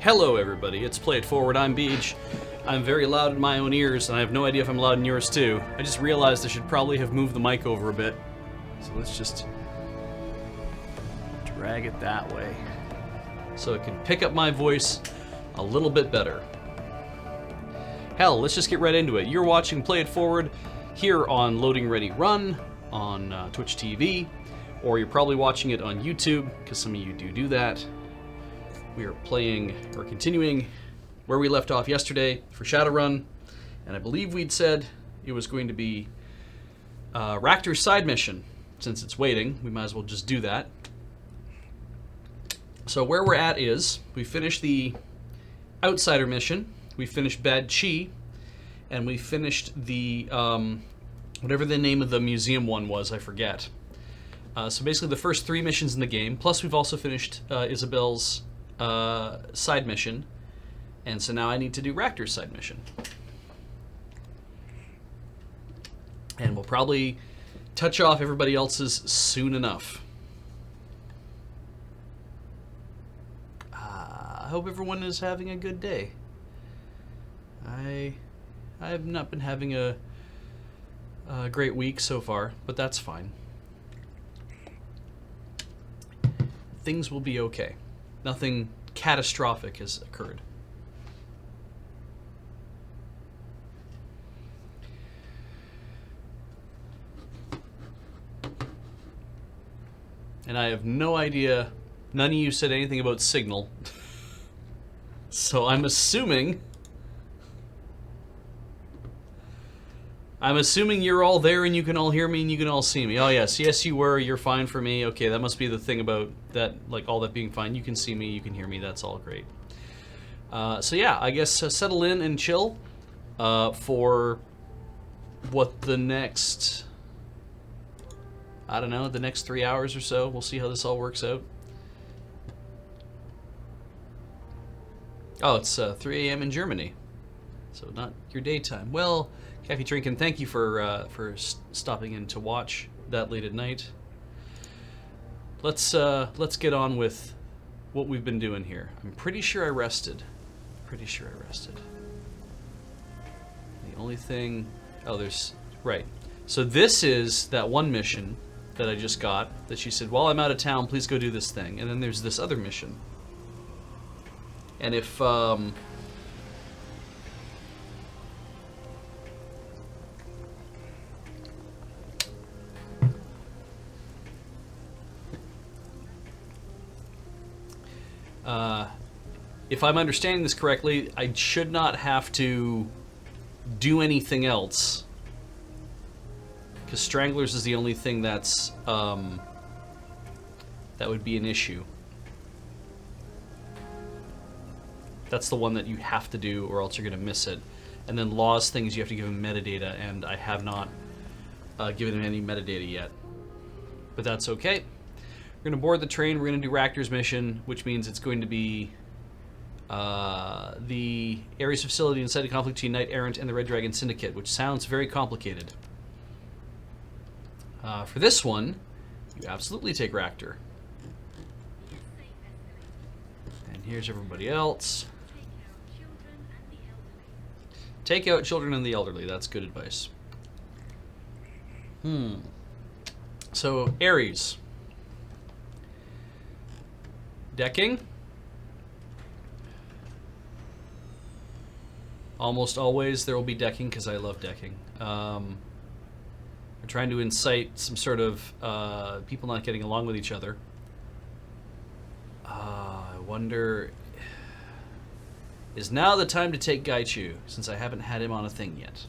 Hello everybody, it's Play It Forward, I'm Beej. I'm very loud in my own ears, and I have no idea if I'm loud in yours too. I just realized I should probably have moved the mic over a bit. So let's just drag it that way, so it can pick up my voice a little bit better. Hell, let's just get right into it. You're watching Play It Forward here on Loading Ready Run on Twitch TV, or you're probably watching it on YouTube, because some of you do that. We are playing, or continuing, where we left off yesterday for Shadowrun, and I believe we'd said it was going to be Ractor's side mission. Since it's waiting, we might as well just do that. So where we're at is, we finished the Outsider mission, we finished Bad Chi, and we finished the, whatever the name of the museum one was, I forget. So basically the first 3 missions in the game, plus we've also finished Isabel's side mission, and so now I need to do Ractor's side mission. And we'll probably touch off everybody else's soon enough. I hope everyone is having a good day. I have not been having a great week so far, but that's fine. Things will be okay. Nothing catastrophic has occurred. And I have no idea, none of you said anything about signal. So I'm assuming you're all there and you can all hear me and you can all see me. Oh yes, yes you were, you're fine for me. Okay, that must be the thing about that, like all that being fine. You can see me, you can hear me, that's all great. So yeah, I guess settle in and chill for what the next, I don't know, the next 3 hours or so. We'll see how this all works out. Oh, it's 3 a.m. in Germany, so not your daytime. Well, Caffey Drinkin', thank you for stopping in to watch that late at night. Let's get on with what we've been doing here. I'm pretty sure I rested. The only thing, oh, there's, right. So this is that one mission that I just got, that she said, while I'm out of town, please go do this thing. And then there's this other mission. And if, if I'm understanding this correctly, I should not have to do anything else, because Stranglers is the only thing that's that would be an issue. That's the one that you have to do, or else you're going to miss it. And then Law's things, you have to give him metadata, and I have not given him any metadata yet. But that's okay. We're going to board the train. We're going to do Ractor's mission, which means it's going to be the Ares facility inside the conflict between Knight Errant and the Red Dragon Syndicate, which sounds very complicated. For this one, you absolutely take Ractor. And here's everybody else. Take out children and the elderly. That's good advice. So, Ares. Decking. Almost always there will be decking, because I love decking. We're trying to incite some sort of people not getting along with each other. I wonder, is now the time to take Gaichu, since I haven't had him on a thing yet?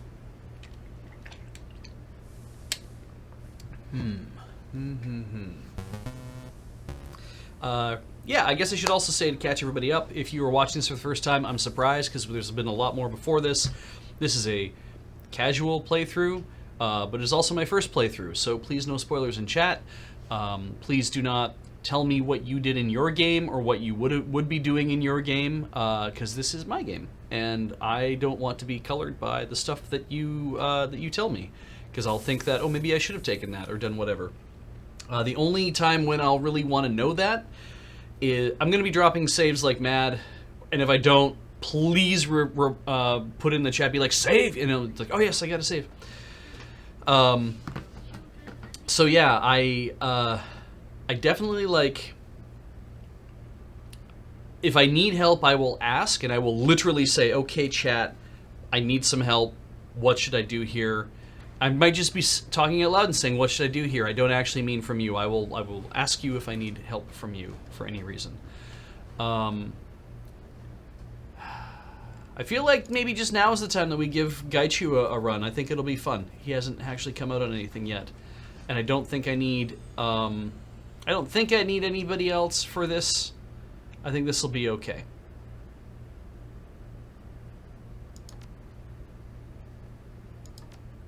Yeah, I guess I should also say, to catch everybody up, if you were watching this for the first time, I'm surprised, because there's been a lot more before this. This is a casual playthrough, but it's also my first playthrough, so please no spoilers in chat. Please do not tell me what you did in your game, or what you would be doing in your game, because this is my game, and I don't want to be colored by the stuff that you tell me, because I'll think that, oh, maybe I should have taken that, or done whatever. The only time when I'll really want to know that is, I'm going to be dropping saves like mad And if I don't, please put in the chat, be like, save! And it's like, oh yes, I gotta save. So yeah, I definitely, like, if I need help, I will ask, and I will literally say, okay, chat, I need some help. What should I do here? I might just be talking out loud and saying, what should I do here? I don't actually mean from you. I will ask you if I need help from you for any reason. I feel like maybe just now is the time that we give Gaichu a run. I think it'll be fun. He hasn't actually come out on anything yet. And I don't think I need anybody else for this. I think this will be okay.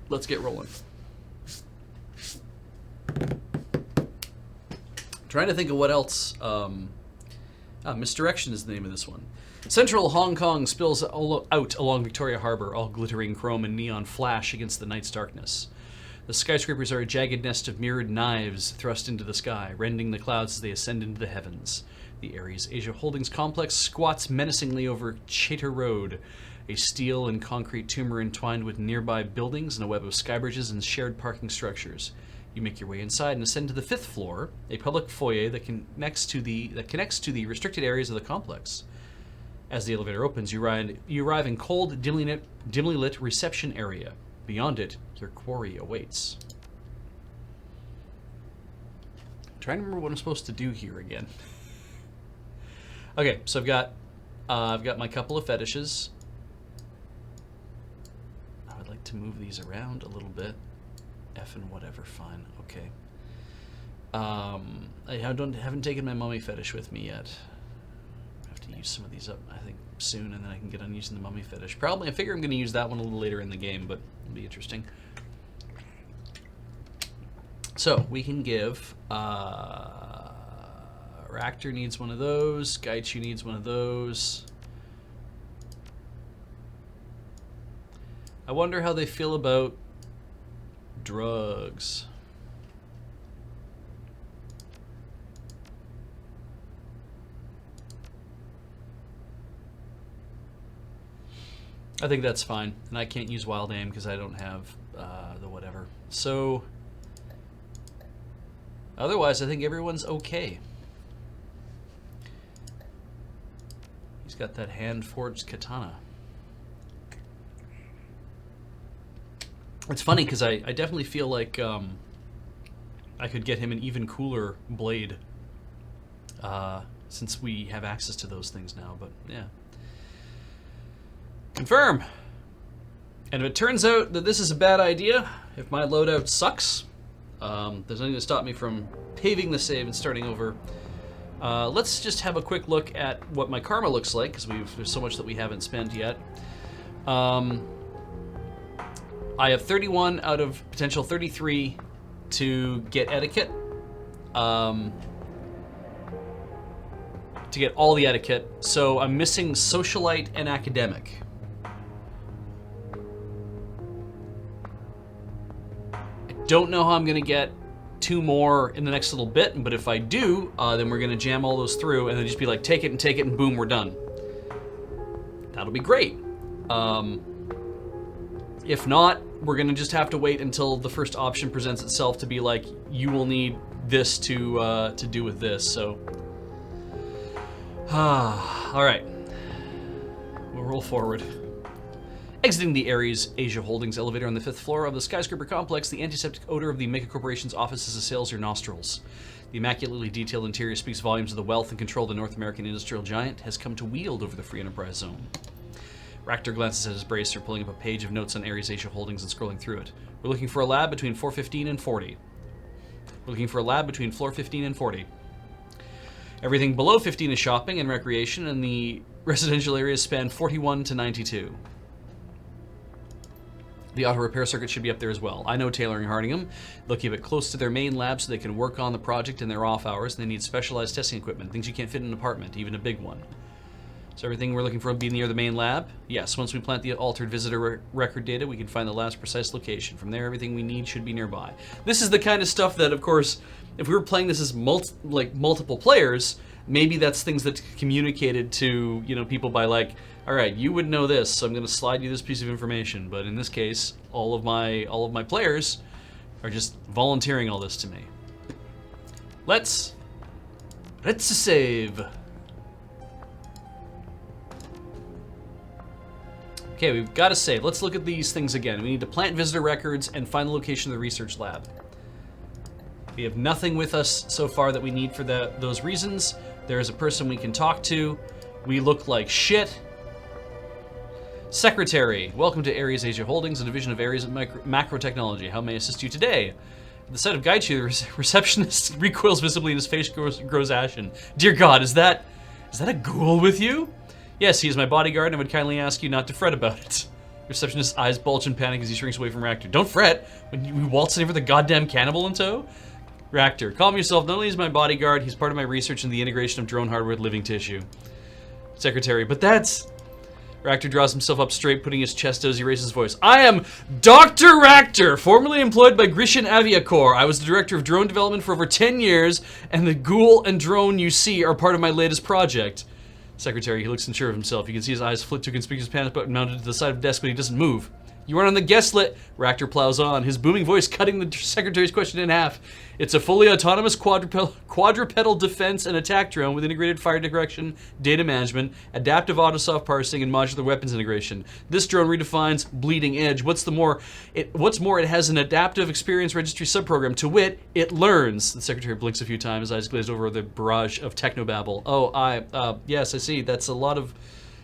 Let's get rolling. Trying to think of what else. Misdirection is the name of this one. Central Hong Kong spills out along Victoria Harbour, all glittering chrome and neon flash against the night's darkness. The skyscrapers are a jagged nest of mirrored knives thrust into the sky, rending the clouds as they ascend into the heavens. The Ares Asia Holdings complex squats menacingly over Chater Road, a steel and concrete tumor entwined with nearby buildings and a web of skybridges and shared parking structures. You make your way inside and ascend to the 5th floor, a public foyer that connects to the restricted areas of the complex. As the elevator opens, you arrive in cold, dimly lit reception area. Beyond it, your quarry awaits. I'm trying to remember what I'm supposed to do here again. Okay, so I've got my couple of fetishes. I would like to move these around a little bit. F and whatever, fine, okay. I haven't taken my mummy fetish with me yet. I have to use some of these up, I think, soon, and then I can get on using the mummy fetish. Probably, I figure I'm going to use that one a little later in the game, but it'll be interesting. So, we can give, Raptor needs one of those, Gaichu needs one of those. I wonder how they feel about drugs. I think that's fine, and I can't use wild aim because I don't have the whatever. So otherwise, I think everyone's okay. He's got that hand-forged katana. It's funny because I definitely feel like I could get him an even cooler blade since we have access to those things now, but yeah. Confirm! And if it turns out that this is a bad idea, if my loadout sucks, there's nothing to stop me from paving the save and starting over. Let's just have a quick look at what my karma looks like, because there's so much that we haven't spent yet. I have 31 out of potential 33 to get etiquette. To get all the etiquette. So I'm missing socialite and academic. I don't know how I'm going to get 2 more in the next little bit, but if I do, then we're going to jam all those through and then just be like, take it, and boom, we're done. That'll be great. If not, we're going to just have to wait until the first option presents itself to be like, you will need this to do with this, so. Alright. We'll roll forward. Exiting the Ares Asia Holdings elevator on the 5th floor of the skyscraper complex, the antiseptic odor of the Mega Corporation's offices assails your nostrils. The immaculately detailed interior speaks volumes of the wealth and control the North American industrial giant has come to wield over the free enterprise zone. Raptor glances at his bracer, pulling up a page of notes on Ares Asia Holdings and scrolling through it. We're looking for a lab between floor 15 and 40. We're looking for a lab between floor 15 and 40. Everything below 15 is shopping and recreation, and the residential areas span 41 to 92. The auto repair circuit should be up there as well. I know Taylor and Hardingham. They'll keep it close to their main lab so they can work on the project in their off hours, and they need specialized testing equipment, things you can't fit in an apartment, even a big one. So everything we're looking for will be near the main lab? Yes, once we plant the altered visitor record data, we can find the lab's precise location. From there, everything we need should be nearby. This is the kind of stuff that, of course, if we were playing this as multiple players, maybe that's things that communicated to, you know, people by like, all right, you would know this, so I'm going to slide you this piece of information. But in this case, all of my players are just volunteering all this to me. Let's save. Okay, we've got to save. Let's look at these things again. We need to plant visitor records and find the location of the research lab. We have nothing with us so far that we need for those reasons. There is a person we can talk to. We look like shit. Secretary, welcome to Ares Asia Holdings, a division of Ares Macro Technology. How may I assist you today? At the sight of Gaichu, the receptionist recoils visibly and his face grows ashen. Dear God, is that a ghoul with you? Yes, he is my bodyguard, and I would kindly ask you not to fret about it. The receptionist's eyes bulge in panic as he shrinks away from Reactor. Don't fret, when you waltz in with a goddamn cannibal in tow? Reactor, calm yourself. Not only is my bodyguard, he's part of my research in the integration of drone hardware with living tissue. Secretary, but that's... Reactor draws himself up straight, putting his chest out as he raises his voice. I am Dr. Reactor, formerly employed by Grecian Aviacorps. I was the director of drone development for over 10 years, and the ghoul and drone you see are part of my latest project. Secretary, he looks unsure of himself. You can see his eyes flit to a conspicuous panic button mounted to the side of the desk, but he doesn't move. You aren't on the guest list. Reactor plows on, his booming voice cutting the secretary's question in half. It's a fully autonomous quadrupedal defense and attack drone with integrated fire direction, data management, adaptive autosoft parsing, and modular weapons integration. This drone redefines bleeding edge. What's more, it has an adaptive experience registry subprogram. To wit, it learns. The secretary blinks a few times, his eyes glaze over the barrage of technobabble. Oh, yes, I see. That's a lot of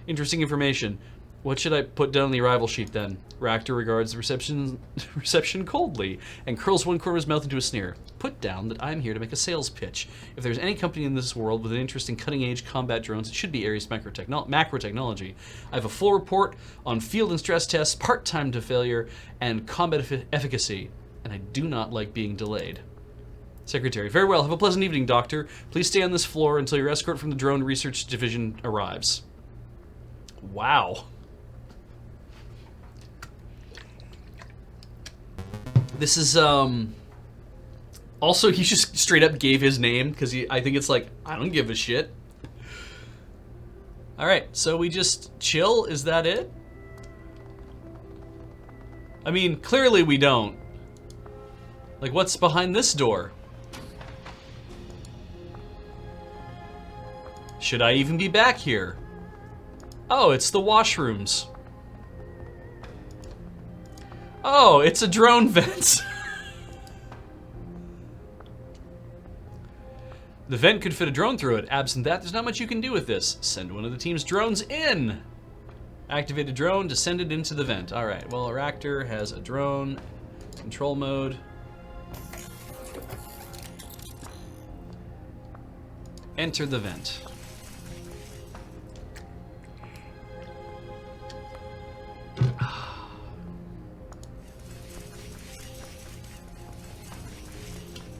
interesting information. What should I put down on the arrival sheet then? Reactor regards the reception coldly and curls one corner of his mouth into a sneer. Put down that I'm here to make a sales pitch. If there's any company in this world with an interest in cutting-edge combat drones, it should be Ares Macro Technology. I have a full report on field and stress tests, part-time to failure, and combat efficacy, and I do not like being delayed. Secretary, very well. Have a pleasant evening, Doctor. Please stay on this floor until your escort from the Drone Research Division arrives. Wow. This is, also, he just straight up gave his name, because I think it's like, I don't give a shit. Alright, so we just chill? Is that it? I mean, clearly we don't. Like, what's behind this door? Should I even be back here? Oh, it's the washrooms. Oh, it's a drone vent. The vent could fit a drone through it. Absent that, there's not much you can do with this. Send one of the team's drones in. Activated drone, descended into the vent. All right, well, our actor has a drone. Control mode. Enter the vent.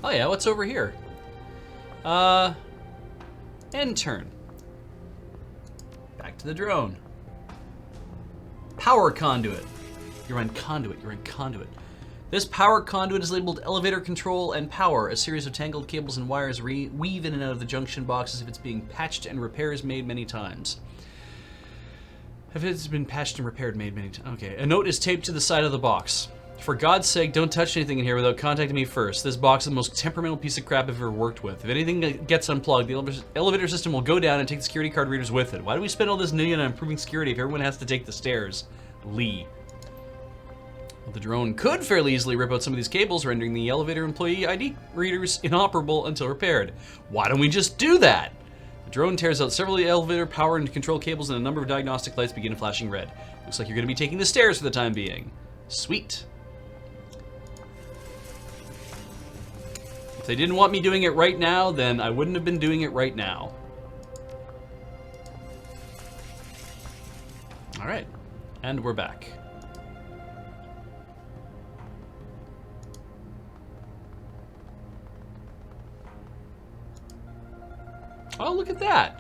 Oh yeah, what's over here? End turn. Back to the drone. Power conduit. You're on conduit, you're on conduit. This power conduit is labeled elevator control and power. A series of tangled cables and wires weave in and out of the junction box as if it's being patched and repairs made many times. If it's been patched and repaired made many times. Okay, a note is taped to the side of the box. For God's sake, don't touch anything in here without contacting me first. This box is the most temperamental piece of crap I've ever worked with. If anything gets unplugged, the elevator system will go down and take the security card readers with it. Why do we spend all this million on improving security if everyone has to take the stairs? Lee. Well, the drone could fairly easily rip out some of these cables, rendering the elevator employee ID readers inoperable until repaired. Why don't we just do that? The drone tears out several elevator power and control cables, and a number of diagnostic lights begin flashing red. Looks like you're going to be taking the stairs for the time being. Sweet. If they didn't want me doing it right now, then I wouldn't have been doing it right now. All right, and we're back. Oh, look at that.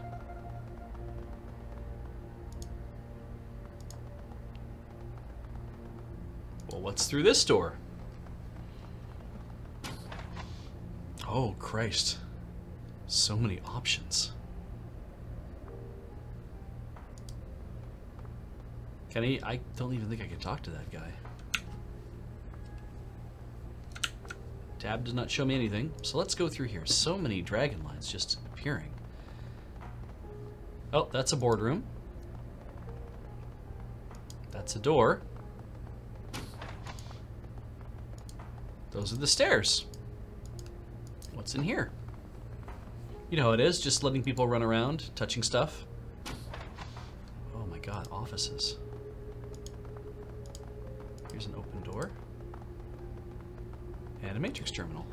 Well, what's through this door? Oh, Christ. So many options. Can he? I don't even think I can talk to that guy. Tab does not show me anything, so let's go through here. So many dragon lines just appearing. Oh, that's a boardroom. That's a door. Those are the stairs. What's in here? You know how it is, just letting people run around, touching stuff. Oh my god, offices. Here's an open door. And a matrix terminal.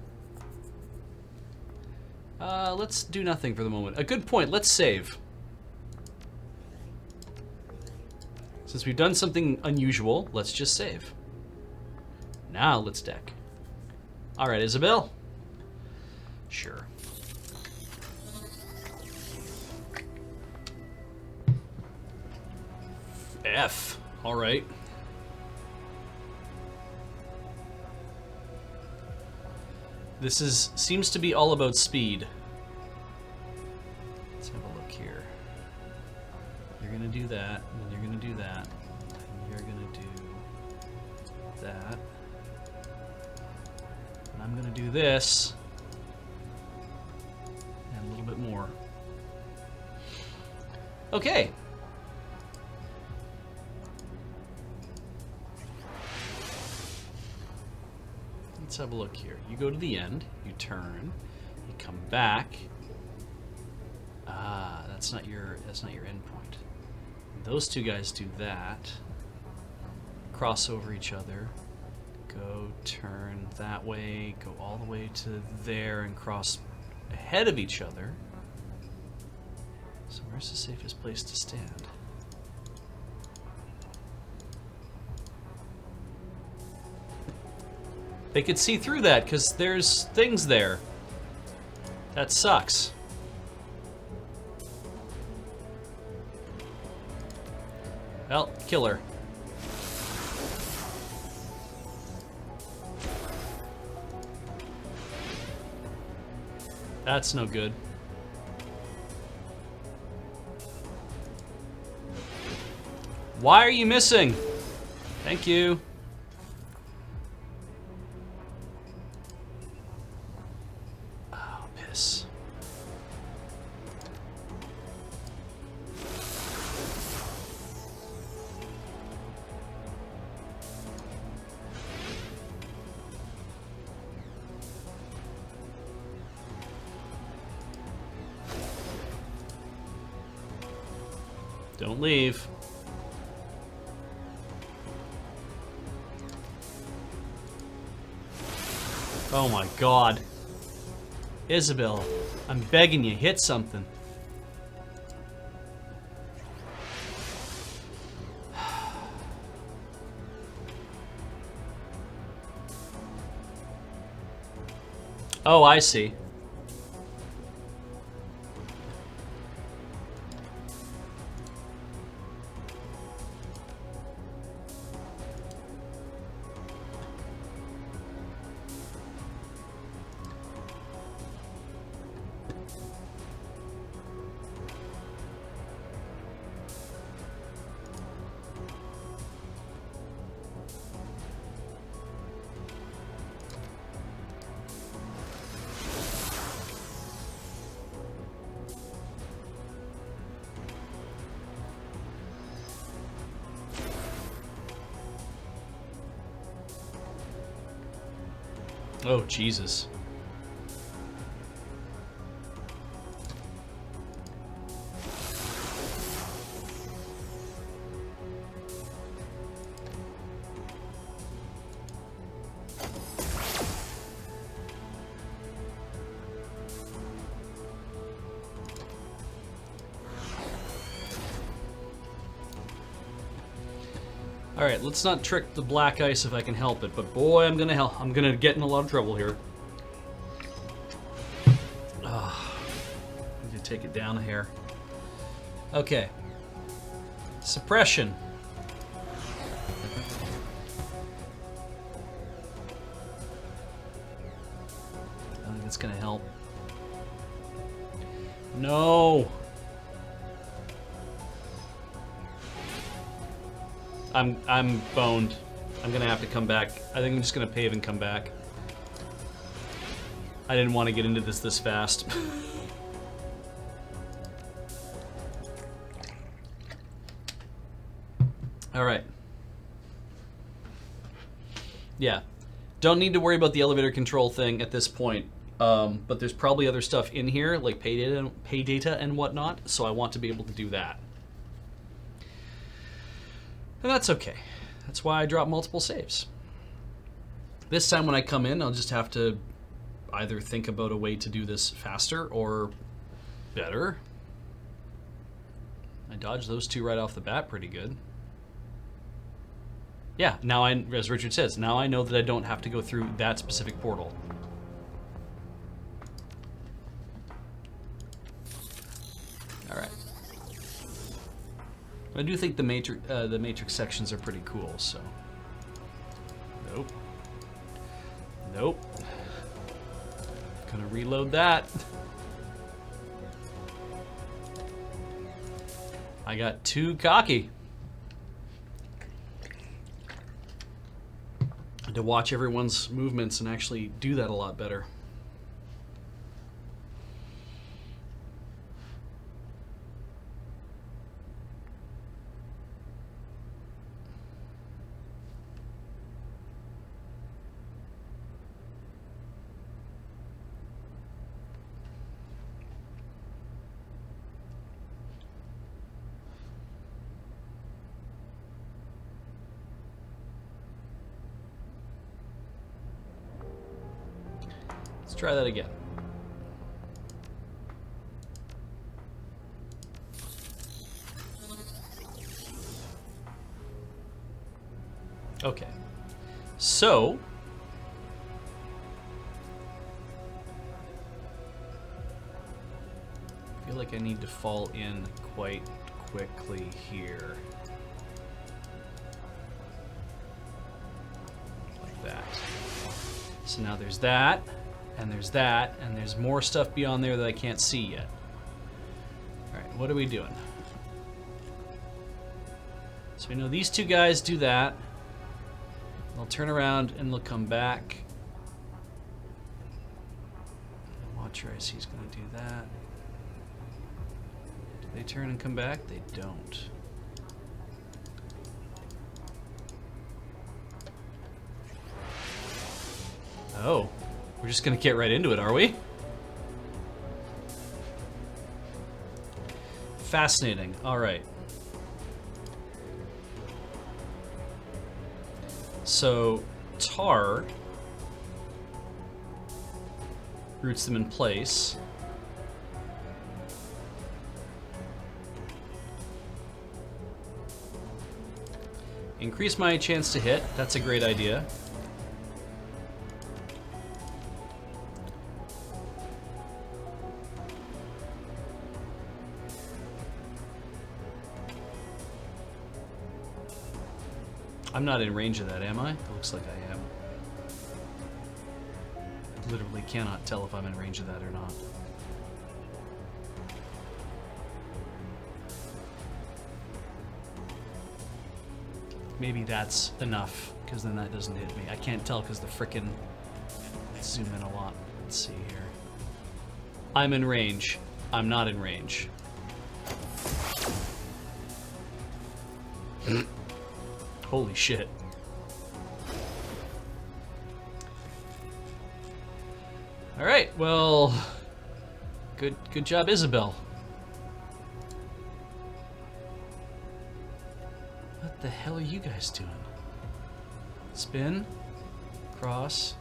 Let's do nothing for the moment. A good point, let's save. Since we've done something unusual, let's just save. Now let's deck. Alright, Isabel. Sure. F. Alright. This seems to be all about speed. Let's have a look here. You're gonna do that, and then you're gonna do that, and you're gonna do that. And I'm gonna do this. And a little bit more. Okay. Let's have a look here. You go to the end, you turn, you come back. Ah, that's not your end point. Those two guys do that. Cross over each other. Go turn that way, go all the way to there and cross ahead of each other. So where's the safest place to stand? They could see through that because there's things there. That sucks. Well, kill her. That's no good. Why are you missing? Thank you. Oh, piss. Don't leave. Oh my god. Isabel, I'm begging you, hit something. Oh, I see. Oh, Jesus. All right, let's not trick the black ice if I can help it, but boy, I'm gonna get in a lot of trouble here. I'm gonna take it down a hair. Okay. Suppression. that's gonna help. No! I'm boned. I'm gonna have to come back. I think I'm just gonna pave and come back. I didn't want to get into this fast. Alright. Yeah. Don't need to worry about the elevator control thing at this point. But there's probably other stuff in here, like pay data and whatnot, so I want to be able to do that. And that's okay. That's why I drop multiple saves. This time when I come in, I'll just have to either think about a way to do this faster or better. I dodged those two right off the bat pretty good. Yeah, now as Richard says, now I know that I don't have to go through that specific portal. Alright. I do think the Matrix sections are pretty cool, so... Nope. Nope. Gonna reload that. I got too cocky. To watch everyone's movements and actually do that a lot better. Let's try that again. Okay. So, I feel like I need to fall in quite quickly here. Like that. So now there's that. And there's that, and there's more stuff beyond there that I can't see yet. Alright, what are we doing? So we know these two guys do that. They'll turn around and they'll come back. Watch Rice, he's gonna do that. Do they turn and come back? They don't. Oh. We're just gonna get right into it, are we? Fascinating. All right. So, Tar roots them in place. Increase my chance to hit. That's a great idea. I'm not in range of that, am I? It looks like I am. I literally cannot tell if I'm in range of that or not. Maybe that's enough, because then that doesn't hit me. I can't tell because the frickin' zoom in a lot. Let's see here. I'm in range. I'm not in range. Holy shit. All right, well, good job, Isabel. What the hell are you guys doing? Spin, cross.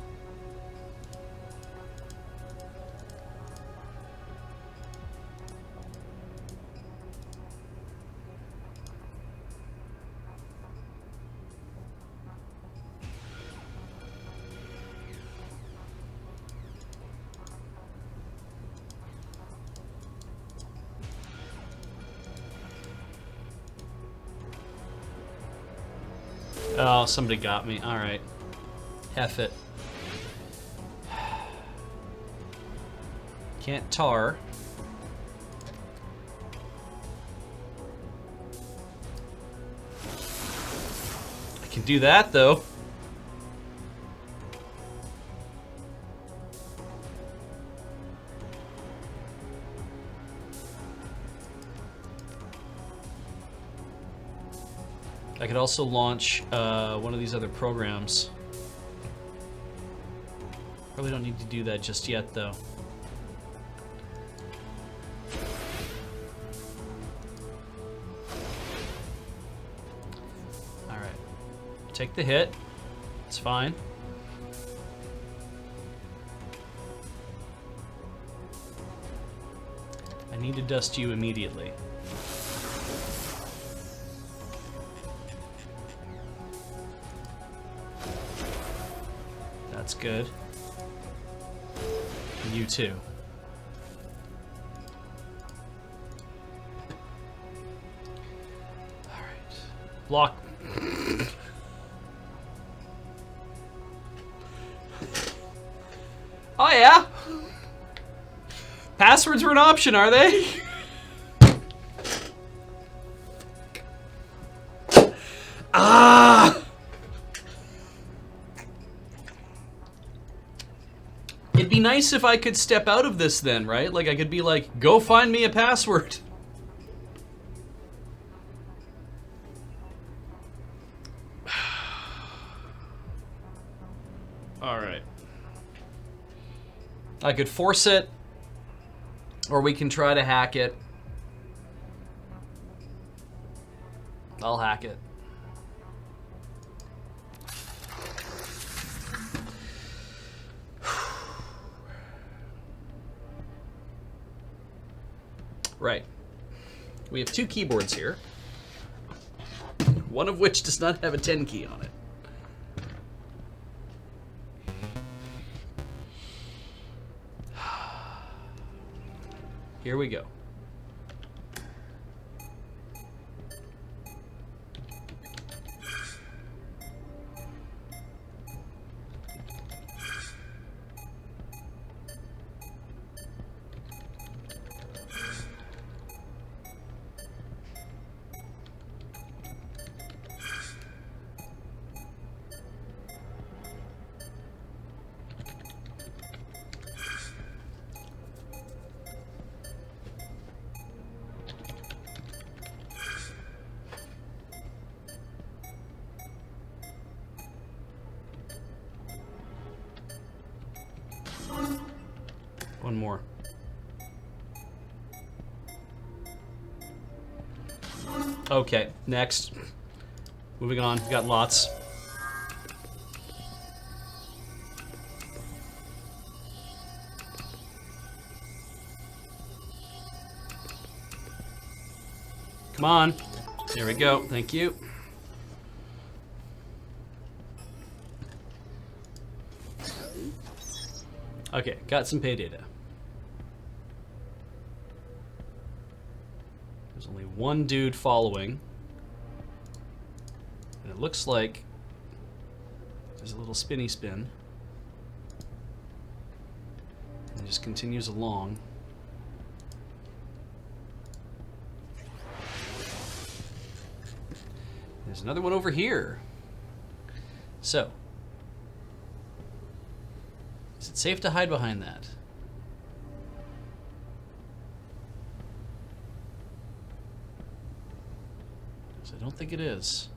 Oh, somebody got me. All right. F it. can't tar. I can do that, though. I could also launch one of these other programs. Probably don't need to do that just yet, though. Alright. Take the hit. It's fine. I need to dust you immediately. That's good. You too. All right. Block. Oh yeah. Passwords were an option, are they? Ah! It'd be nice if I could step out of this then, right? Like I could be like, go find me a password. All right. I could force it, or we can try to hack it. I'll hack it. Right. We have two keyboards here, one of which does not have a 10 key on it. Here we go. One more. Okay, next. Moving on, we got lots. Come on. There we go, thank you. Okay, got some pay data. There's only one dude following. And it looks like there's a little spinny spin. And it just continues along. There's another one over here. So, is it safe to hide behind that? So I don't think it is.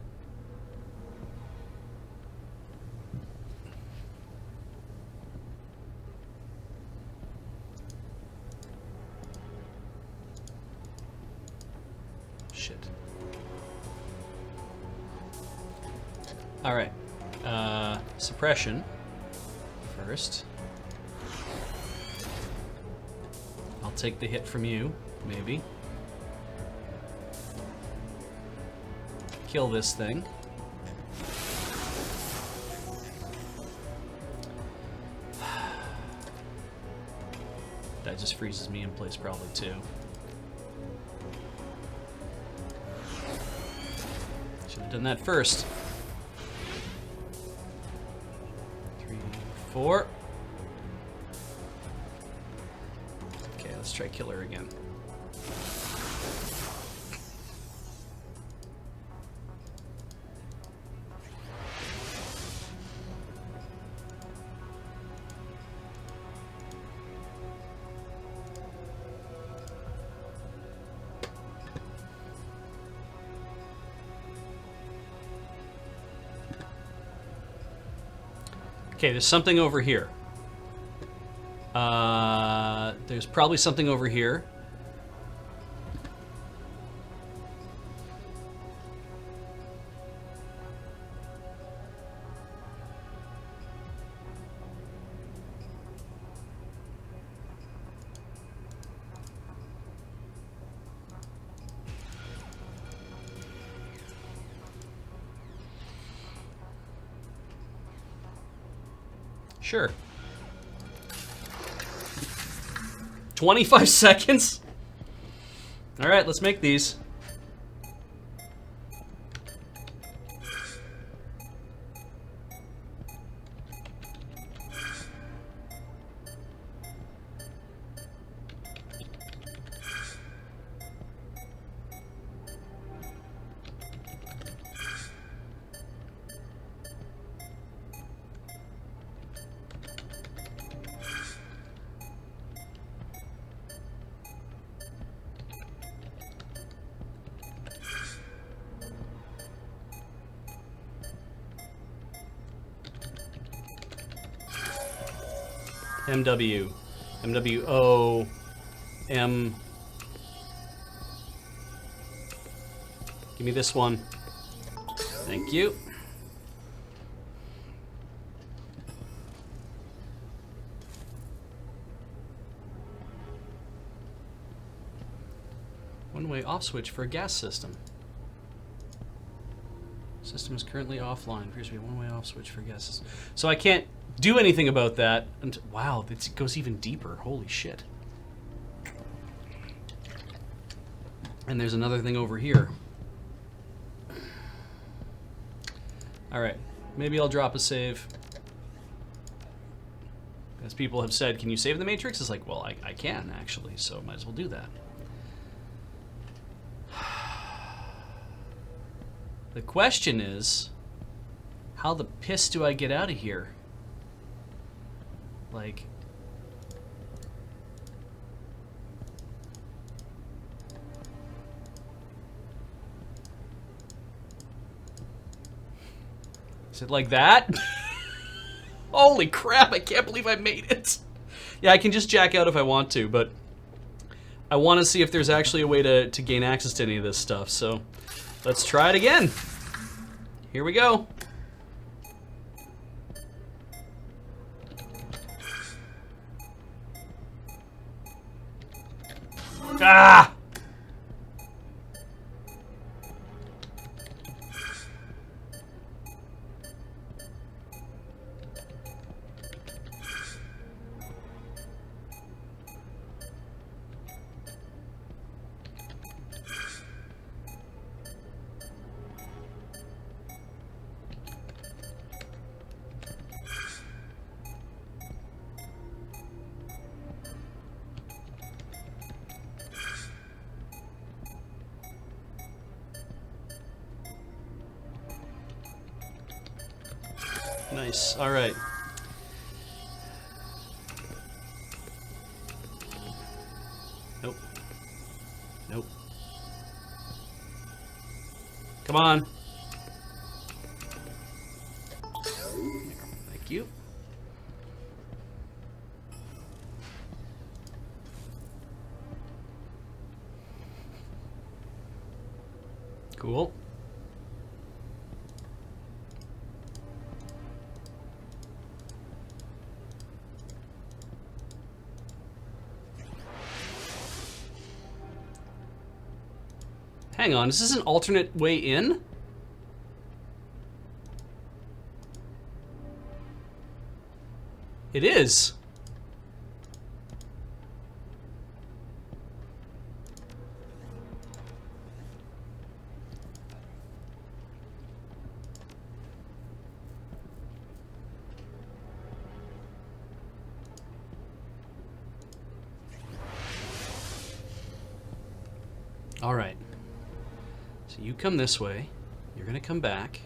Shit. All right. Suppression first. I'll take the hit from you, maybe. Kill this thing. That just freezes me in place probably too. Should have done that first. 3, 4. try kill her again. Okay, there's something over here. There's probably something over here. Sure. 25 seconds? Alright, let's make these. MW. MWO. M. Give me this one. Thank you. One-way off switch for a gas system. System is currently offline. Appears to be a one-way off switch for gas system. So I can't do anything about that. And wow, it goes even deeper. Holy shit. And there's another thing over here. Alright, maybe I'll drop a save. As people have said, can you save the Matrix? It's like, well, I can, actually, so might as well do that. The question is, how the piss do I get out of here? Like... Is it like that? Holy crap, I can't believe I made it. Yeah, I can just jack out if I want to, but I want to see if there's actually a way to gain access to any of this stuff, so let's try it again. Here we go. Ah! Nice. All right. Nope. Nope. Come on. Thank you. Cool. Hang on, is this an alternate way in? It is. All right. So you come this way. You're going to come back.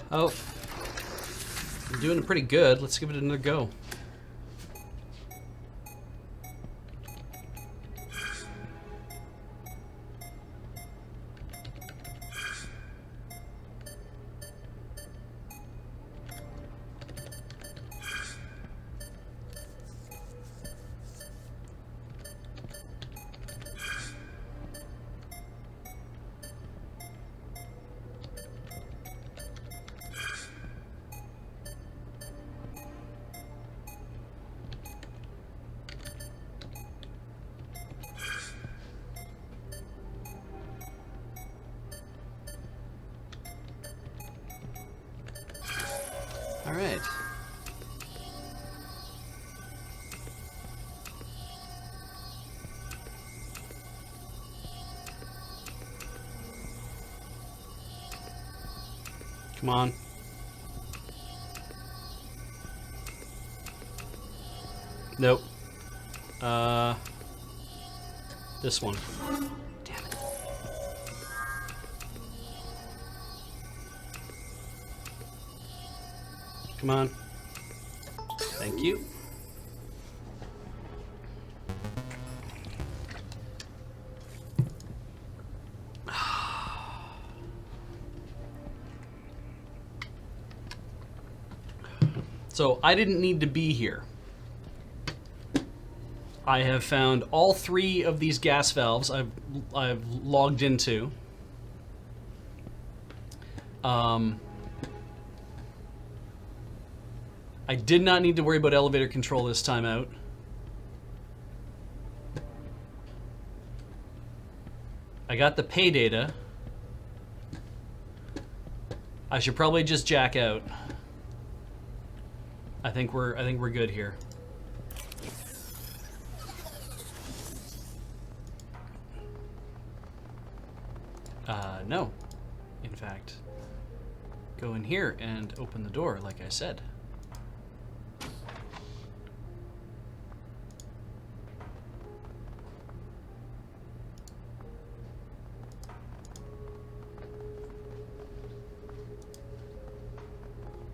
Oh, I'm doing pretty good. Let's give it another go. All right. Come on. Nope. This one. Damn it. Come on. Thank you. So I didn't need to be here. I have found all 3 of these gas valves I've logged into. I did not need to worry about elevator control this time out. I got the pay data. I should probably just jack out. I think we're good here. No. In fact, go in here and open the door like I said.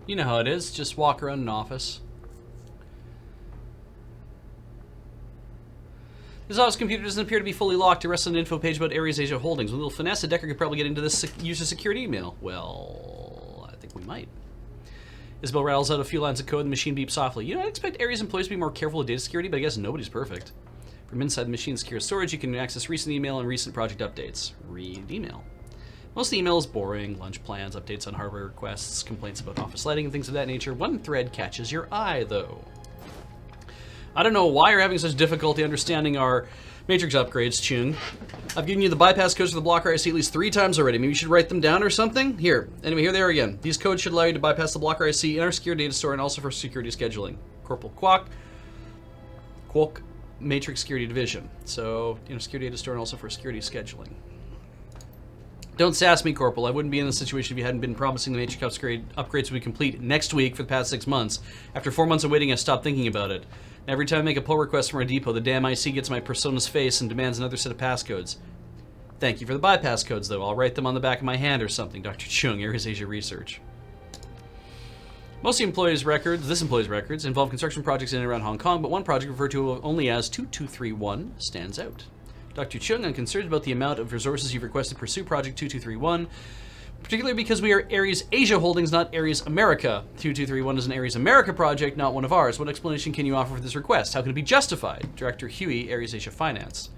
You know how it is, just walk around an office. This office computer doesn't appear to be fully locked. It rests on an info page about Ares Asia Holdings. With a little finesse, a Decker could probably get into this user security email. Well, I think we might. Isabel rattles out a few lines of code and the machine beeps softly. You know, I expect Ares employees to be more careful with data security, but I guess nobody's perfect. From inside the machine's secure storage, you can access recent email and recent project updates. Read email. Most of the email is boring. Lunch plans, updates on hardware requests, complaints about office lighting, and things of that nature. One thread catches your eye, though. I don't know why you're having such difficulty understanding our matrix upgrades, Chung. I've given you the bypass codes for the blocker IC at least 3 times already. Maybe you should write them down or something? Here. Anyway, here they are again. These codes should allow you to bypass the blocker IC in our secure data store and also for security scheduling. Corporal Quok, Matrix Security Division. So, in a secure data store and also for security scheduling. Don't sass me, Corporal. I wouldn't be in this situation if you hadn't been promising the Matrix upgrades would be complete next week for the past 6 months. After 4 months of waiting, I stopped thinking about it. And every time I make a pull request from our depot, the damn IC gets my persona's face and demands another set of passcodes. Thank you for the bypass codes, though. I'll write them on the back of my hand or something. Dr. Chung, Ares Asia Research. Most of the employees' records, this employee's records, involve construction projects in and around Hong Kong, but one project referred to only as 2231 stands out. Dr. Chung, I'm concerned about the amount of resources you've requested to pursue Project 2231, particularly because we are Ares Asia Holdings, not Ares America. 2231 is an Ares America project, not one of ours. What explanation can you offer for this request? How can it be justified? Director Huey, Ares Asia Finance.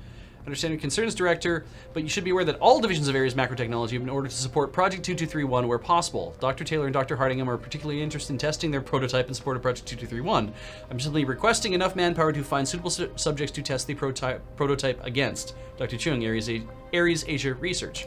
Understand your concerns, Director, but you should be aware that all divisions of Ares Macro Technology have been ordered to support Project 2231 where possible. Dr. Taylor and Dr. Hardingham are particularly interested in testing their prototype in support of Project 2231. I'm simply requesting enough manpower to find suitable subjects to test the prototype against. Dr. Chung, Ares Asia Research.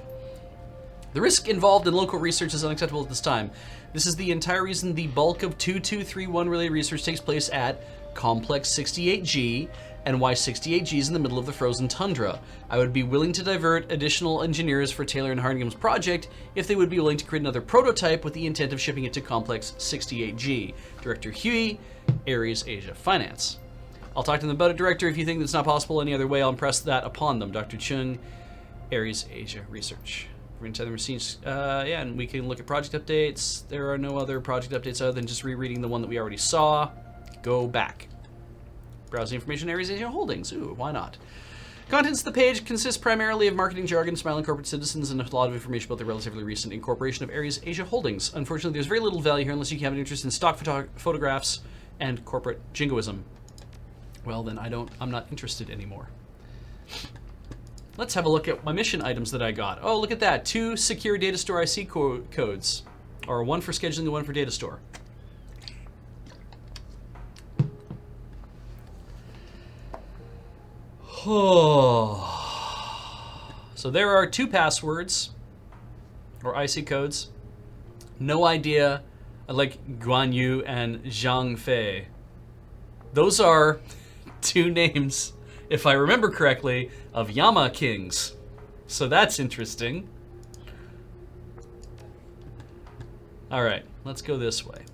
The risk involved in local research is unacceptable at this time. This is the entire reason the bulk of 2231 related research takes place at Complex 68G, and why 68G is in the middle of the frozen tundra. I would be willing to divert additional engineers for Taylor and Hardingham's project if they would be willing to create another prototype with the intent of shipping it to Complex 68G. Director Huey, Ares Asia Finance. I'll talk to them about it, Director. If you think that's not possible any other way, I'll impress that upon them. Dr. Chung, Ares Asia Research. We're going to tell them machines, yeah, and we can look at project updates. There are no other project updates other than just rereading the one that we already saw. Go back. Browse the information, Ares Asia Holdings. Ooh, why not? Contents of the page consists primarily of marketing jargon, smiling corporate citizens, and a lot of information about the relatively recent incorporation of Ares Asia Holdings. Unfortunately, there's very little value here unless you have an interest in stock photographs and corporate jingoism. Well, then I'm not interested anymore. Let's have a look at my mission items that I got. Oh, look at that. 2 secure data store IC codes. Or 1 for scheduling and 1 for data store. So there are 2 passwords. Or IC codes. No idea. I like Guan Yu and Zhang Fei. Those are 2 names, if I remember correctly, of Yama Kings. So that's interesting. Alright, let's go this way.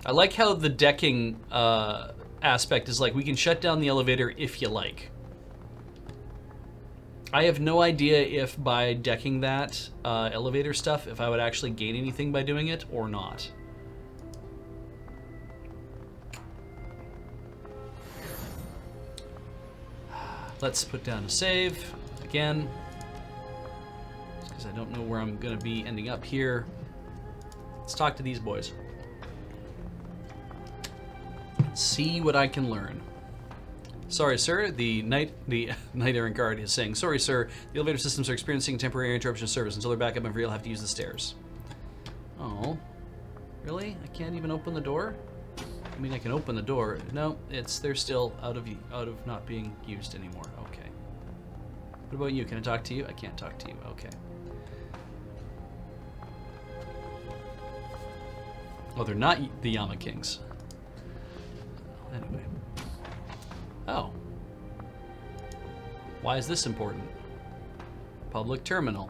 I like how the decking aspect is like, we can shut down the elevator if you like. I have no idea if by decking that elevator stuff, if I would actually gain anything by doing it or not. Let's put down a save again, because I don't know where I'm going to be ending up here. Let's talk to these boys. See what I can learn. Sorry, sir. The night errant guard is saying, sorry, sir. The elevator systems are experiencing temporary interruption of service. Until they're back up and free, you'll have to use the stairs. Oh, really? I can't even open the door? I mean, I can open the door. No, they're still out of not being used anymore. Okay. What about you? Can I talk to you? I can't talk to you. Okay. Oh, they're not the Yama Kings. Anyway. Oh. Why is this important? Public terminal.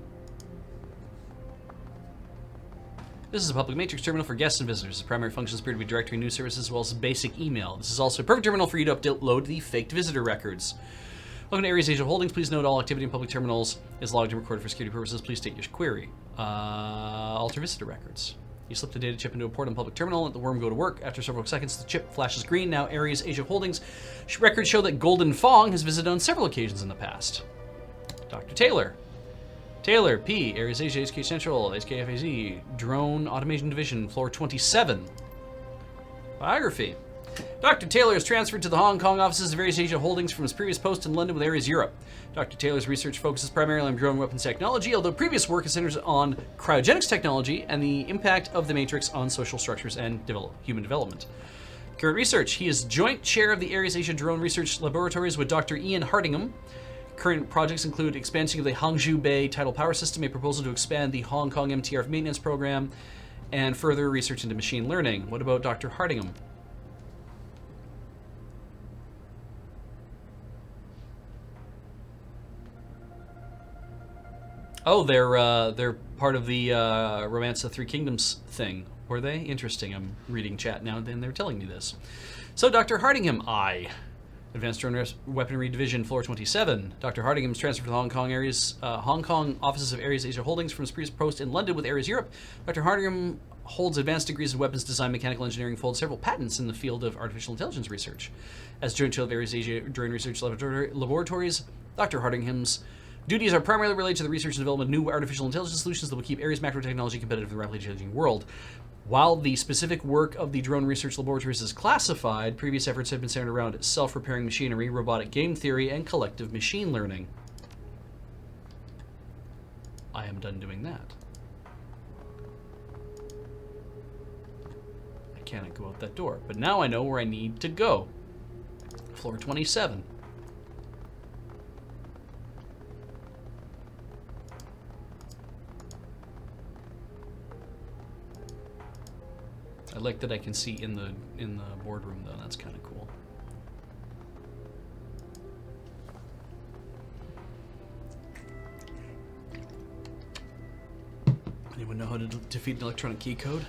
This is a public matrix terminal for guests and visitors. The primary functions appear to be directory news services as well as basic email. This is also a perfect terminal for you to upload the faked visitor records. Welcome to Ares Asia Holdings. Please note all activity in public terminals is logged and recorded for security purposes. Please state your query. Alter visitor records. You slip the data chip into a port on public terminal, let the worm go to work. After several seconds, the chip flashes green. Now Ares Asia Holdings records show that Golden Fong has visited on several occasions in the past. Dr. Taylor. Taylor, P, Ares Asia, HK Central, HKFAZ, Drone Automation Division, floor 27. Biography. Dr. Taylor is transferred to the Hong Kong offices of Ares Asia Holdings from his previous post in London with Ares Europe. Dr. Taylor's research focuses primarily on drone weapons technology, although previous work is centered on cryogenics technology and the impact of the Matrix on social structures and human development. Current research. He is joint chair of the Ares Asia Drone Research Laboratories with Dr. Ian Hardingham. Current projects include expansion of the Hangzhou Bay tidal power system, a proposal to expand the Hong Kong MTRF maintenance program, and further research into machine learning. What about Dr. Hardingham? Oh, they're part of the Romance of Three Kingdoms thing, were they? Interesting. I'm reading chat now, and they're telling me this. So, Dr. Hardingham, Advanced Drone Weaponry Division, floor 27. Dr. Hardingham is transferred to the Hong Kong offices of Ares Asia Holdings from his previous post in London with Ares Europe. Dr. Hardingham holds advanced degrees in weapons design, mechanical engineering, holds several patents in the field of artificial intelligence research. As joint chair of Ares Asia Drone Research Laboratories, Dr. Hardingham's duties are primarily related to the research and development of new artificial intelligence solutions that will keep Ares macro technology competitive in the rapidly changing world. While the specific work of the Drone Research Laboratories is classified, previous efforts have been centered around self-repairing machinery, robotic game theory, and collective machine learning. I am done doing that. I cannot go out that door, but now I know where I need to go. Floor 27. I like that I can see in the boardroom though. That's kind of cool. Anyone know how to defeat an electronic key code?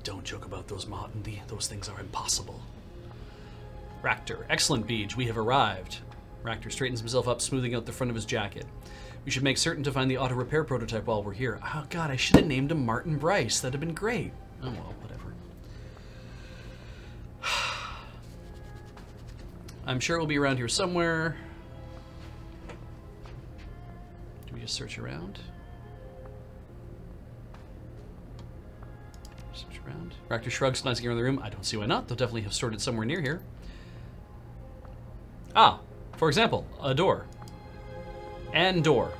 Don't joke about those, Martin. Those things are impossible. Ractor, excellent, Beej. We have arrived. Ractor straightens himself up, smoothing out the front of his jacket. We should make certain to find the auto repair prototype while we're here. Oh god, I should have named him Martin Bryce. That'd have been great. Oh well, whatever. I'm sure it will be around here somewhere. Do we just search around? Search around. Ractor shrugs, glancing around the room. I don't see why not. They'll definitely have stored it somewhere near here. Ah, for example, a door. And door.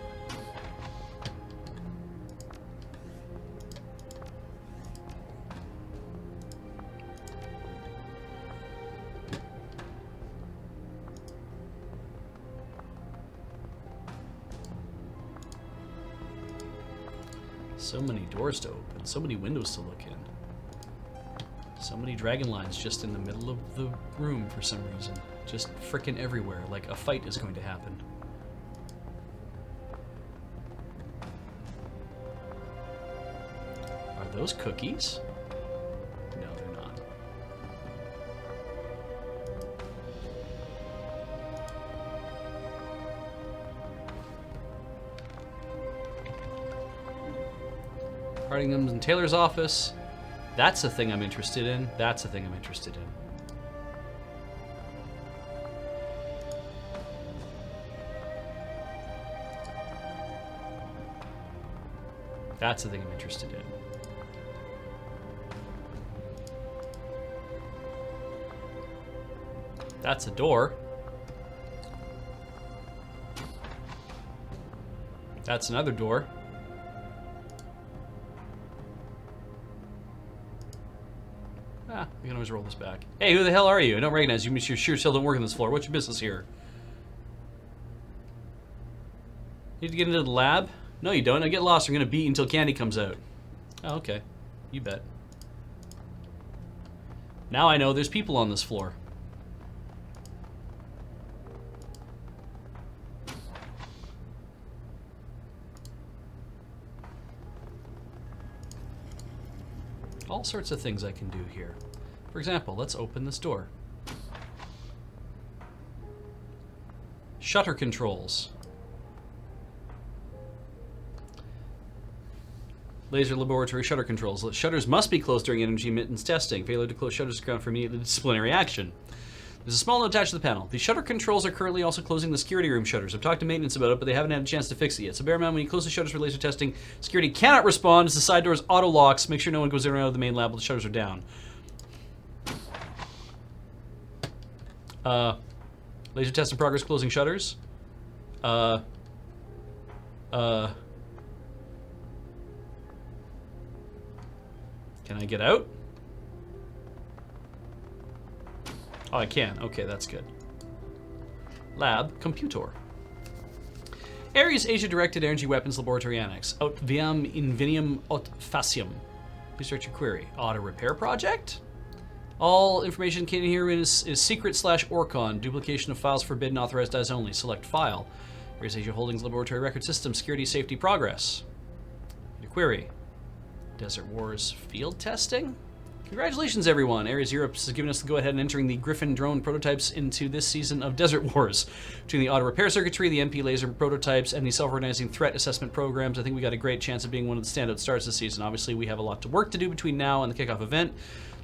So many doors to open, so many windows to look in. So many dragon lines just in the middle of the room for some reason. Just frickin' everywhere, like a fight is going to happen. Are those cookies? No, they're not. Hardingham's and Taylor's office. That's a thing I'm interested in. That's a thing I'm interested in. That's the thing I'm interested in. That's a door. That's another door. Ah, we can always roll this back. Hey, who the hell are you? I don't recognize you. You sure still don't work on this floor. What's your business here? Need to get into the lab? No, you don't. I get lost. I'm going to beat you until Candy comes out. Oh, okay. You bet. Now I know there's people on this floor. All sorts of things I can do here. For example, let's open this door. Shutter controls. Laser laboratory shutter controls. Shutters must be closed during energy emittance testing. Failure to close shutters is ground for immediate disciplinary action. There's a small note attached to the panel. The shutter controls are currently also closing the security room shutters. I've talked to maintenance about it, but they haven't had a chance to fix it yet. So bear in mind, when you close the shutters for laser testing, security cannot respond as the side doors auto locks. Make sure no one goes in or out of the main lab while the shutters are down. Laser test in progress, closing shutters. Can I get out? Oh, I can. Okay, that's good. Lab, computer. Ares Asia-directed energy weapons laboratory annex. Aut viam invenium aut facium. Please direct your query. Auto repair project? All information contained here is secret/orcon. Duplication of files forbidden. Authorized eyes only. Select file. Ares Asia Holdings laboratory record system. Security safety progress. Your query. Desert Wars field testing? Congratulations, everyone. Ares Europe has given us the go-ahead in entering the Griffin drone prototypes into this season of Desert Wars. Between the auto repair circuitry, the MP laser prototypes, and the self-organizing threat assessment programs, I think we got a great chance of being one of the standout stars this season. Obviously, we have a lot to work to do between now and the kickoff event,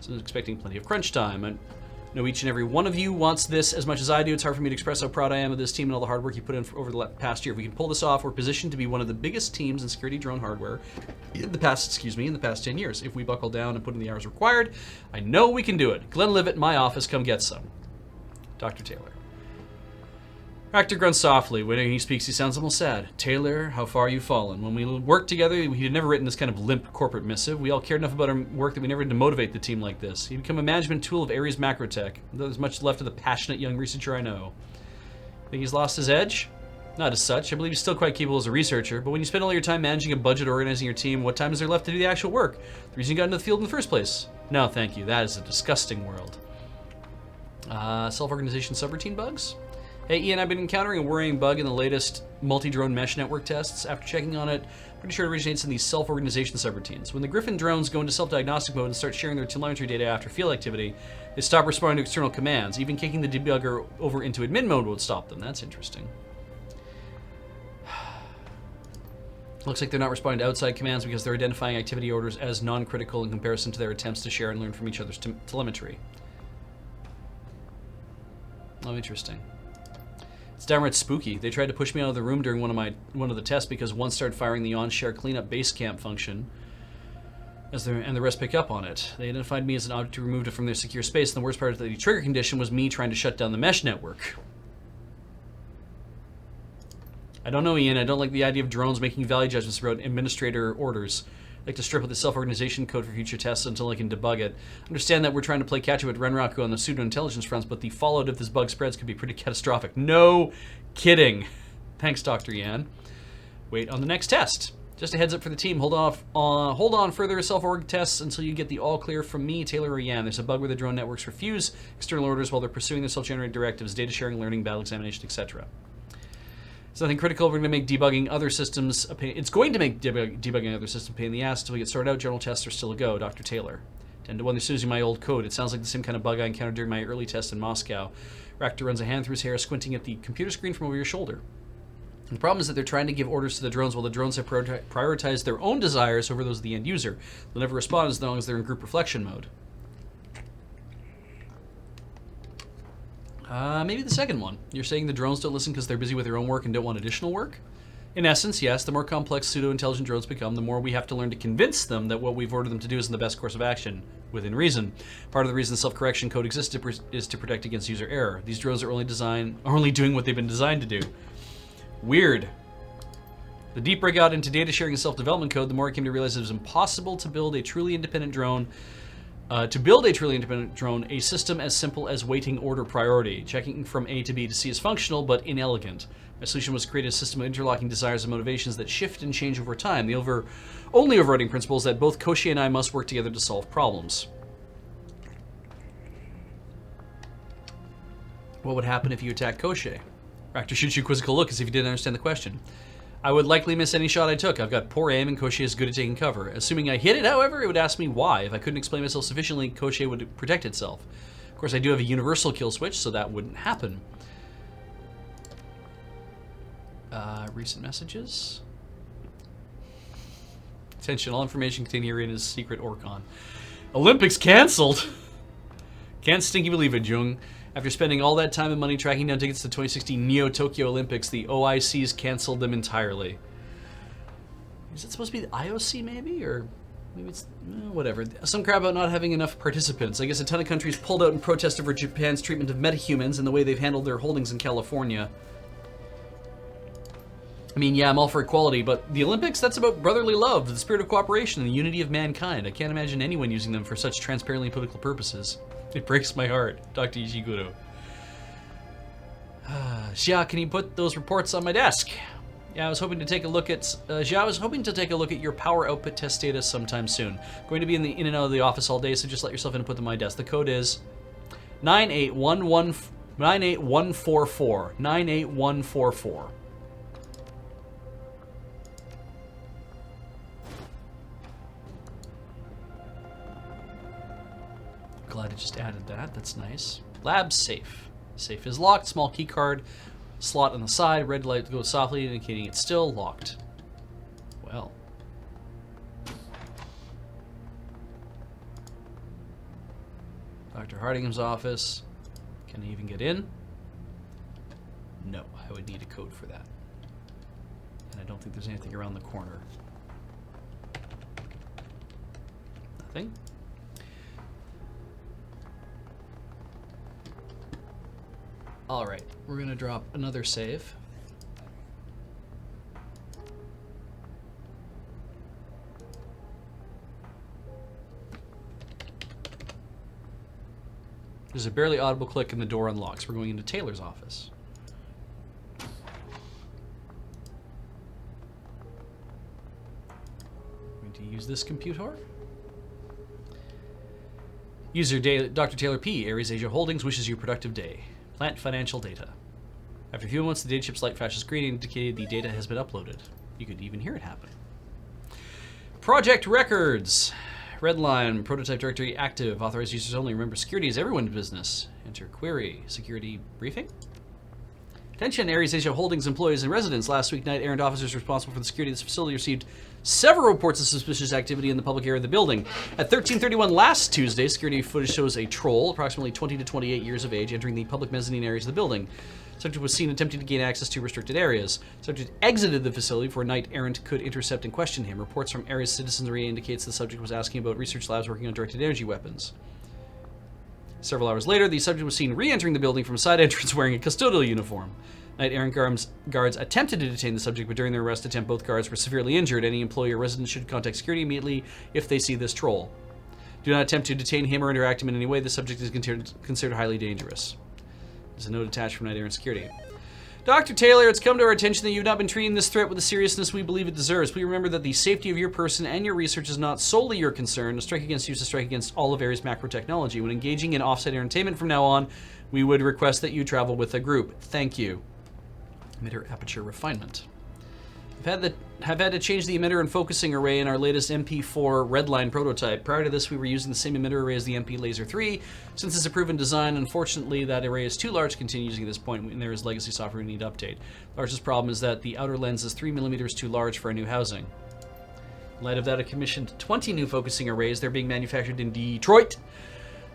so I'm expecting plenty of crunch time. I know each and every one of you wants this as much as I do. It's hard for me to express how proud I am of this team and all the hard work you put in over the past year. If we can pull this off, we're positioned to be one of the biggest teams in security drone hardware in the past 10 years. If we buckle down and put in the hours required, I know we can do it. Glenlivet, my office, come get some. Dr. Taylor. Ractor grunts softly. When he speaks, he sounds almost sad. Taylor, how far you've fallen. When we worked together, he had never written this kind of limp corporate missive. We all cared enough about our work that we never had to motivate the team like this. He'd become a management tool of Ares Macrotech. There's much left of the passionate young researcher I know. Think he's lost his edge? Not as such. I believe you're still quite capable as a researcher, but when you spend all your time managing a budget, organizing your team, what time is there left to do the actual work? The reason you got into the field in the first place. No, thank you. That is a disgusting world. Self-organization subroutine bugs? Hey, Ian, I've been encountering a worrying bug in the latest multi-drone mesh network tests. After checking on it, pretty sure it originates in these self-organization subroutines. When the Griffin drones go into self-diagnostic mode and start sharing their telemetry data after field activity, they stop responding to external commands. Even kicking the debugger over into admin mode would stop them. That's interesting. Looks like they're not responding to outside commands because they're identifying activity orders as non-critical in comparison to their attempts to share and learn from each other's telemetry. Oh, interesting. It's downright spooky. They tried to push me out of the room during one of the tests because one started firing the on-share cleanup base camp function, and the rest picked up on it. They identified me as an object removed from their secure space, and the worst part of the trigger condition was me trying to shut down the mesh network. I don't know, Ian. I don't like the idea of drones making value judgments about administrator orders. I'd like to strip out the self-organization code for future tests until I can debug it. Understand that we're trying to play catch-up at Renraku on the pseudo-intelligence fronts, but the fallout if this bug spreads could be pretty catastrophic. No kidding. Thanks, Dr. Yan. Wait on the next test. Just a heads up for the team. Hold on further self-org tests until you get the all-clear from me, Taylor, or Yan. There's a bug where the drone networks refuse external orders while they're pursuing their self-generated directives, data sharing, learning, battle examination, etc. It's nothing critical. We're going to make debugging other systems a pain. It's going to make debugging other systems a pain in the ass until we get sorted out. General tests are still a go, Dr. Taylor. Tend to wonder using my old code. It sounds like the same kind of bug I encountered during my early test in Moscow. Ractor runs a hand through his hair, squinting at the computer screen from over your shoulder. And the problem is that they're trying to give orders to the drones while the drones have prioritized their own desires over those of the end user. They'll never respond as long as they're in group reflection mode. Maybe the second one. You're saying the drones don't listen because they're busy with their own work and don't want additional work? In essence, yes. The more complex pseudo-intelligent drones become, the more we have to learn to convince them that what we've ordered them to do is in the best course of action, within reason. Part of the reason self-correction code exists is to protect against user error. These drones are only doing what they've been designed to do. Weird. The deeper I got into data sharing and self-development code, the more I came to realize it was impossible to build a truly independent drone. A system as simple as waiting order priority. Checking from A to B to C is functional, but inelegant. My solution was to create a system of interlocking desires and motivations that shift and change over time. The only overriding principle is that both Koshi and I must work together to solve problems. What would happen if you attacked Koshi? Ractor shoots you a quizzical look as if you didn't understand the question. I would likely miss any shot I took. I've got poor aim and Koshi is good at taking cover. Assuming I hit it, however, it would ask me why. If I couldn't explain myself sufficiently, Koshi would protect itself. Of course, I do have a universal kill switch, so that wouldn't happen. Recent messages. Attention, all information contained herein is secret Orcon. Olympics cancelled! Can't stinky believe it, Jung. After spending all that time and money tracking down tickets to the 2016 Neo-Tokyo Olympics, the OICs canceled them entirely. Is it supposed to be the IOC, maybe? Or maybe it's... whatever. Some crap about not having enough participants. I guess a ton of countries pulled out in protest over Japan's treatment of metahumans and the way they've handled their holdings in California. I mean, yeah, I'm all for equality, but the Olympics, that's about brotherly love, the spirit of cooperation, and the unity of mankind. I can't imagine anyone using them for such transparently political purposes. It breaks my heart. Dr. Ishiguro. Xia, can you put those reports on my desk? Yeah, I was hoping to take a look at your power output test data sometime soon. Going to be in and out of the office all day, so just let yourself in and put them on my desk. The code is 98144. 98144. Glad I just added that. That's nice. Lab safe. Safe is locked. Small key card. Slot on the side. Red light goes softly, indicating it's still locked. Well. Dr. Hardingham's office. Can I even get in? No. I would need a code for that. And I don't think there's anything around the corner. Nothing. Alright, we're going to drop another save. There's a barely audible click and the door unlocks. We're going into Taylor's office. to use this computer. User Dr. Taylor P. Aries Asia Holdings wishes you a productive day. Plant financial data. After a few moments, the data chip's light flashes green, indicating the data has been uploaded. You could even hear it happen. Project records. Red line, prototype directory active. Authorized users only. Remember, security is everyone's business. Enter query. Security briefing? Attention, Aries Asia Holdings employees and residents. Last week, night errant officers responsible for the security of this facility received several reports of suspicious activity in the public area of the building. At 13:31 last Tuesday, security footage shows a troll, approximately 20 to 28 years of age, entering the public mezzanine areas of the building. Subject was seen attempting to gain access to restricted areas. Subject exited the facility before night errant could intercept and question him. Reports from area's citizenry indicates the subject was asking about research labs working on directed energy weapons. Several hours later, the subject was seen re-entering the building from a side entrance wearing a custodial uniform. Night errant guards attempted to detain the subject, but during their arrest attempt, both guards were severely injured. Any employee or resident should contact security immediately if they see this troll. Do not attempt to detain him or interact him in any way. The subject is considered highly dangerous. There's a note attached from night errant security. Dr. Taylor, it's come to our attention that you've not been treating this threat with the seriousness we believe it deserves. Please remember that the safety of your person and your research is not solely your concern. A strike against you is a strike against all of Ares macro technology. When engaging in offsite entertainment from now on, we would request that you travel with a group. Thank you. Emitter aperture refinement. Have had to change the emitter and focusing array in our latest MP4 redline prototype. Prior to this, we were using the same emitter array as the MP Laser 3. Since it's a proven design, unfortunately, that array is too large to continue using at this point, and there is legacy software we need to update. The largest problem is that the outer lens is 3 millimeters too large for our new housing. In light of that, I commissioned 20 new focusing arrays. They're being manufactured in Detroit,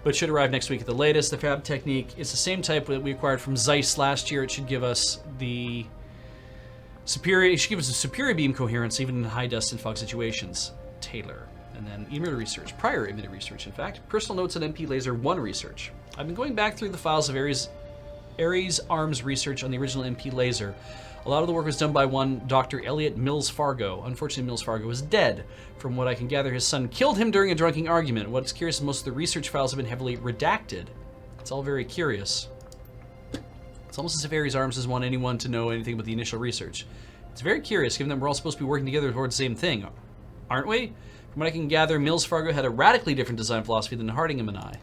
but should arrive next week at the latest. The fab technique is the same type that we acquired from Zeiss last year. It should give us a superior beam coherence even in high dust and fog situations. Taylor. And then emitter research, prior emitter research in fact. Personal notes on MP Laser 1 research. I've been going back through the files of Ares Arms research on the original MP Laser. A lot of the work was done by one Dr. Elliot Mills Fargo. Unfortunately, Mills Fargo is dead. From what I can gather, his son killed him during a drunken argument. What's curious is most of the research files have been heavily redacted. It's all very curious. It's almost as if Ares Arms doesn't want anyone to know anything about the initial research. It's very curious, given that we're all supposed to be working together towards the same thing, aren't we? From what I can gather, Mills Fargo had a radically different design philosophy than Hardingham and I.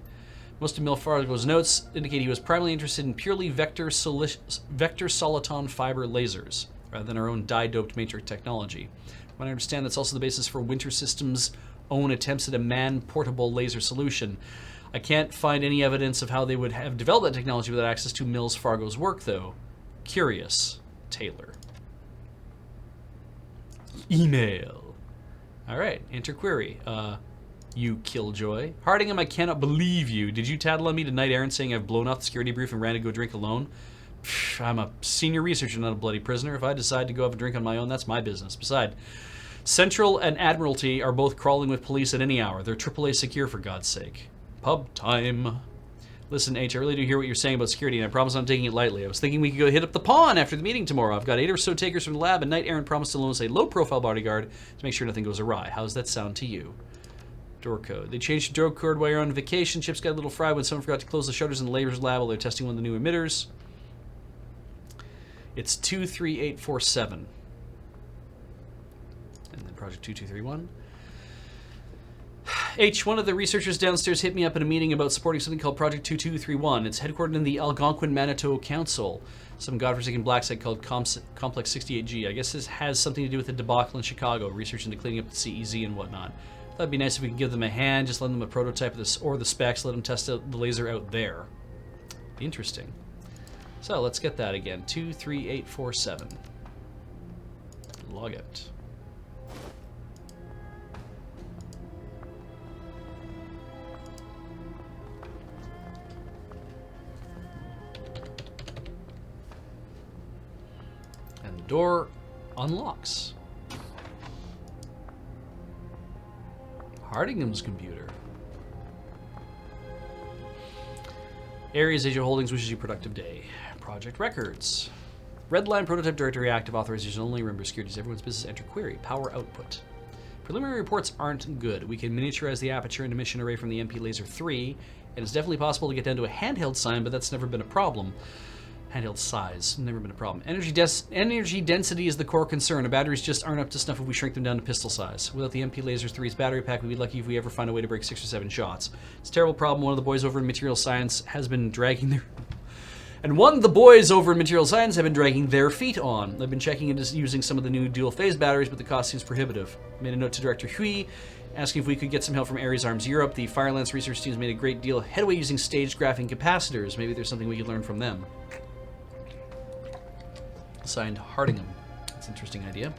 Most of Mills Fargo's notes indicate he was primarily interested in purely vector soliton fiber lasers, rather than our own dye-doped matrix technology. From what I understand, that's also the basis for Winter Systems' own attempts at a man-portable laser solution. I can't find any evidence of how they would have developed that technology without access to Mills Fargo's work, though. Curious. Taylor. Email. Alright, enter query. You killjoy. Hardingham, I cannot believe you. Did you tattle on me to night errant saying I've blown off the security brief and ran to go drink alone? Pfft, I'm a senior researcher, not a bloody prisoner. If I decide to go have a drink on my own, that's my business. Besides, Central and Admiralty are both crawling with police at any hour. They're AAA secure, for God's sake. Pub time. Listen, H, I really do hear what you're saying about security, and I promise I'm taking it lightly. I was thinking we could go hit up the pawn after the meeting tomorrow. I've got 8 or so takers from the lab, and Knight Errant promised to loan us a low-profile bodyguard to make sure nothing goes awry. How does that sound to you? Door code. They changed the door code while you're on vacation. Chips got a little fried when someone forgot to close the shutters in the labor's lab while they're testing one of the new emitters. It's 23847. And then project 2231. H, one of the researchers downstairs hit me up in a meeting about supporting something called Project 2231. It's headquartered in the Algonquin Manitou Council, some godforsaken black site called Complex 68G. I guess this has something to do with the debacle in Chicago, research into cleaning up the CEZ and whatnot. I thought it'd be nice if we could give them a hand, just lend them a prototype of this or the specs, let them test out the laser out there. Interesting. So let's get that again. 23847. Log out. And the door unlocks. Hardingham's computer. Ares Asia Holdings wishes you a productive day. Project records. Redline prototype directory active, authorization only. Remember, security is everyone's business. Enter query. Power output. Preliminary reports aren't good. We can miniaturize the aperture and emission array from the MP Laser 3, and it's definitely possible to get down to a handheld sign, but that's never been a problem. Handheld size, never been a problem. Energy density is the core concern. Our batteries just aren't up to snuff if we shrink them down to pistol size. Without the MP Lasers 3's battery pack, we'd be lucky if we ever find a way to break 6 or 7 shots. It's a terrible problem. One of the boys over in material science has been dragging their... And one of the boys over in material science have been dragging their feet on. I've been checking into using some of the new dual-phase batteries, but the cost seems prohibitive. Made a note to Director Hui, asking if we could get some help from Ares Arms Europe. The Firelance research team's made a great deal of headway using staged graphing capacitors. Maybe there's something we could learn from them. Signed, Hardingham. That's an interesting idea.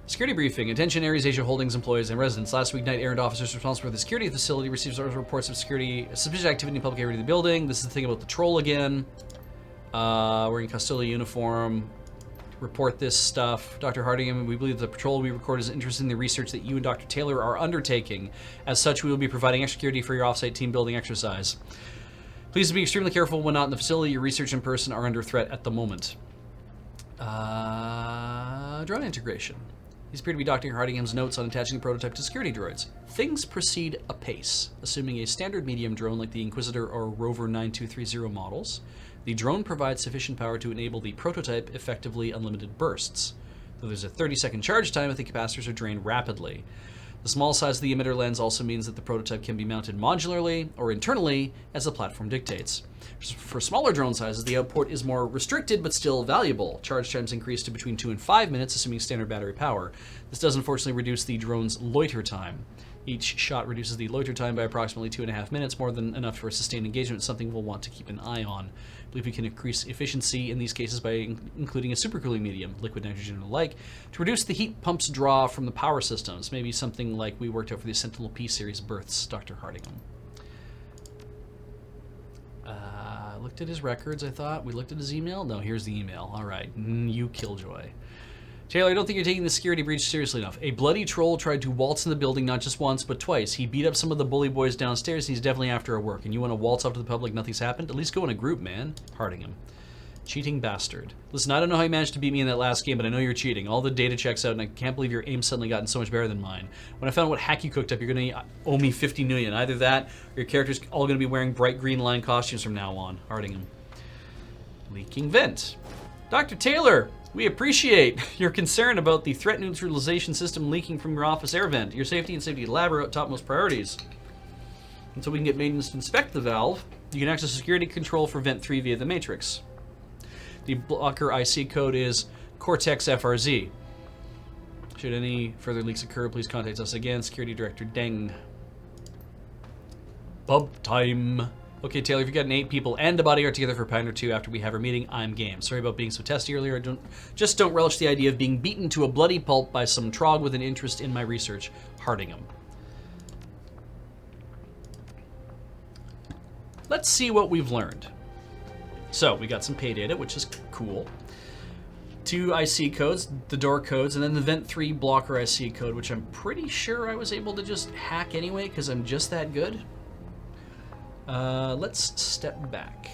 Security briefing. Attention Ares Asia Holdings employees and residents. Last week, night errant officers responsible for the security facility received reports of suspicious activity in public area of the building. This is the thing about the troll again. Wearing custodial uniform. Report this stuff. Dr. Hardingham, we believe the patrol we record is interested in the research that you and Dr. Taylor are undertaking. As such, we will be providing extra security for your offsite team building exercise. Please be extremely careful when not in the facility. Your research in person are under threat at the moment. Drone integration. These appear to be Dr. Hardingham's notes on attaching the prototype to security droids. Things proceed apace. Assuming a standard medium drone like the Inquisitor or Rover 9230 models, the drone provides sufficient power to enable the prototype effectively unlimited bursts. Though there's a 30-second charge time if the capacitors are drained rapidly. The small size of the emitter lens also means that the prototype can be mounted modularly or internally as the platform dictates. For smaller drone sizes, the output is more restricted but still valuable. Charge times increase to between 2 and 5 minutes, assuming standard battery power. This does unfortunately reduce the drone's loiter time. Each shot reduces the loiter time by approximately 2.5 minutes, more than enough for a sustained engagement, something we'll want to keep an eye on. I believe we can increase efficiency in these cases by including a supercooling medium, liquid nitrogen or the like, to reduce the heat pump's draw from the power systems. Maybe something like we worked out for the Sentinel P series berths, Dr. Hardingham. Looked at his records, I thought. We looked at his email? No, here's the email. All right, you killjoy. Taylor, I don't think you're taking the security breach seriously enough. A bloody troll tried to waltz in the building not just once, but twice. He beat up some of the bully boys downstairs, and he's definitely after our work. And you want to waltz off to the public, nothing's happened? At least go in a group, man. Hardingham. Cheating bastard. Listen, I don't know how you managed to beat me in that last game, but I know you're cheating. All the data checks out, and I can't believe your aim suddenly gotten so much better than mine. When I found what hack you cooked up, you're going to owe me 50 million. Either that, or your character's all going to be wearing bright green line costumes from now on. Hardingham. Leaking vent. Dr. Taylor, we appreciate your concern about the threat neutralization system leaking from your office air vent. Your safety and safety of the lab are our topmost priorities. Until we can get maintenance to inspect the valve, you can access security control for vent 3 via the matrix. The blocker IC code is Cortex FRZ. Should any further leaks occur, please contact us again. Security Director Deng. Bub time. Okay, Taylor, if you got 8 people and a bodyguard together for a pound or two after we have our meeting, I'm game. Sorry about being so testy earlier. I just don't relish the idea of being beaten to a bloody pulp by some trog with an interest in my research. Hardingham. Let's see what we've learned. So, we got some pay data, which is cool. 2 IC codes, the door codes, and then the Vent 3 blocker IC code, which I'm pretty sure I was able to just hack anyway, because I'm just that good. Let's step back.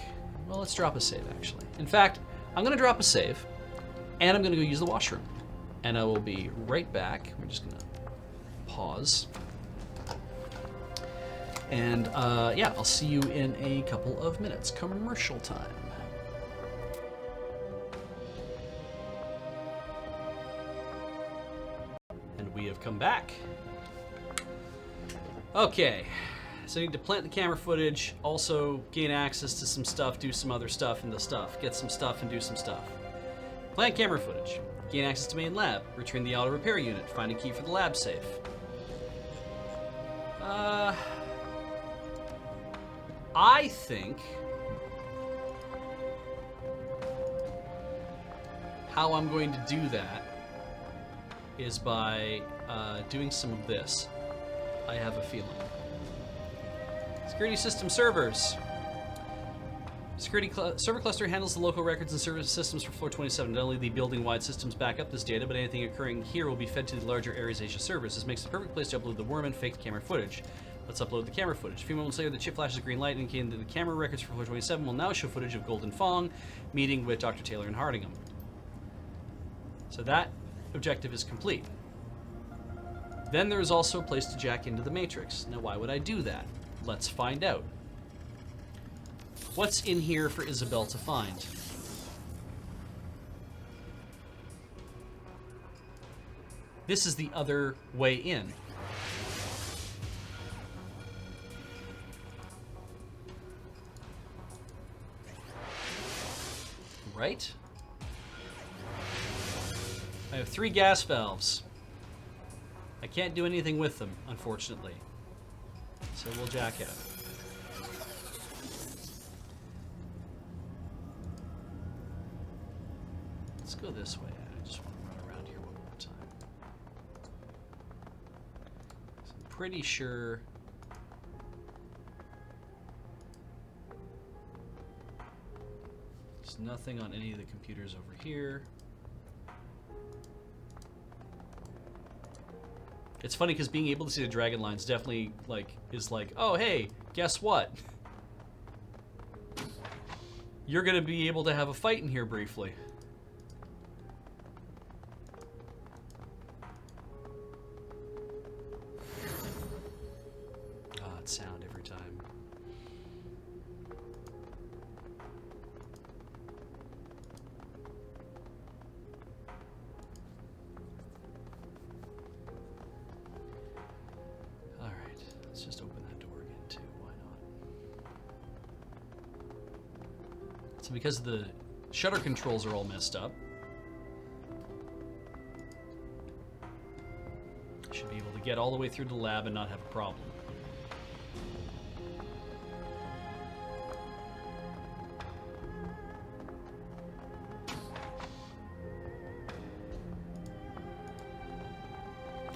Well, let's drop a save, actually. In fact, I'm going to drop a save, and I'm going to go use the washroom. And I will be right back. We're just going to pause. And, yeah, I'll see you in a couple of minutes. Commercial time. And we have come back. Okay. So I need to plant the camera footage, also gain access to some stuff, do some other stuff in the stuff, get some stuff and do some stuff. Plant camera footage, gain access to main lab, return the auto repair unit, find a key for the lab safe. I think how I'm going to do that is by doing some of this. I have a feeling. Security system servers. Security server cluster handles the local records and service systems for floor 27. Not only the building-wide systems back up this data, but anything occurring here will be fed to the larger Ares Asia servers. This makes the perfect place to upload the worm and faked camera footage. Let's upload the camera footage. A few moments later, the chip flashes a green light indicating that the camera records for floor 27 will now show footage of Golden Fong meeting with Dr. Taylor and Hardingham. So that objective is complete. Then there is also a place to jack into the matrix. Now, why would I do that? Let's find out. What's in here for Isabel to find? This is the other way in. Right? I have 3 gas valves. I can't do anything with them, unfortunately. So we'll jack out. Let's go this way. I just want to run around here one more time. So I'm pretty sure... there's nothing on any of the computers over here. It's funny because being able to see the dragon lines definitely is like, oh hey, guess what? You're gonna be able to have a fight in here briefly. Ah, it's sound every time. Let's just open that door again too, why not? So because the shutter controls are all messed up, I should be able to get all the way through the lab and not have a problem.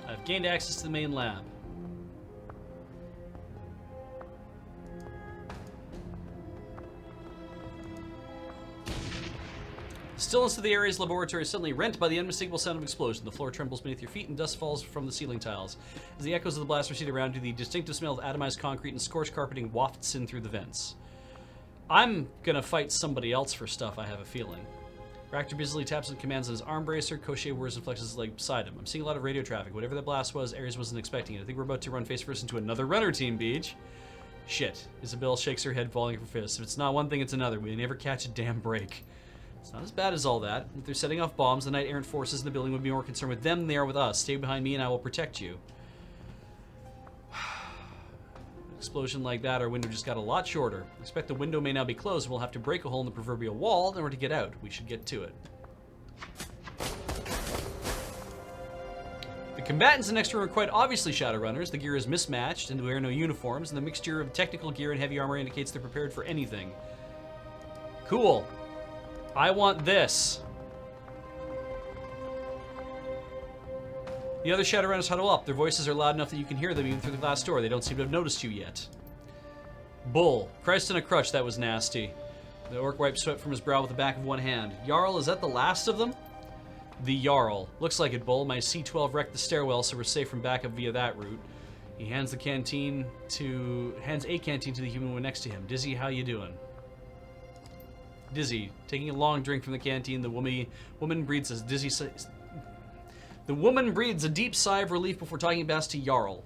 I've gained access to the main lab. Stillness of the area's laboratory is suddenly rent by the unmistakable sound of explosion. The floor trembles beneath your feet and dust falls from the ceiling tiles. As the echoes of the blast recede around you, the distinctive smell of atomized concrete and scorched carpeting wafts in through the vents. I'm gonna fight somebody else for stuff, I have a feeling. Ractor busily taps and commands on his arm bracer. Koshie whirs and flexes his leg beside him. I'm seeing a lot of radio traffic. Whatever that blast was, Ares wasn't expecting it. I think we're about to run face first into another runner team, Beach. Shit. Isabel shakes her head, falling her fist. If it's not one thing, it's another. We never catch a damn break. It's not as bad as all that. If they're setting off bombs, the Knight Errant forces in the building would be more concerned with them than they are with us. Stay behind me and I will protect you. An explosion like that, our window just got a lot shorter. I expect the window may now be closed and we'll have to break a hole in the proverbial wall in order to get out. We should get to it. The combatants in the next room are quite obviously Shadowrunners. The gear is mismatched and they wear no uniforms, and the mixture of technical gear and heavy armor indicates they're prepared for anything. Cool. I want this. The other Shadowrunners huddle up. Their voices are loud enough that you can hear them even through the glass door. They don't seem to have noticed you yet. Bull. Christ in a crutch, that was nasty. The orc wipes sweat from his brow with the back of one hand. Jarl, is that the last of them? The Jarl. Looks like it, Bull. My C-12 wrecked the stairwell, so we're safe from backup via that route. He hands a canteen to the human one next to him. Dizzy, how you doing? Dizzy, taking a long drink from the canteen, the woman breathes a deep sigh of relief before talking back to Jarl.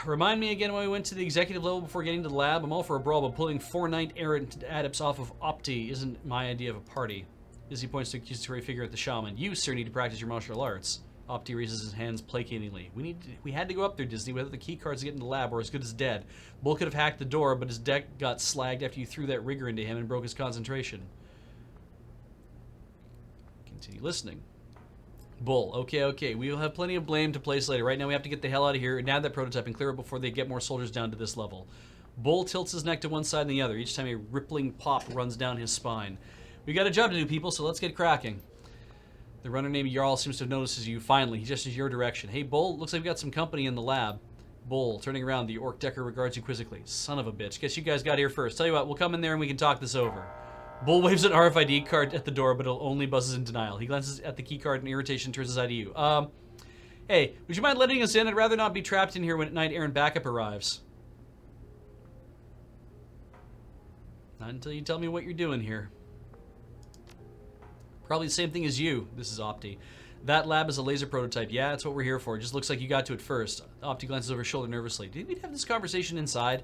Remind me again when we went to the executive level before getting to the lab. I'm all for a brawl, but pulling 4 Knight Errant adepts off of Opti isn't my idea of a party. Dizzy points to the accusatory figure at the shaman. You, sir, need to practice your martial arts. Opti raises his hands placatingly. We had to go up there, Disney, whether the key cards to get into the lab or as good as dead. Bull could have hacked the door, but his deck got slagged after you threw that rigger into him and broke his concentration. Continue listening. Bull, okay. We will have plenty of blame to place later. Right now we have to get the hell out of here and nab that prototype and clear it before they get more soldiers down to this level. Bull tilts his neck to one side and the other, each time a rippling pop runs down his spine. We got a job to do, people, so let's get cracking. The runner named Jarl seems to have noticed you finally. He gestures your direction. Hey, Bull, looks like we got some company in the lab. Bull, turning around, the orc decker regards you quizzically. Son of a bitch. Guess you guys got here first. Tell you what, we'll come in there and we can talk this over. Bull waves an RFID card at the door, but it only buzzes in denial. He glances at the key card in irritation, turns his eye to you. Hey, would you mind letting us in? I'd rather not be trapped in here when Knight Errant backup arrives. Not until you tell me what you're doing here. Probably the same thing as you. This is Opti. That lab is a laser prototype. Yeah, that's what we're here for. It just looks like you got to it first. Opti glances over his shoulder nervously. Didn't we have this conversation inside?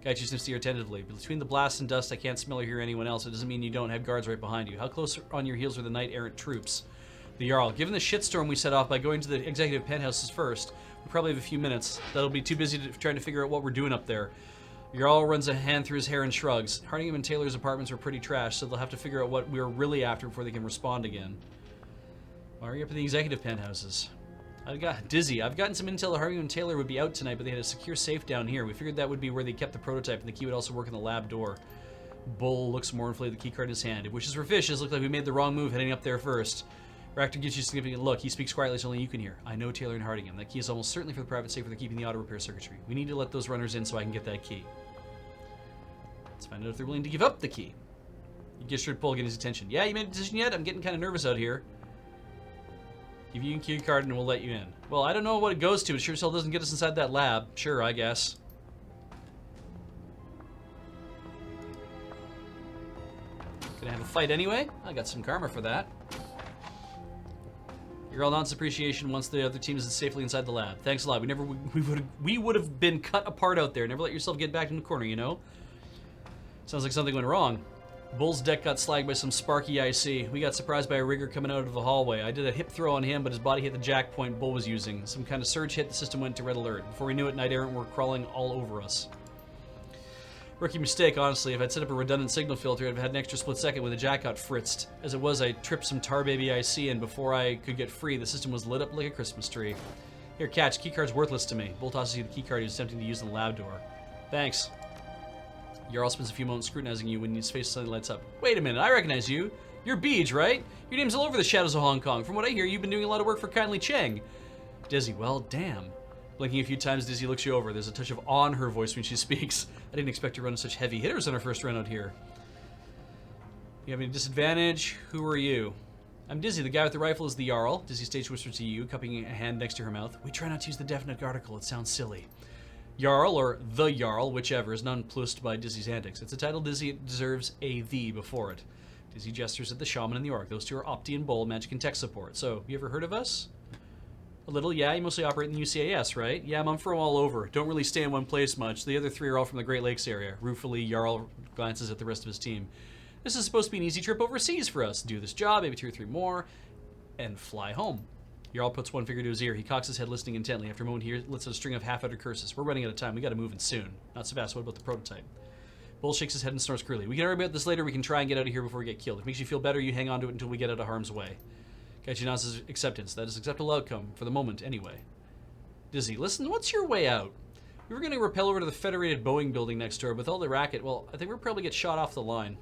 Gaichi sniffs the air tentatively. Between the blast and dust, I can't smell or hear anyone else. It doesn't mean you don't have guards right behind you. How close on your heels are the knight-errant troops? The Jarl. Given the shitstorm we set off by going to the executive penthouses first, we probably have a few minutes. That'll be too busy trying to figure out what we're doing up there. Jarl runs a hand through his hair and shrugs. Hardingham and Taylor's apartments are pretty trash, so they'll have to figure out what we're really after before they can respond again. Why are you up in the executive penthouses? I've gotten some intel that Hardingham and Taylor would be out tonight, but they had a secure safe down here. We figured that would be where they kept the prototype, and the key would also work in the lab door. Bull looks mournfully at the keycard in his hand. If wishes were fishes, look like we made the wrong move heading up there first. Ractor gives you a significant look. He speaks quietly so only you can hear. I know Taylor and Hardingham. That key is almost certainly for the private safe where they're keeping the auto repair circuitry. We need to let those runners in so I can get that key. Let's find out if they're willing to give up the key. You get Bull, get his attention. Yeah, you made a decision yet? I'm getting kind of nervous out here. Give you a key card and we'll let you in. Well, I don't know what it goes to. It sure as hell doesn't get us inside that lab. Sure, I guess. Gonna have a fight anyway. I got some karma for that. You're all nonce appreciation once the other team is safely inside the lab. Thanks a lot. We would have been cut apart out there. Never let yourself get back in the corner, you know? Sounds like something went wrong. Bull's deck got slagged by some sparky IC. We got surprised by a rigger coming out of the hallway. I did a hip throw on him, but his body hit the jack point Bull was using. Some kind of surge hit, the system went to red alert. Before we knew it, Knight-Errant were crawling all over us. Rookie mistake, honestly. If I'd set up a redundant signal filter, I'd have had an extra split second when the jack got fritzed. As it was, I tripped some tar baby IC, and before I could get free, the system was lit up like a Christmas tree. Here, catch. Keycard's worthless to me. Bull tosses you the keycard he was attempting to use in the lab door. Thanks. Jarl spends a few moments scrutinizing you when his face suddenly lights up. Wait a minute, I recognize you. You're Beej, right? Your name's all over the shadows of Hong Kong. From what I hear, you've been doing a lot of work for Kindly Cheng. Dizzy, well, damn. Blinking a few times, Dizzy looks you over. There's a touch of awe in her voice when she speaks. I didn't expect to run into such heavy hitters on our first run out here. You have any disadvantage? Who are you? I'm Dizzy. The guy with the rifle is the Jarl. Dizzy stage whispers to you, cupping a hand next to her mouth. We try not to use the definite article. It sounds silly. Jarl, or the Jarl, whichever, is nonplussed by Dizzy's antics. It's a title Dizzy deserves a "the" before it. Dizzy gestures at the Shaman and the Orc. Those two are Opti and Bull, magic and tech support. So, you ever heard of us? A little, yeah. You mostly operate in the UCAS, right? Yeah, I'm from all over. Don't really stay in one place much. The other three are all from the Great Lakes area. Ruefully, Jarl glances at the rest of his team. This is supposed to be an easy trip overseas for us. Do this job, maybe 2 or 3 more, and fly home. Jarl puts one finger to his ear. He cocks his head, listening intently. After a moment, he lets out a string of half-uttered curses. We're running out of time. We gotta move in soon. Not so fast. What about the prototype? Bull shakes his head and snorts cruelly. We can argue about this later. We can try and get out of here before we get killed. If it makes you feel better, you hang on to it until we get out of harm's way. Gaichi nods his acceptance. That is an acceptable outcome, for the moment, anyway. Dizzy, listen, what's your way out? We were gonna rappel over to the Federated Boeing building next door. With all the racket, well, I think we'll probably get shot off the line.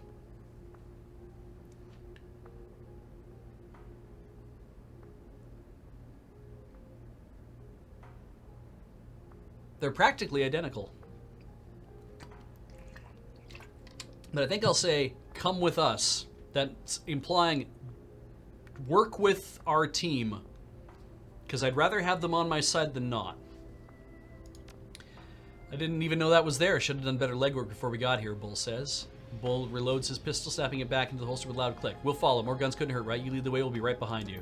They're practically identical. But I think I'll say, come with us. That's implying work with our team. Because I'd rather have them on my side than not. I didn't even know that was there. Should have done better legwork before we got here, Bull says. Bull reloads his pistol, snapping it back into the holster with a loud click. We'll follow. More guns couldn't hurt, right? You lead the way, we'll be right behind you.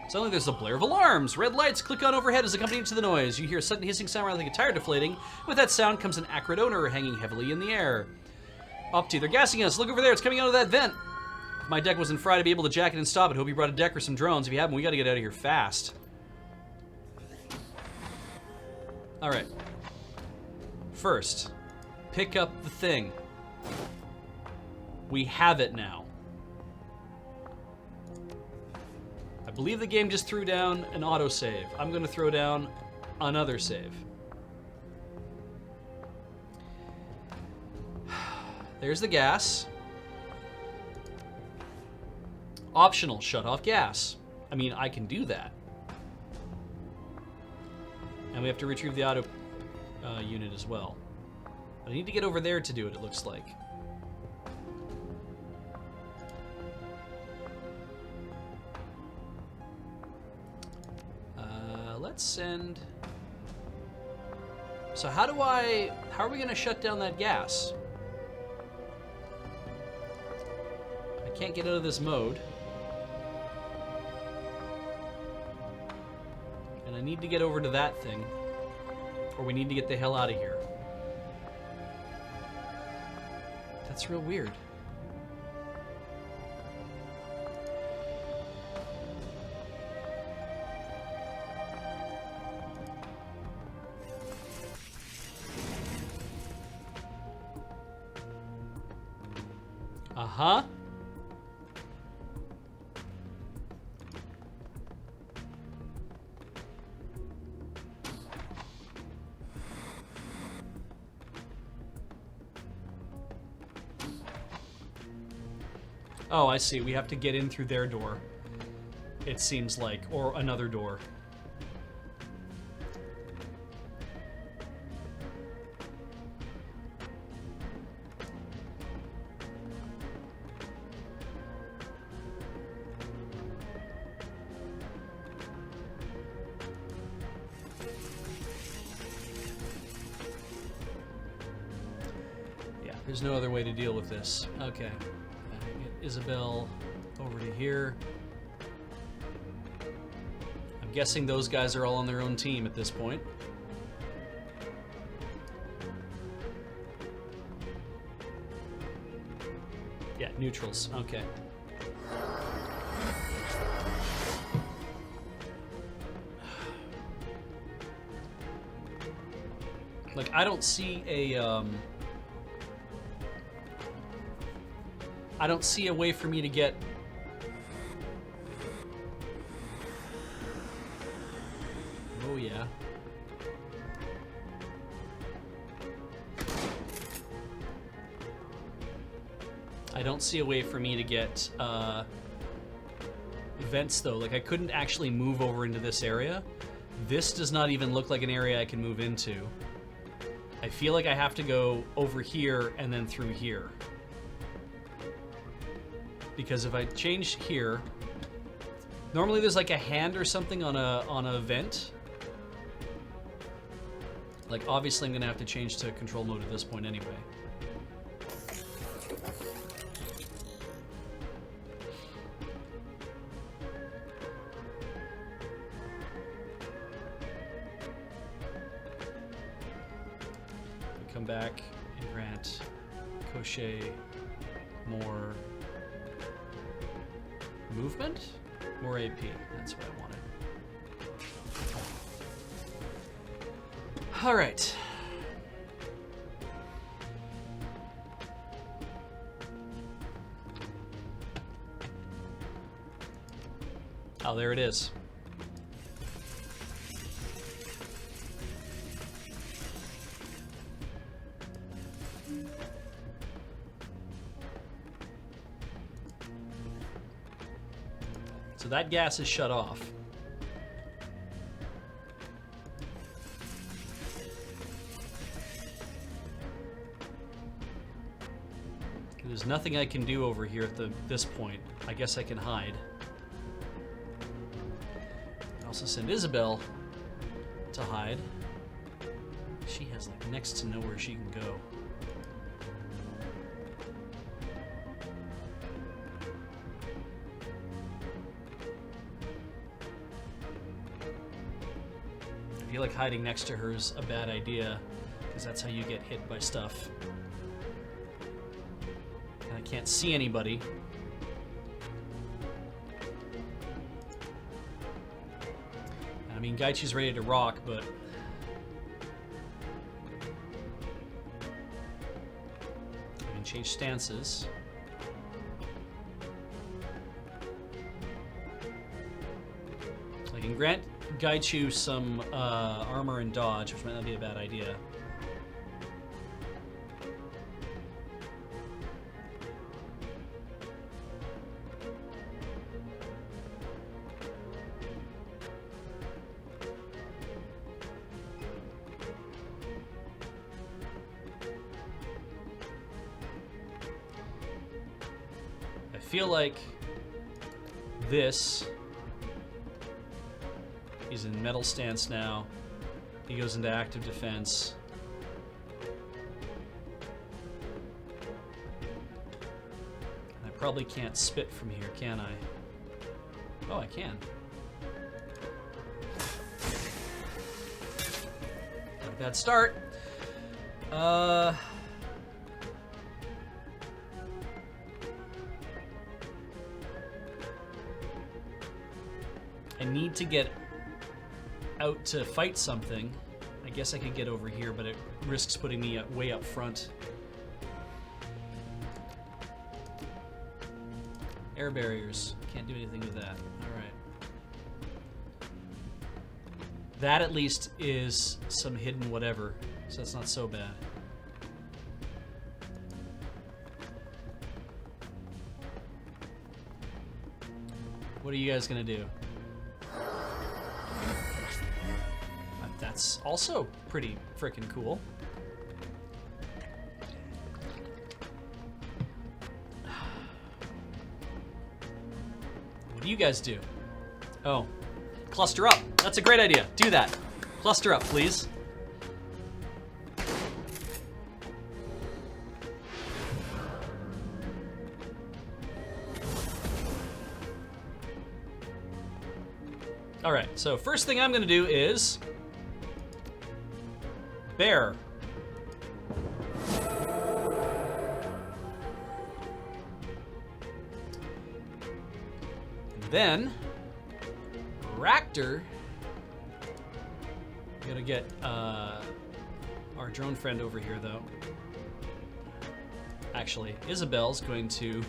Suddenly there's a blare of alarms. Red lights click on overhead as accompaniment to the noise. You hear a sudden hissing sound like a tire deflating. With that sound comes an acrid odor hanging heavily in the air. Opti, they're gassing us. Look over there. It's coming out of that vent. If my deck wasn't fried to be able to jack it and stop it. Hope you brought a deck or some drones. If you haven't, we got to get out of here fast. All right. First, pick up the thing. We have it now. I believe the game just threw down an autosave. I'm going to throw down another save. There's the gas. Optional, shut off gas. I mean, I can do that. And we have to retrieve the auto unit as well. But I need to get over there to do it, it looks like. Let's send... So how are we going to shut down that gas? I can't get out of this mode. And I need to get over to that thing. Or we need to get the hell out of here. That's real weird. Uh-huh. Oh, I see. We have to get in through their door. It seems like, or another door. Yeah, there's no other way to deal with this. Okay. Get Isabel over to here. I'm guessing those guys are all on their own team at this point. Yeah, neutrals. Okay. Like, I don't see a, I don't see a way for me to get... Oh, yeah. I don't see a way for me to get vents, though. Like, I couldn't actually move over into this area. This does not even look like an area I can move into. I feel like I have to go over here and then through here. Because if I change here, normally there's like a hand or something on a vent. Like, obviously I'm gonna have to change to control mode at this point anyway. Come back and grant Cochet more movement? More AP. That's what I wanted. All right. Oh, there it is. So that gas is shut off. There's nothing I can do over here at this point. I guess I can hide. I also send Isabel to hide. She has like next to nowhere she can go. I feel like hiding next to her is a bad idea, because that's how you get hit by stuff. And I can't see anybody. I mean, Gaichi's ready to rock, but... I can change stances. I can grant Gaichu some armor and dodge, which might not be a bad idea. I feel like this... He's in metal stance now. He goes into active defense. I probably can't spit from here, can I? Oh, I can. Not a bad start. need to get out to fight something, I guess I could get over here, but it risks putting me way up front. Air barriers. Can't do anything with that. Alright. That at least is some hidden whatever, so that's not so bad. What are you guys gonna do? That's also pretty frickin' cool. What do you guys do? Oh, cluster up. That's a great idea. Do that. Cluster up, please. All right, so first thing I'm gonna do is bear. Then Raptor. I'm gonna get our drone friend over here, though. Actually, Isabel's going to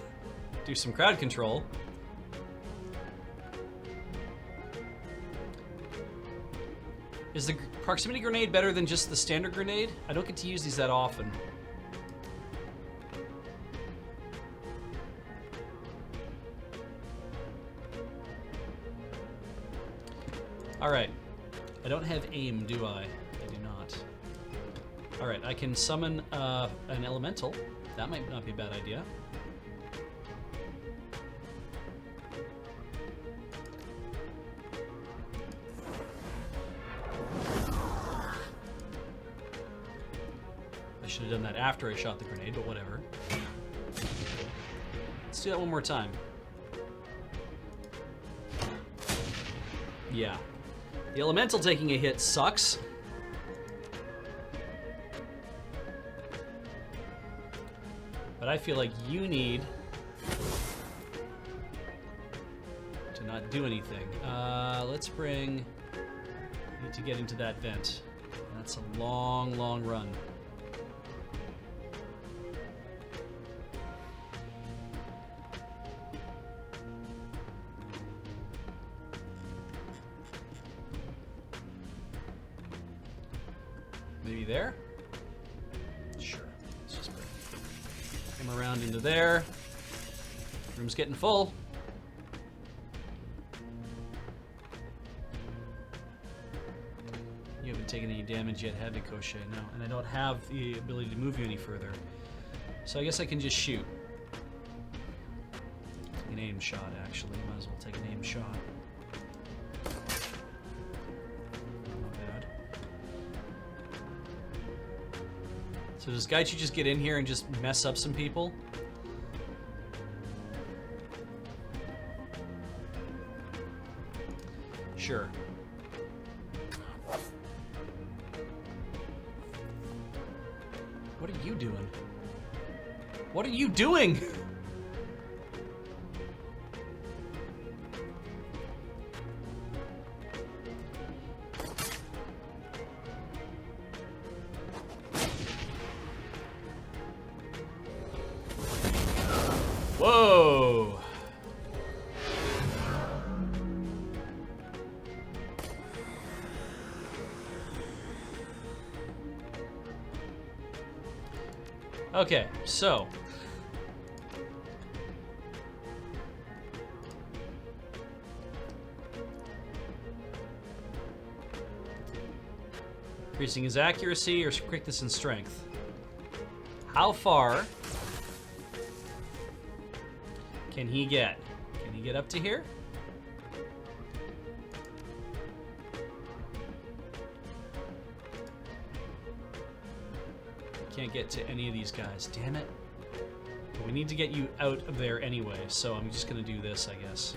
do some crowd control. Is the proximity grenade better than just the standard grenade? I don't get to use these that often. All right. I don't have aim, do I? I do not. All right, I can summon an elemental. That might not be a bad idea. I should have done that after I shot the grenade, but whatever. Let's do that one more time. Yeah. The elemental taking a hit sucks. But I feel like you need to not do anything. Let's bring... Need to get into that vent. That's a long, long run. Maybe there? Sure. Let's just bring him around into there. Room's getting full. You haven't taken any damage yet, have you, Koshe? No. And I don't have the ability to move you any further. So I guess I can just shoot. Take an aim shot, actually. Might as well take an aim shot. So does Gaichu just get in here and just mess up some people? Sure. What are you doing? What are you doing? Whoa! Okay, so increasing his accuracy or quickness and strength. How far can he get? Can he get up to here? Can't get to any of these guys. Damn it. But we need to get you out of there anyway, so I'm just gonna do this, I guess.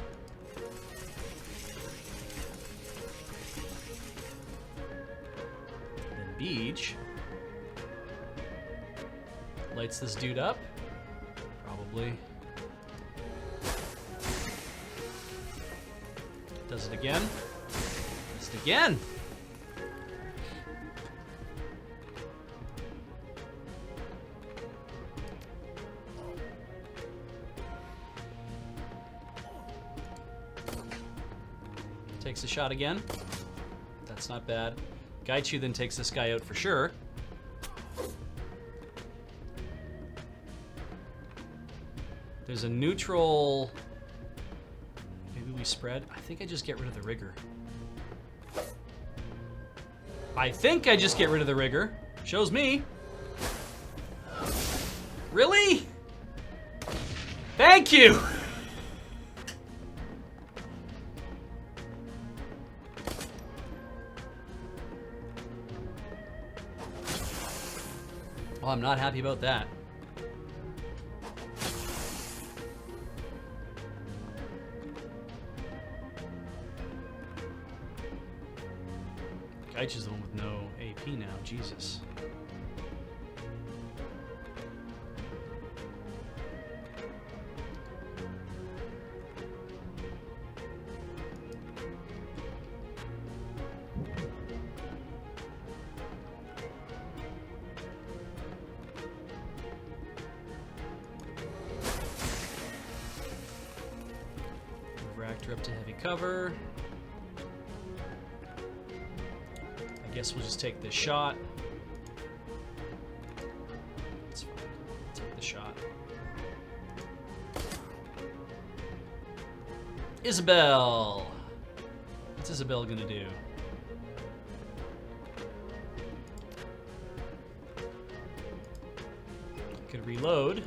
Then Beach lights this dude up. Probably. Does it again. Does it again. Takes a shot again. That's not bad. Gaichu then takes this guy out for sure. There's a neutral. Maybe we spread. I think I just get rid of the rigor. I think I just get rid of the rigor. Shows me. Really? Thank you! Oh, I'm not happy about that. Gaichu's the one with no AP now, Jesus. Reactor up to heavy cover. I guess we'll just take this shot. That's fine. Take the shot. Isabel! What's Isabel gonna do? Could reload.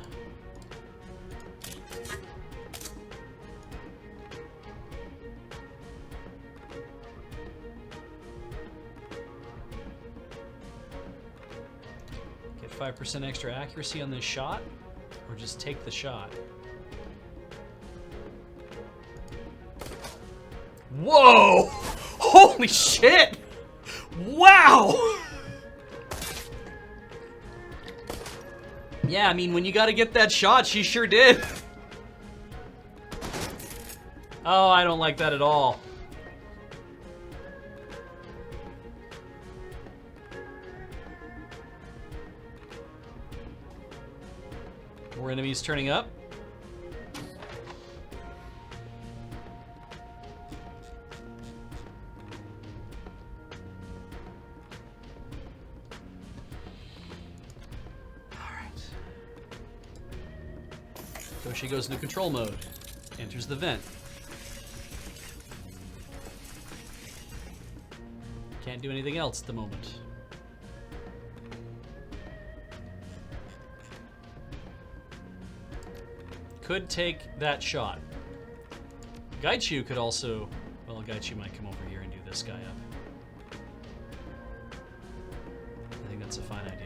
Get 5% extra accuracy on this shot, or just take the shot. Whoa! Holy shit! Wow! Yeah, I mean, when you gotta get that shot, she sure did. Oh, I don't like that at all. More enemies turning up. She goes into control mode, enters the vent. Can't do anything else at the moment. Could take that shot. Gaichu could also, well, Gaichu might come over here and do this guy up. I think that's a fine idea.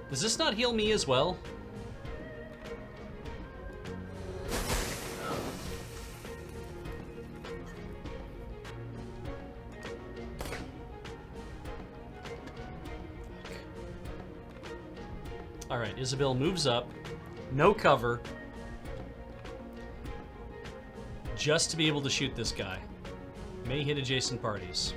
Does this not heal me as well? Alright, Isabel moves up. No cover. Just to be able to shoot this guy. May hit adjacent parties.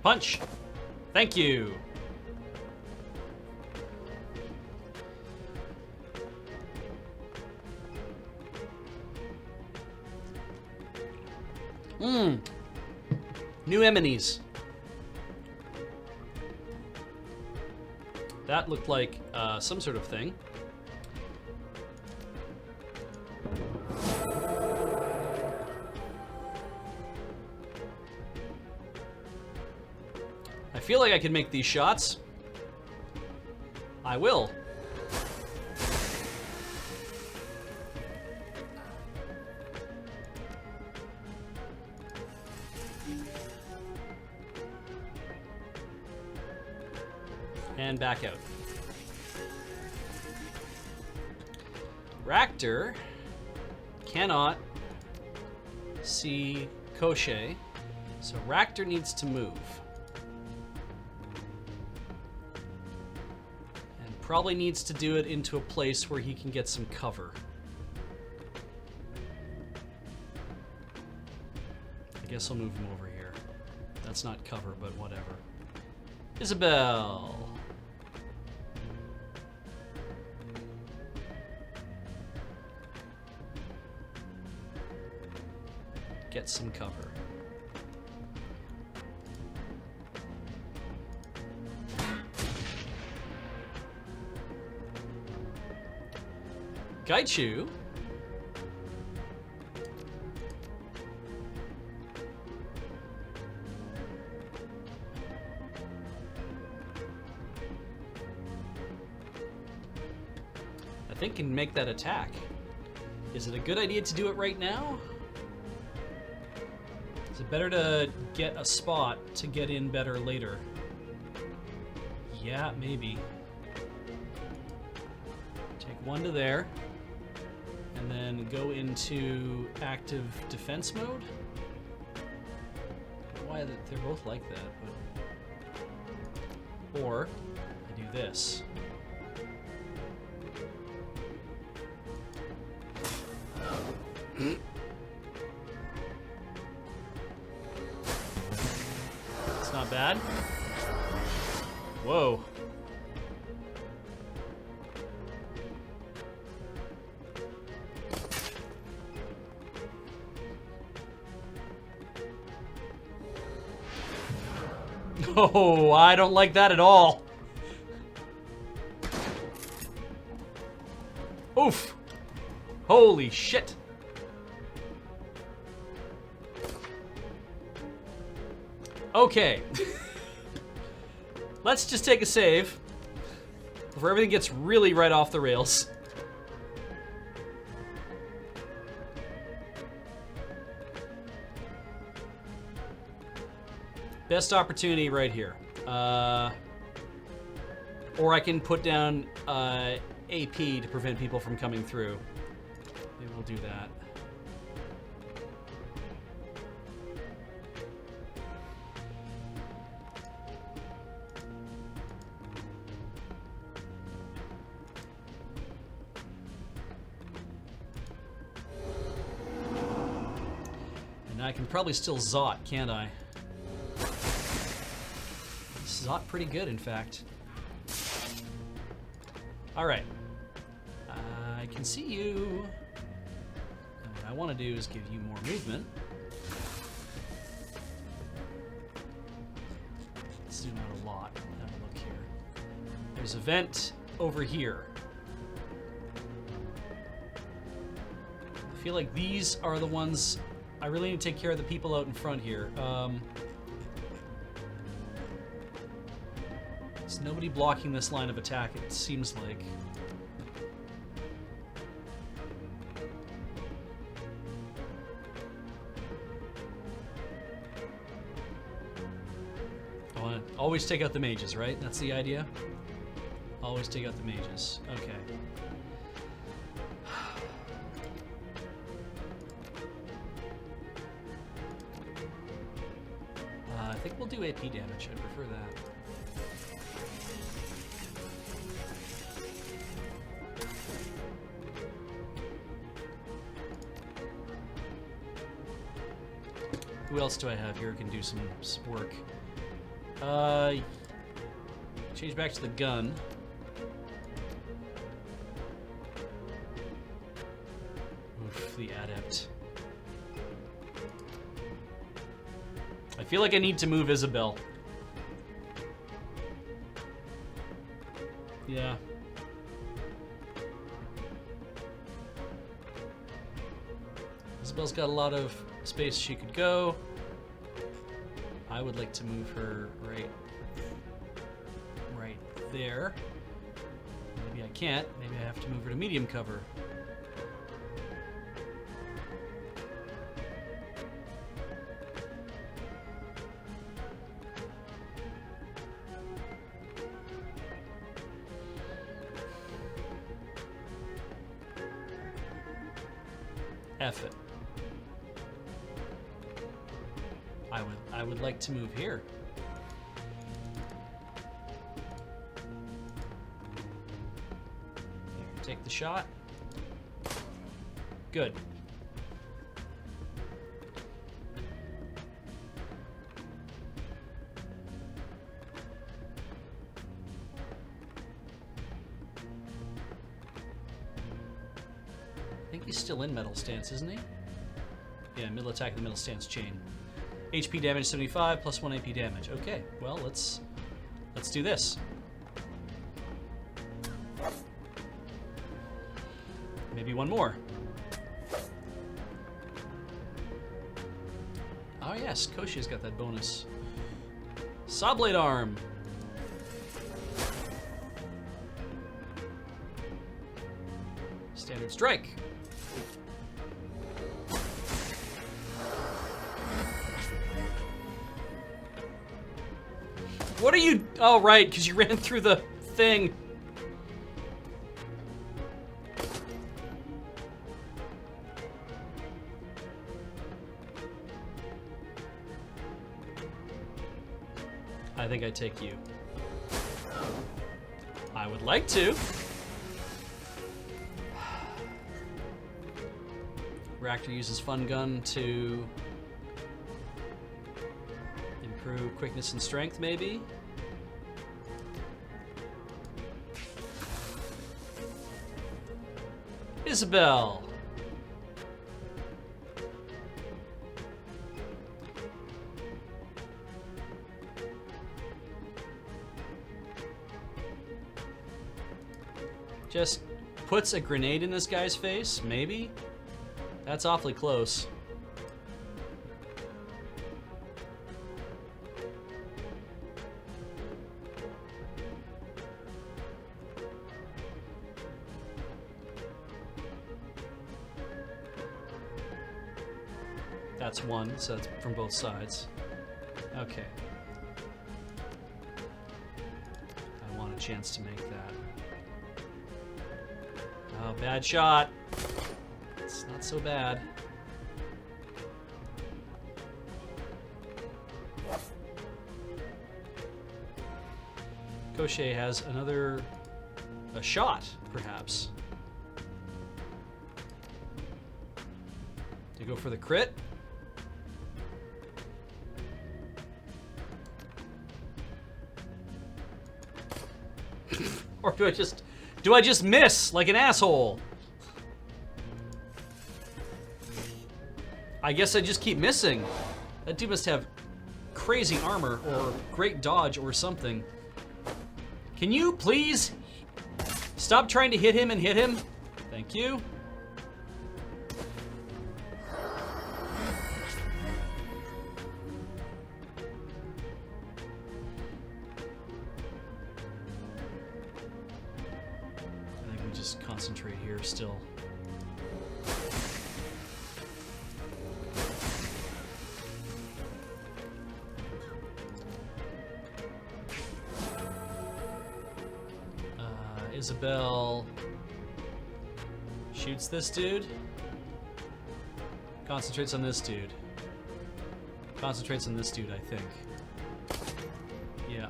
Punch! Thank you! New enemies. That looked like some sort of thing. I feel like I can make these shots. I will. And back out. Ractor cannot see Koshé, so Ractor needs to move. And probably needs to do it into a place where he can get some cover. I guess I'll move him over here. That's not cover, but whatever. Isabelle! Get some cover. Gaichu. I think can make that attack. Is it a good idea to do it right now? Is it better to get a spot to get in better later? Yeah, maybe. Take one to there. And then go into active defense mode. Why they're both like that, but... Or, I do this. It's not bad. Whoa. Oh, I don't like that at all. Oof. Holy shit. Okay. Let's just take a save before everything gets really right off the rails. Best opportunity right here. Or I can put down AP to prevent people from coming through. Maybe we'll do that. And I can probably still Zot, can't I? Zot pretty good, in fact. Alright. I can see you. And what I want to do is give you more movement. Let's zoom out a lot. Have a look here. There's a vent over here. I feel like these are the ones I really need to take care of the people out in front here. There's nobody blocking this line of attack, it seems like. I want to always take out the mages, right? That's the idea? Always take out the mages. Okay. I think we'll do AP damage. I prefer that. Who else do I have here who can do some work? Change back to the gun. Oof, the adept. I feel like I need to move Isabelle. Yeah. Isabelle's got a lot of space she could go. I would like to move her right there. Maybe I can't. Maybe I have to move her to medium cover. F it. I would like to move here. Here, take the shot. Good. I think he's still in metal stance, isn't he? Yeah, middle attack and the middle stance chain. HP damage 75 plus 1 AP damage. Okay, well let's do this. Maybe one more. Oh yes, Koshi's got that bonus. Sawblade arm. Standard strike. What are you? Oh, right, because you ran through the thing. I think I take you. I would like to. Reactor uses Fun Gun to improve quickness and strength, maybe? Isabel! Just puts a grenade in this guy's face, maybe? That's awfully close. That's one, so that's from both sides. Okay. I want a chance to make that. Oh, bad shot. It's not so bad. Koshie has a shot, perhaps. Do you go for the crit? Or do I just miss like an asshole? I guess I just keep missing. That dude must have crazy armor or great dodge or something. Can you please stop trying to hit him and hit him? Thank you. I think we just concentrate here still. Isabel shoots this dude. Concentrates on this dude. Concentrates on this dude, I think. Yeah.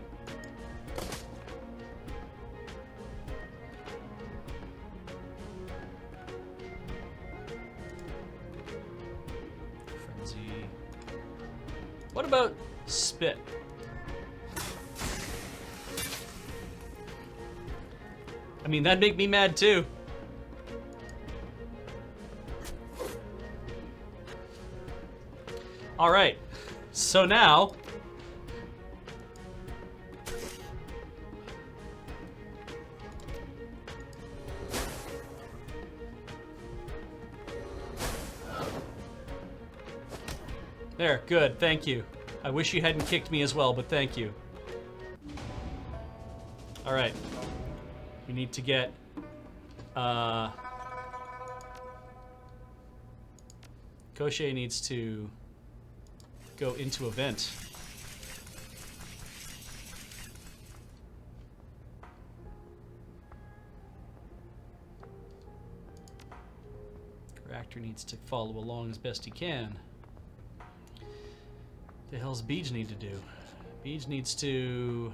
Frenzy. What about spit? I mean, that'd make me mad too. All right, so now there, good, thank you. I wish you hadn't kicked me as well, but thank you. All right. We need to get, Koshie needs to go into a vent. actor needs to follow along as best he can. The hell's Beej need to do? Beej needs to...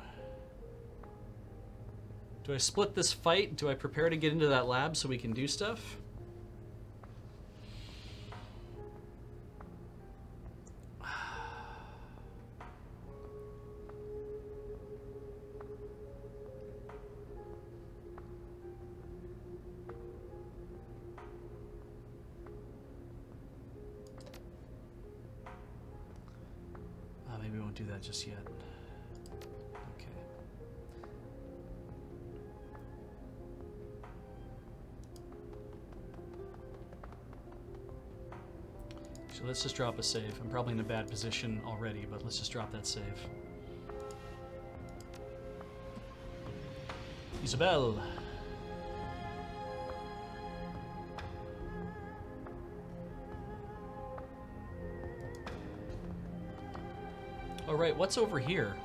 Do I split this fight? Do I prepare to get into that lab so we can do stuff? Maybe we won't do that just yet. Okay. So let's just drop a save. I'm probably in a bad position already, but let's just drop that save. Isabel. All right, what's over here?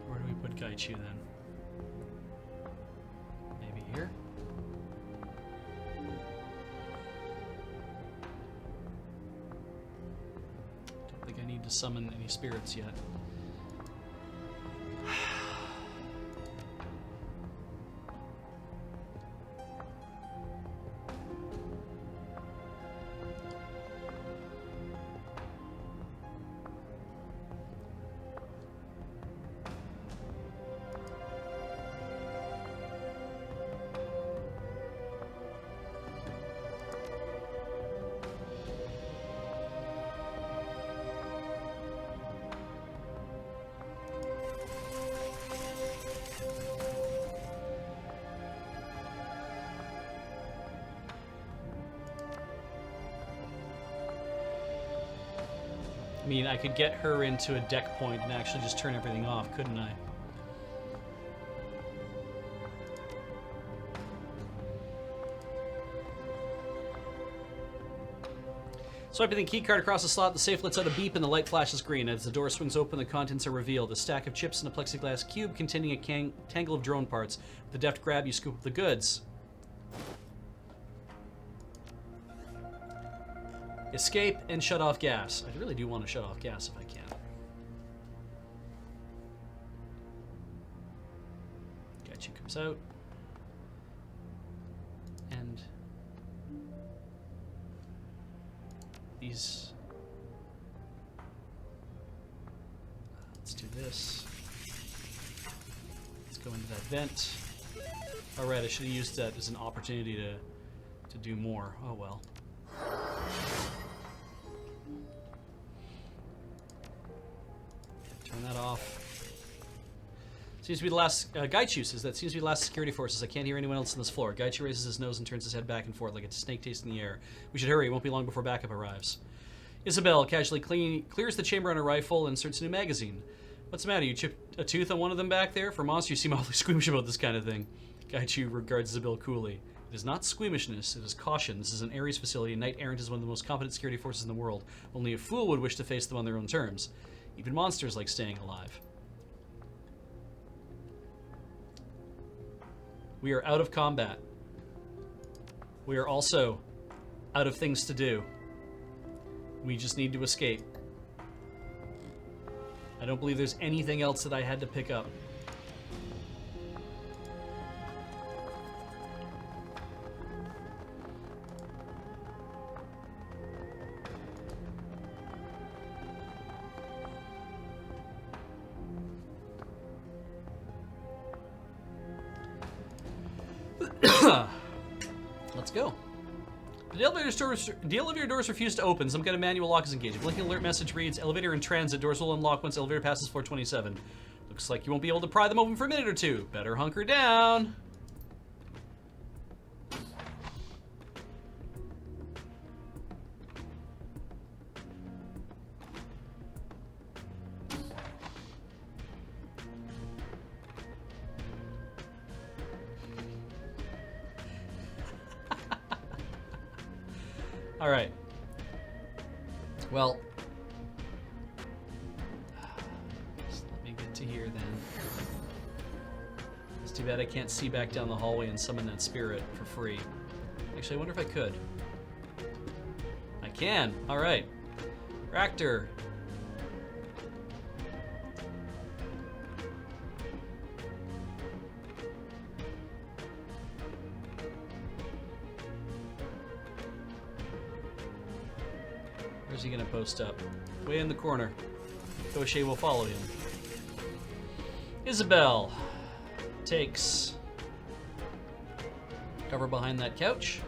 Where do we put Gaichu then? Maybe here? Don't think I need to summon any spirits yet. I mean, I could get her into a deck point and actually just turn everything off, couldn't I? Swiping the keycard across the slot, the safe lets out a beep and the light flashes green. As the door swings open, the contents are revealed. A stack of chips in a plexiglass cube containing a tangle of drone parts. With a deft grab, you scoop up the goods. Escape and shut off gas. I really do want to shut off gas if I can. Gaichu comes out. And these... Let's do this. Let's go into that vent. Alright, I should have used that as an opportunity to do more. Oh well. Turn that off. Seems to be the last... Gaichu says that seems to be the last security forces. I can't hear anyone else on this floor. Gaichu raises his nose and turns his head back and forth like a snake tasting the air. We should hurry. It won't be long before backup arrives. Isabel casually clears the chamber on her rifle and inserts a new magazine. What's the matter? You chipped a tooth on one of them back there? For monsters, you seem awfully squeamish about this kind of thing. Gaichu regards Isabel coolly. It is not squeamishness, it is caution. This is an Ares facility, and Knight Errant is one of the most competent security forces in the world. Only a fool would wish to face them on their own terms. Even monsters like staying alive. We are out of combat. We are also out of things to do. We just need to escape. I don't believe there's anything else that I had to pick up. Let's go. The elevator doors refuse to open. Some kind of manual lock is engaged. A blinking alert message reads, elevator in transit. Doors will unlock once elevator passes floor 27. Looks like you won't be able to pry them open for a minute or two. Better hunker down. Alright. Well, just let me get to here then. It's too bad I can't see back down the hallway and summon that spirit for free. Actually, I wonder if I could. I can. Alright. Raptor. Where's he gonna post up? Way in the corner. Koshie will follow him. Isabel takes cover behind that couch.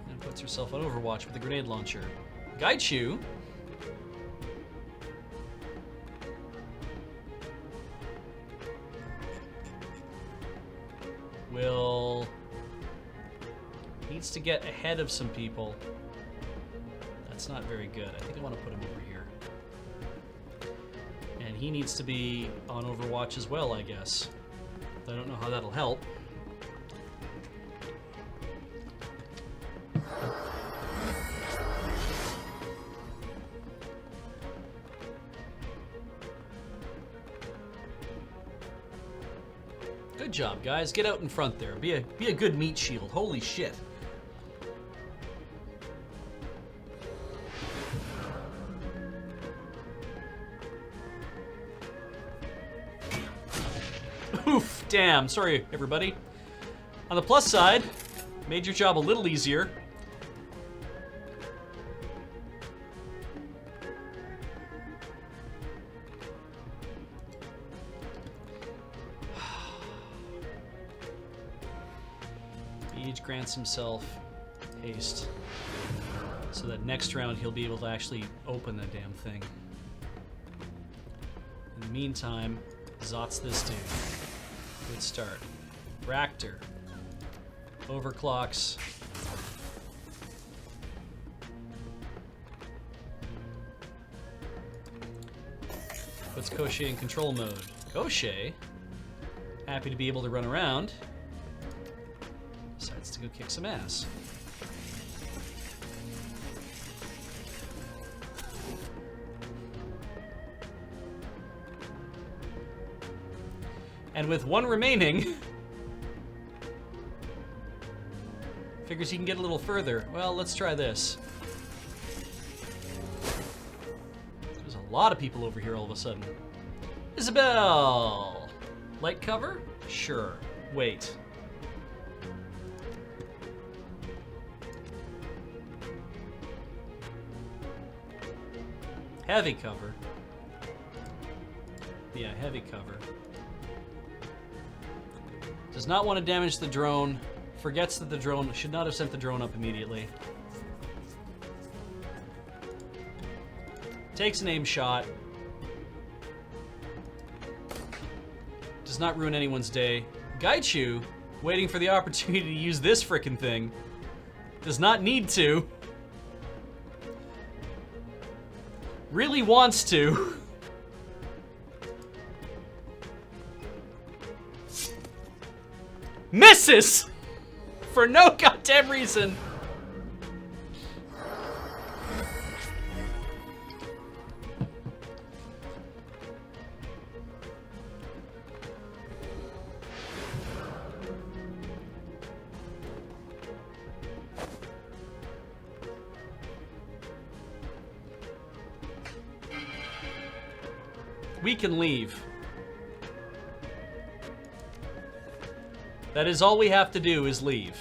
And puts herself on Overwatch with a grenade launcher. Gaichu needs to get ahead of some people. That's not very good. I think I want to put him over here. And he needs to be on Overwatch as well, I guess. I don't know how that'll help. Good job, guys. Get out in front there. Be a good meat shield. Holy shit. Oof, damn. Sorry, everybody. On the plus side, made your job a little easier. Each grants himself haste, so that next round he'll be able to actually open the damn thing. In the meantime, Zot's this dude. Good start. Raptor. Overclocks. Puts Koshie in control mode. Koshie, happy to be able to run around, decides to go kick some ass. And with one remaining, figures he can get a little further. Well, let's try this. There's a lot of people over here all of a sudden. Isabel! Light cover? Sure. Wait. Heavy cover. Yeah, heavy cover. Does not want to damage the drone. Forgets that the drone should not have sent the drone up immediately. Takes an aim shot. Does not ruin anyone's day. Gaichu, waiting for the opportunity to use this frickin' thing. Does not need to. Really wants to. Misses! For no goddamn reason. We can leave. That is all we have to do, is leave.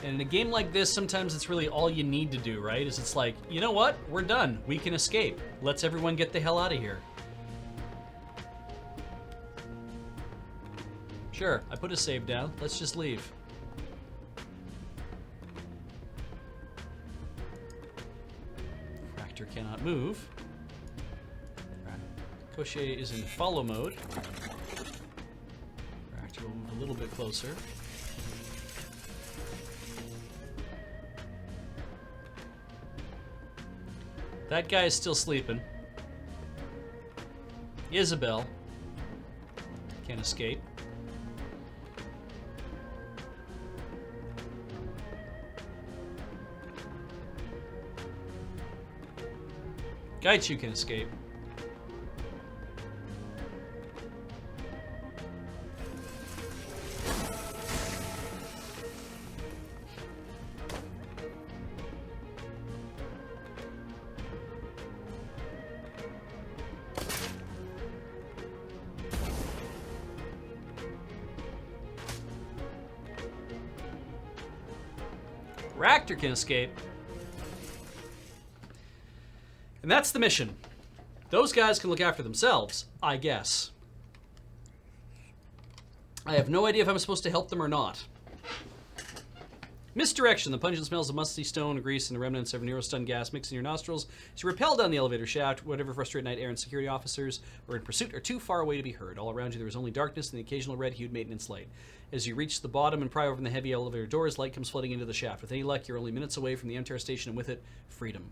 And in a game like this, sometimes it's really all you need to do, right? Is it's like, you know what? We're done. We can escape. Let's everyone get the hell out of here. Sure, I put a save down. Let's just leave. Cannot move. Koshie is in follow mode. Raptor will move a little bit closer. That guy is still sleeping. Isabel can't escape. Gaichu can escape. Raptor can escape. And that's the mission. Those guys can look after themselves, I guess. I have no idea if I'm supposed to help them or not. Misdirection. The pungent smells of musty stone, grease, and the remnants of neurostun gas mix in your nostrils. As you repel down the elevator shaft, whatever frustrated knight errant security officers or in pursuit are too far away to be heard. All around you there is only darkness and the occasional red-hued maintenance light. As you reach the bottom and pry open the heavy elevator doors, light comes flooding into the shaft. With any luck, you're only minutes away from the MTR station, and with it, freedom.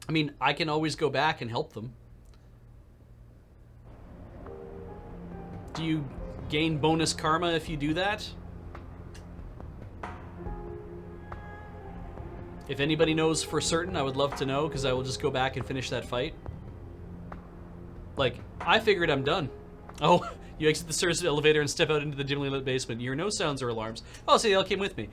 I mean, I can always go back and help them. Do you gain bonus karma if you do that? If anybody knows for certain, I would love to know, because I will just go back and finish that fight. Like, I figured I'm done. Oh, you exit the service elevator and step out into the dimly lit basement. You hear no sounds or alarms. Oh, so they all came with me.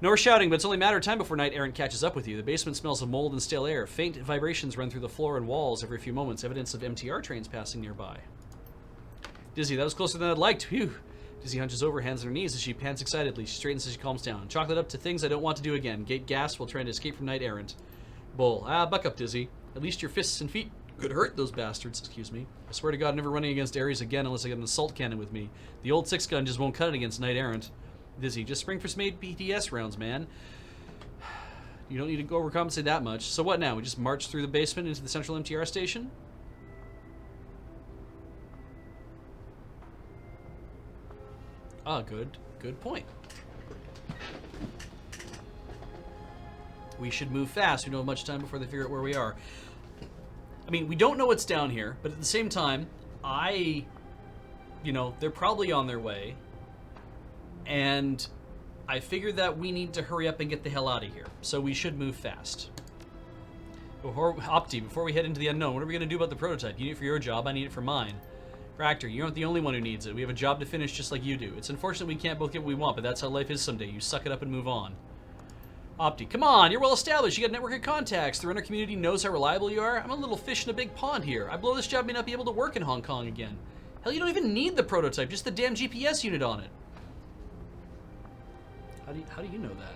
No more shouting, but it's only a matter of time before Knight Errant catches up with you. The basement smells of mold and stale air. Faint vibrations run through the floor and walls every few moments, evidence of MTR trains passing nearby. Dizzy, that was closer than I'd liked. Phew. Dizzy hunches over, hands on her knees as she pants excitedly. She straightens as she calms down. Chocolate up to things I don't want to do again. Gate gasps while trying to escape from Knight Errant. Bull. Ah, buck up, Dizzy. At least your fists and feet could hurt those bastards. Excuse me. I swear to God, I'm never running against Ares again unless I get an assault cannon with me. The old 6-gun just won't cut it against Knight Errant. Dizzy, just spring for some BTS rounds, man. You don't need to go overcompensate that much. So what now? We just march through the basement into the central MTR station? Ah, good point. We should move fast. We don't have much time before they figure out where we are. I mean, we don't know what's down here, but at the same time, they're probably on their way. And I figured that we need to hurry up and get the hell out of here. So we should move fast. Opti, before we head into the unknown, what are we going to do about the prototype? You need it for your job, I need it for mine. Raptor, you aren't the only one who needs it. We have a job to finish just like you do. It's unfortunate we can't both get what we want, but that's how life is someday. You suck it up and move on. Opti, come on, you're well established. You got a network of contacts. The runner community knows how reliable you are. I'm a little fish in a big pond here. I blow this job, may not be able to work in Hong Kong again. Hell, you don't even need the prototype, just the damn GPS unit on it. How do you know that?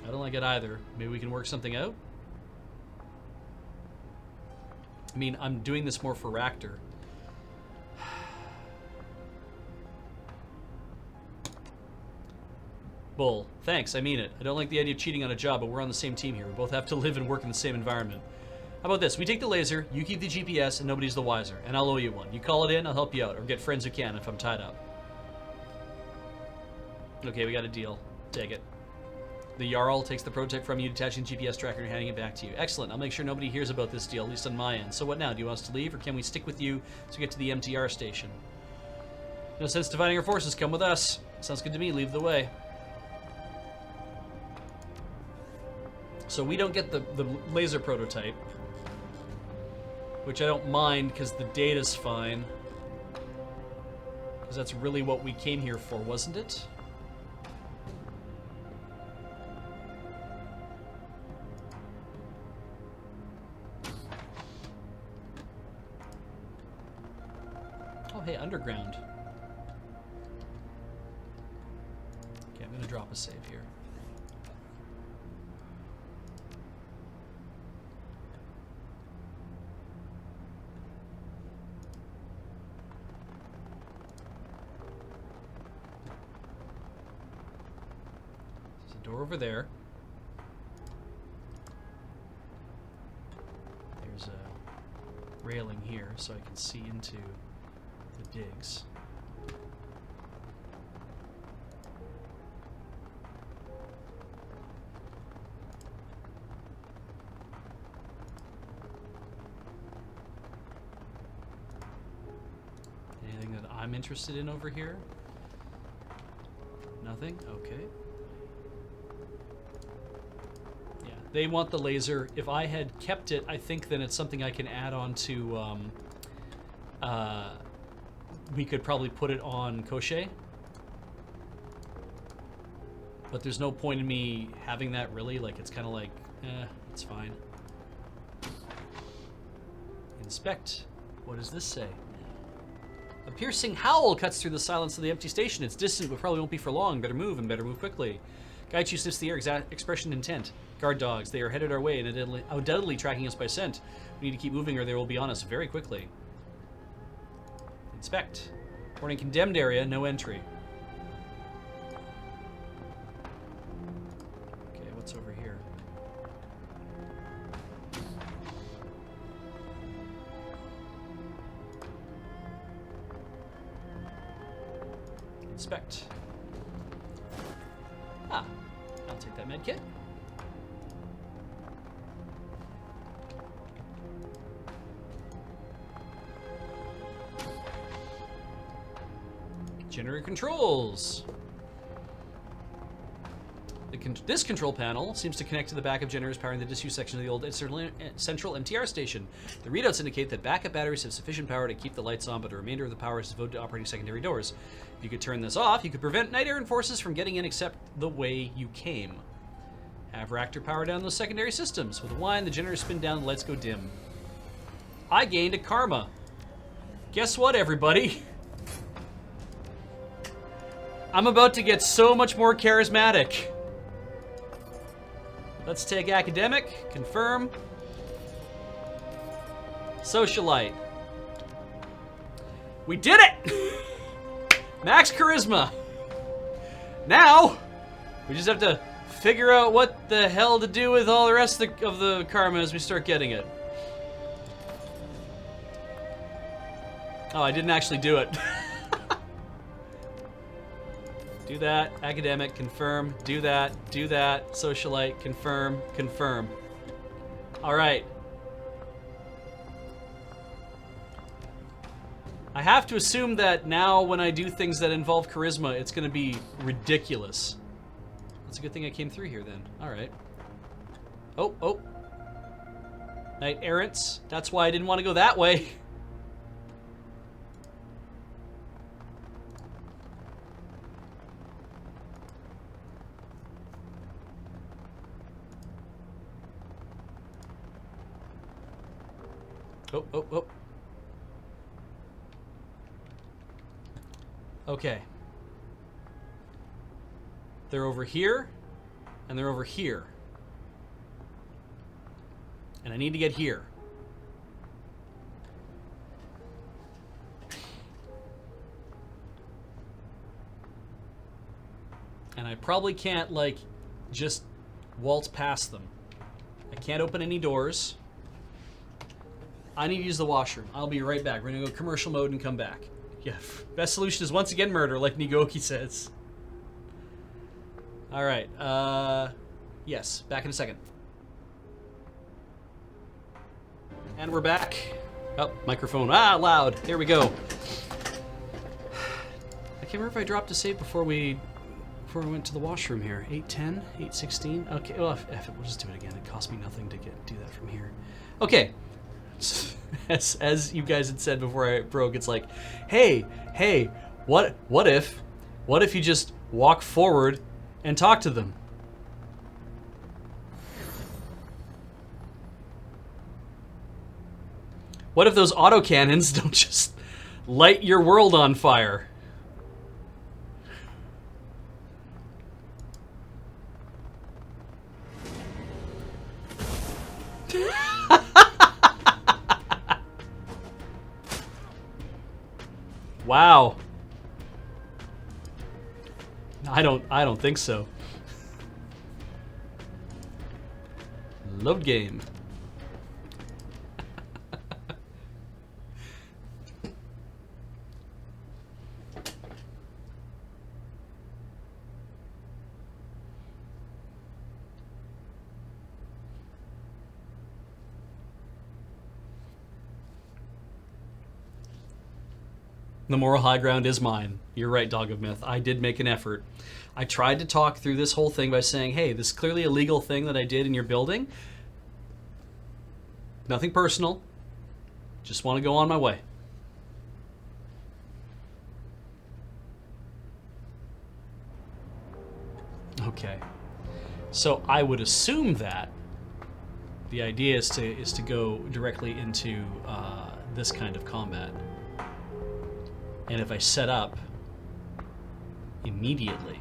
I don't like it either. Maybe we can work something out? I mean, I'm doing this more for Raptor. Bull, thanks, I mean it. I don't like the idea of cheating on a job, but we're on the same team here. We both have to live and work in the same environment. How about this? We take the laser, you keep the GPS, and nobody's the wiser. And I'll owe you one. You call it in, I'll help you out. Or get friends who can if I'm tied up. Okay, we got a deal. Take it. The Jarl takes the prototype from you, detaching the GPS tracker and handing it back to you. Excellent. I'll make sure nobody hears about this deal, at least on my end. So what now? Do you want us to leave, or can we stick with you to get to the MTR station? No sense dividing our forces. Come with us. Sounds good to me. Leave the way. So we don't get the laser prototype, which I don't mind because the data's fine. Because that's really what we came here for, wasn't it? Oh, hey, underground. Okay, I'm going to drop a save here. Door over there. There's a railing here so I can see into the digs. Anything that I'm interested in over here? Nothing? Okay. Yeah, they want the laser. If I had kept it, I think then it's something I can add on to, we could probably put it on Koshé. But there's no point in me having that really. Like, it's kind of like, it's fine. Inspect. What does this say? A piercing howl cuts through the silence of the empty station. It's distant, but probably won't be for long. Better move, and better move quickly. Gaichu sniffs the air, expression intent. Guard dogs. They are headed our way and undoubtedly tracking us by scent. We need to keep moving or they will be on us very quickly. Inspect. Warning, condemned area, no entry. Okay, what's over here? Inspect. Ah, I'll take that med kit. Generator controls. This control panel seems to connect to the backup generators powering the disused section of the old central MTR station. The readouts indicate that backup batteries have sufficient power to keep the lights on, but the remainder of the power is devoted to operating secondary doors. If you could turn this off, you could prevent night errant forces from getting in except the way you came. Have reactor power down those secondary systems. With a whine, the generators spin down, the lights go dim. I gained a karma. Guess what, everybody? I'm about to get so much more charismatic. Let's take academic, confirm. Socialite. We did it! Max charisma. Now, we just have to figure out what the hell to do with all the rest of the karma as we start getting it. Oh, I didn't actually do it. Do that, academic, confirm, do that, socialite, confirm, confirm. All right. I have to assume that now when I do things that involve charisma, it's gonna be ridiculous. That's a good thing I came through here then. All right. Oh. Knight errants. That's why I didn't want to go that way. Oh. Okay. They're over here, and they're over here. And I need to get here. And I probably can't, like, just waltz past them. I can't open any doors. I need to use the washroom. I'll be right back. We're gonna go commercial mode and come back. Yeah, best solution is once again murder, like Nigoki says. All right, yes, back in a second. And we're back. Oh, microphone, loud. There we go. I can't remember if I dropped a save before we went to the washroom here. 8:10, 8:16. Okay, well, F it, we'll just do it again. It cost me nothing to do that from here. Okay. As you guys had said before I broke, it's like, hey, what if you just walk forward and talk to them? What if those autocannons don't just light your world on fire? Wow. I don't think so. Load game. The moral high ground is mine. You're right, Dog of Myth. I did make an effort. I tried to talk through this whole thing by saying, hey, this is clearly a legal thing that I did in your building. Nothing personal. Just want to go on my way. Okay. So I would assume that the idea is to go directly into this kind of combat. And if I set up immediately,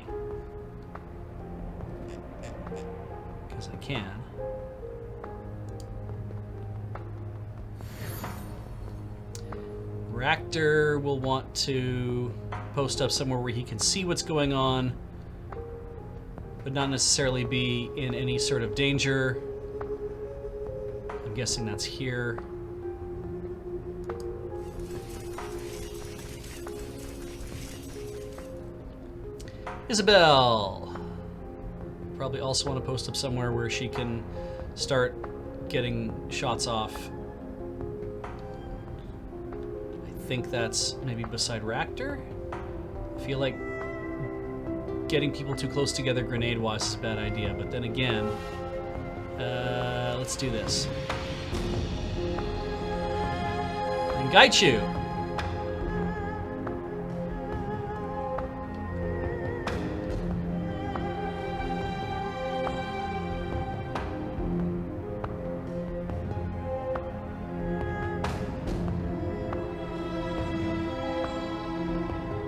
because I can, Raptor will want to post up somewhere where he can see what's going on, but not necessarily be in any sort of danger. I'm guessing that's here. Isabel! Probably also want to post up somewhere where she can start getting shots off. I think that's maybe beside Raptor. I feel like getting people too close together grenade-wise is a bad idea, but then again, let's do this. Ngaichu!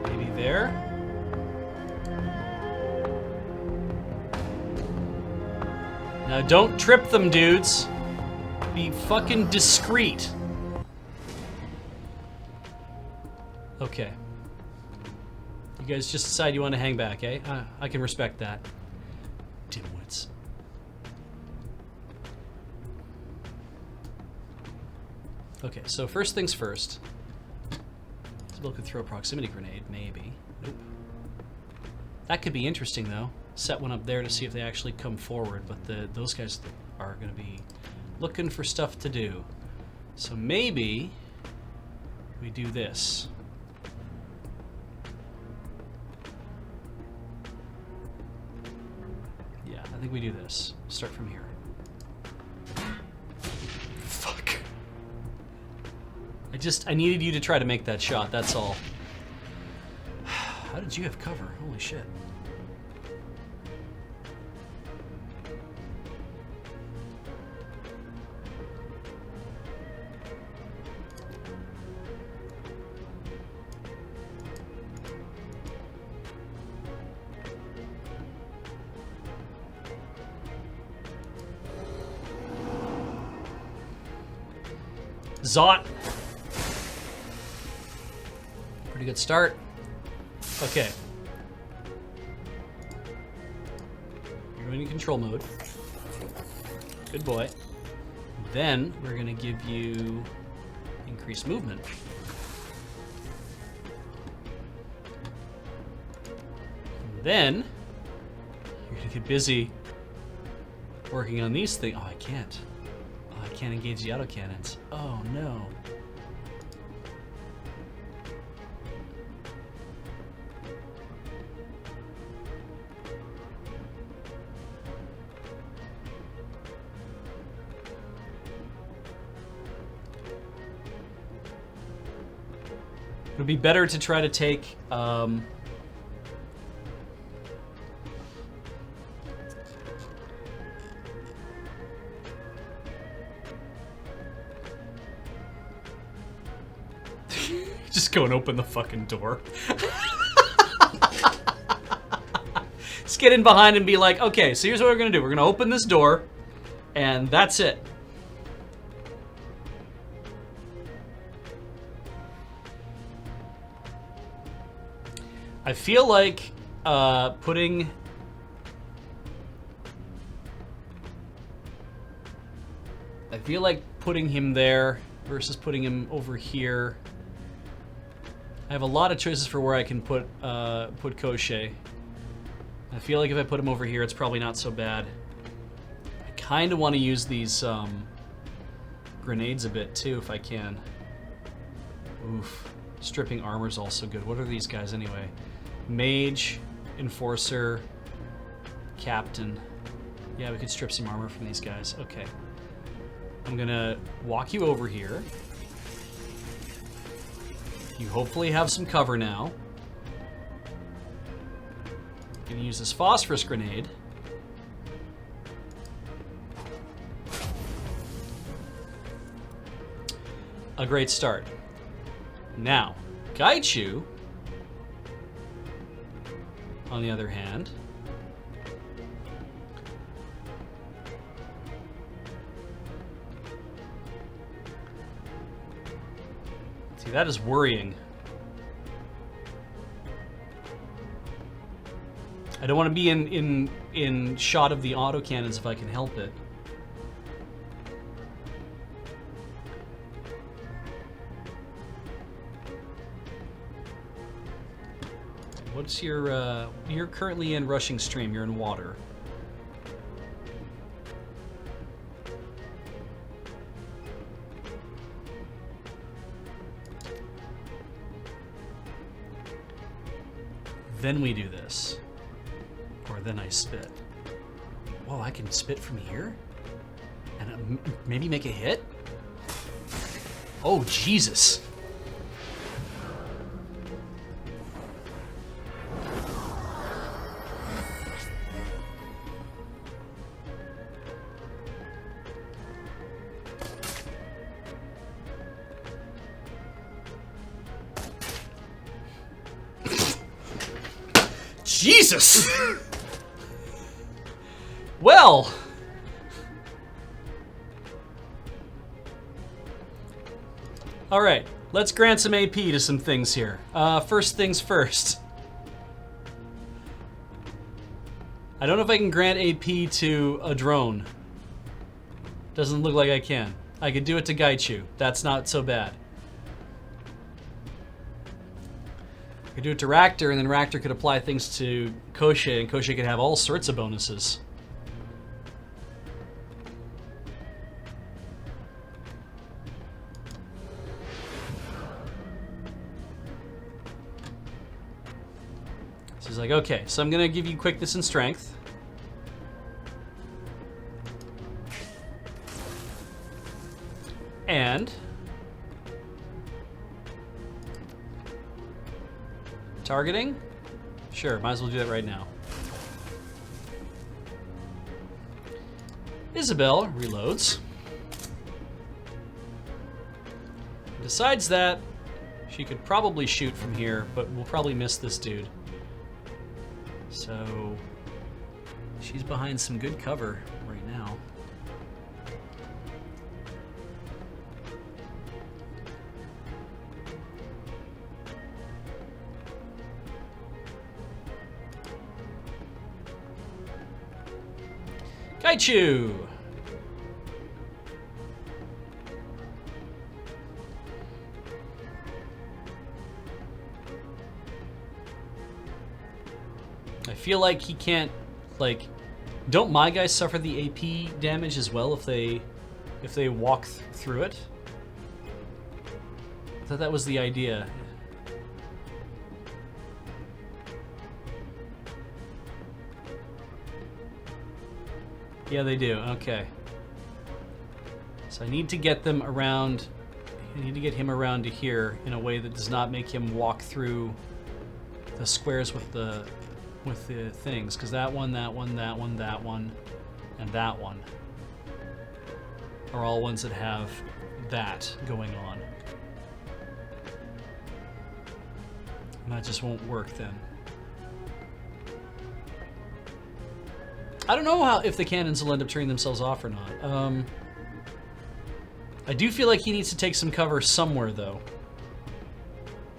Maybe there? Now don't trip them, dudes. Be fucking discreet. Okay. You guys just decide you want to hang back, eh? I can respect that. Dimwits. Okay, so first things first. Isabel could throw a proximity grenade, maybe. Nope. That could be interesting, though. Set one up there to see if they actually come forward, but those guys are going to be looking for stuff to do. So maybe we do this. Yeah, I think we do this. Start from here. Fuck. I needed you to try to make that shot, that's all. How did you have cover? Holy shit. Zot. Pretty good start. Okay. You're going to control mode. Good boy. Then we're going to give you increased movement. And then you're going to get busy working on these things. Oh, I can't. I can't engage the autocannons. Oh no. It would be better to try to take just go and open the fucking door. Just get in behind and be like, okay, so here's what we're gonna do. We're gonna open this door, and that's it. I feel like putting him there versus putting him over here. I have a lot of choices for where I can put Koshei. I feel like if I put him over here, it's probably not so bad. I kind of want to use these grenades a bit too, if I can. Oof. Stripping armor is also good. What are these guys anyway? Mage, Enforcer, Captain. Yeah, we could strip some armor from these guys. Okay. I'm gonna walk you over here. You hopefully have some cover now. Gonna use this phosphorus grenade. A great start. Now, Gaichu, on the other hand, see, that is worrying. I don't want to be in shot of the autocannons if I can help it. What's your, you're currently in rushing stream, you're in water. Then we do this. Or then I spit. Whoa, I can spit from here? And maybe make a hit? Oh, Jesus. Jesus! Well... Alright, let's grant some AP to some things here. First things first. I don't know if I can grant AP to a drone. Doesn't look like I can. I could do it to Gaichu. That's not so bad. I could do it to Ractor, and then Ractor could apply things to Koshie, and Koshie could have all sorts of bonuses. So he's like, okay, so I'm gonna give you quickness and strength. And targeting? Sure, might as well do that right now. Isabel reloads. Decides that she could probably shoot from here, but we'll probably miss this dude. So she's behind some good cover right now. Gaichu! I feel like he can't, like, don't my guys suffer the AP damage as well if they walk through it? I thought that was the idea. Yeah, they do. Okay. So I need to get them around. I need to get him around to here in a way that does not make him walk through the squares with the things, because that one, that one, that one, that one, and that one are all ones that have that going on. And that just won't work then. I don't know if the cannons will end up turning themselves off or not. I do feel like he needs to take some cover somewhere, though.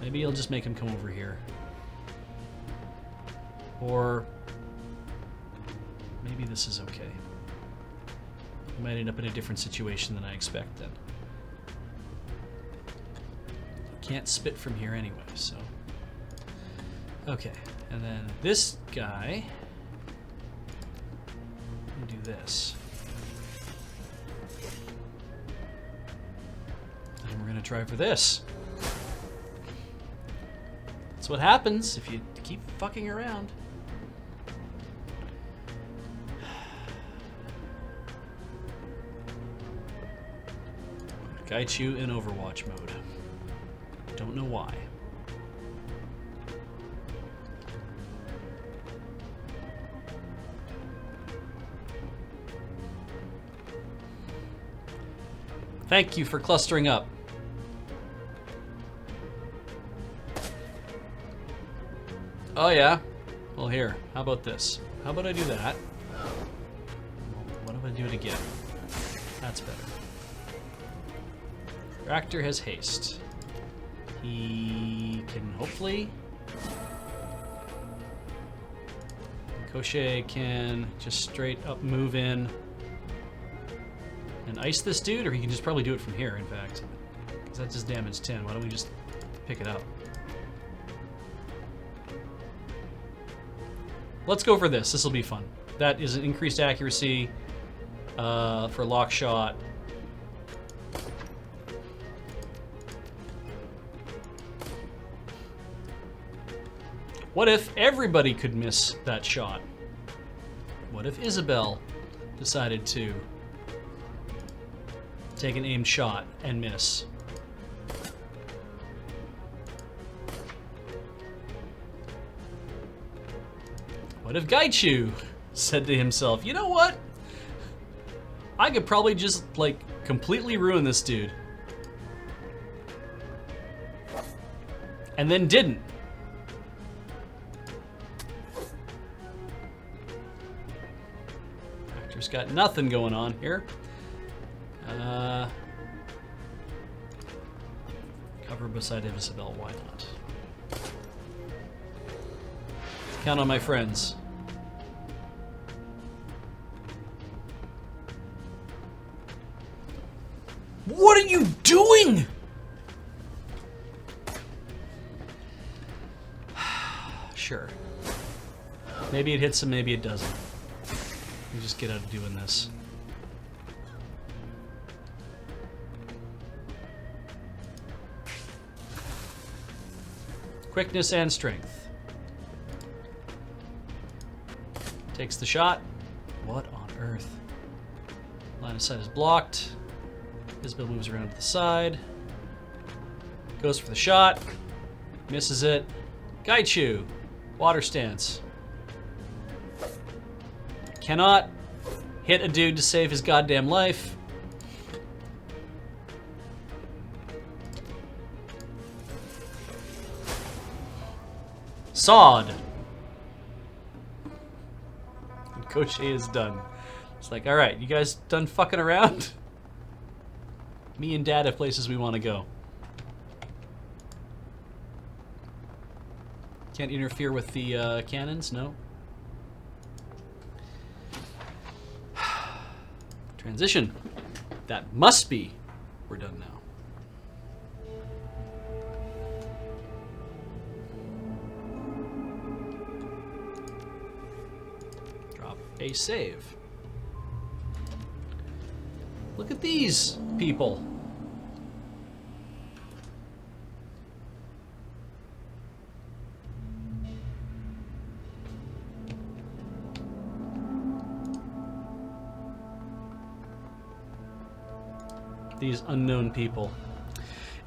Maybe I'll just make him come over here. Or maybe this is okay. We might end up in a different situation than I expect then. Can't spit from here anyway, so. Okay, and then this guy. Do this. And we're gonna try for this. what happens if you keep fucking around. Gaichu in Overwatch mode. Don't know why. Thank you for clustering up. Oh yeah? Well here, how about this? How about I do that? What if I do it again? That's better. Raptor has haste. He can hopefully... Koshie can just straight up move in and ice this dude, or he can just probably do it from here, in fact. Because that just damaged 10. Why don't we just pick it up? Let's go for this. This will be fun. That is an increased accuracy for lock shot. What if everybody could miss that shot? What if Isabel decided to take an aimed shot and miss? What if Gaichu said to himself, you know what? I could probably just, like, completely ruin this dude. And then didn't. Actor's got nothing going on here. Cover beside Isabel, why not? Count on my friends. What are you doing? Sure. Maybe it hits him, maybe it doesn't. You just get out of doing this. Quickness and strength. Takes the shot. What on earth? Line of sight is blocked. Isabel moves around to the side. Goes for the shot. Misses it. Gaichu. Water stance. Cannot hit a dude to save his goddamn life. Sawed. And Koshie is done. It's like, alright, you guys done fucking around? Me and Dad have places we want to go. Can't interfere with the cannons, no? Transition. That must be. We're done now. Drop a save. Look at these people. These unknown people.